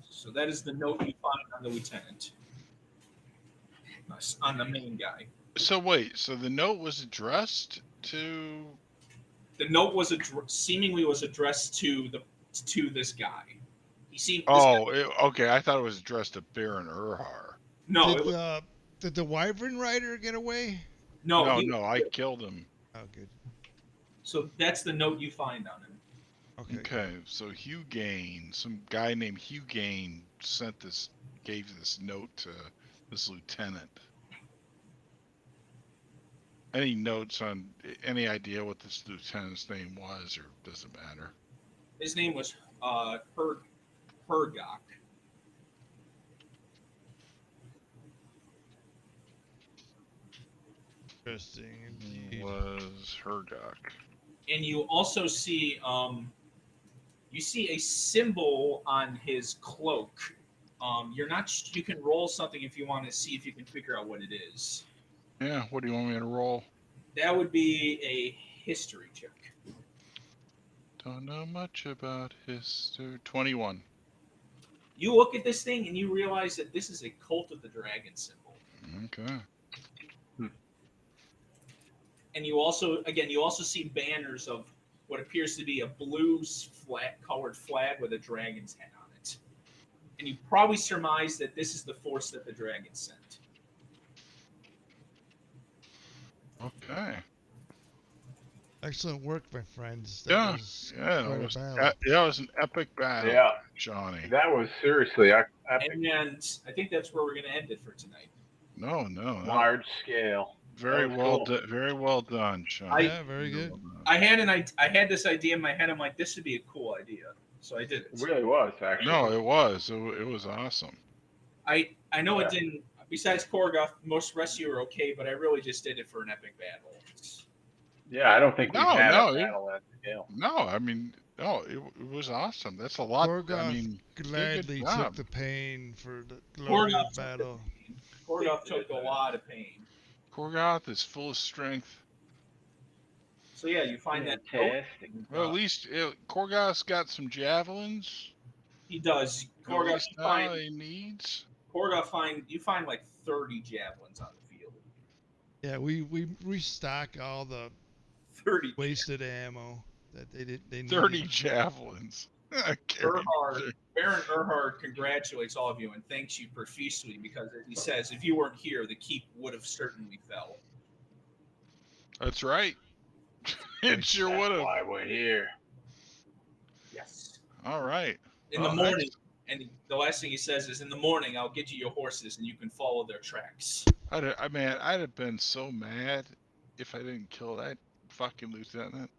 So that is the note you find on the lieutenant. On the main guy. So wait. So the note was addressed to. The note was seemingly was addressed to this guy. He seemed. Okay. I thought it was addressed to Baron Urhar. No. Did the Wyvern Rider get away? No. I killed him. Oh, good. So that's the note you find on him. Okay, so Hugh Gain, some guy named Hugh Gain gave this note to this lieutenant. Any notes on any idea what this lieutenant's name was, or does it matter? His name was Hergok. Interesting indeed. Was Hergok. And you also see a symbol on his cloak. You can roll something if you want to see if you can figure out what it is. Yeah, what do you want me to roll? That would be a history check. Don't know much about history. 21. You look at this thing and you realize that this is a Cult of the Dragon symbol. Okay. And you also see banners of what appears to be a blue colored flag with a dragon's head on it. And you probably surmise that this is the force that the dragon sent. Okay. Excellent work, my friends. That was an epic battle. Yeah, Johnny. that was seriously epic. And I think that's where we're going to end it for tonight. No. Large scale. Very well cool. Very well done, Sean. Very good. I had this idea in my head. I'm like, this would be a cool idea, so I did it. It really was, actually. No, it was. It was awesome. I know it didn't. Besides Korgoth, most rest of you are okay, but I really just did it for an epic battle. Yeah, I don't think we've had a it- battle that scale. No, I mean, no, it was awesome. That's a lot. Korgoth I mean, gladly good job. took the pain for the glorious Korgoth battle. Korgoth took a lot of pain. Korgoth is full of strength. So yeah, you find that Fantastic. Well, at least Korgoth's got some javelins. he does. At least now he needs. You find like 30 javelins on the field. Yeah, we restock all the 30 wasted ammo that they needed. 30 javelins. Baron Erhard congratulates all of you and thanks you profusely because, as he says, if you weren't here, the keep would have certainly fell. That's right. It sure That's would have. why we're here. Yes. All right. In the Well, morning, and the last thing he says is, "In the morning, I'll get you your horses, and you can follow their tracks." I'd have been so mad if I didn't kill that fucking lieutenant.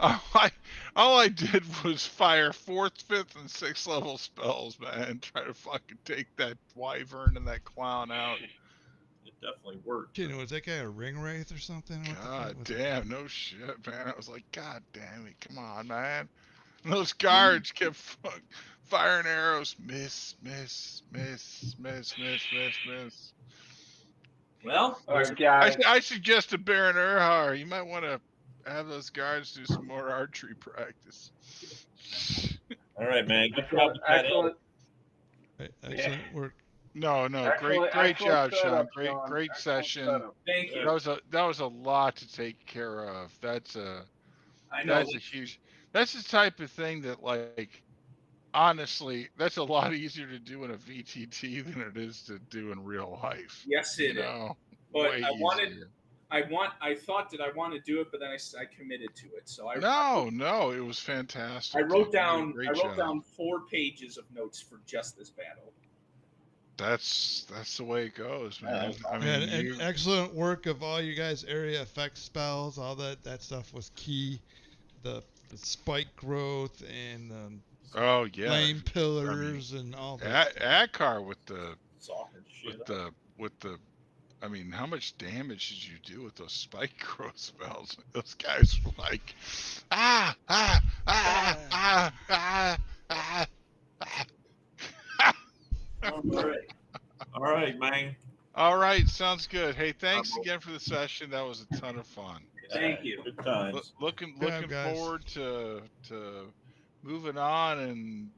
I'm like, all I did was fire 4th, 5th, and 6th level spells, man, and try to fucking take that wyvern and that clown out. It definitely worked. Kidding, was that guy a ring wraith or something? What the God fuck was damn, no shit, man. I was like, God damn it, come on, man. And those guards kept firing arrows. Miss, miss, miss, miss, miss, miss, miss. Well, All right, guys. I suggest to Baron Erhard, you might want to have those guards do some more archery practice. All right, man. Good job with that. Excellent. Excellent work. No, great Excellent job, setup, Sean. Sean. Great Excellent session. setup. thank you. That was a lot to take care of. That's I know. a huge. That's the type of thing that, like, honestly, that's a lot easier to do in a VTT than it is to do in real life. Yes, You it is. know, But way I easier. thought that I want to do it, but then I committed to it. So No, it was fantastic. I wrote You did a down great job. 4 pages of notes for just this battle. That's the way it goes, man. I mean, And excellent work of all you guys' area effect spells. All that stuff was key. The spike growth and oh yeah, flame pillars and all that. Akar with the Soften shit up. with the. I mean, how much damage did you do with those spike growth spells? Those guys were like, ah. All right, man. All right, sounds good. Hey, thanks again for the session. That was a ton of fun. Thank you. Good times. Looking job, guys. forward to moving on and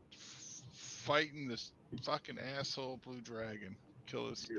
fighting this fucking asshole blue dragon. Kill this thing.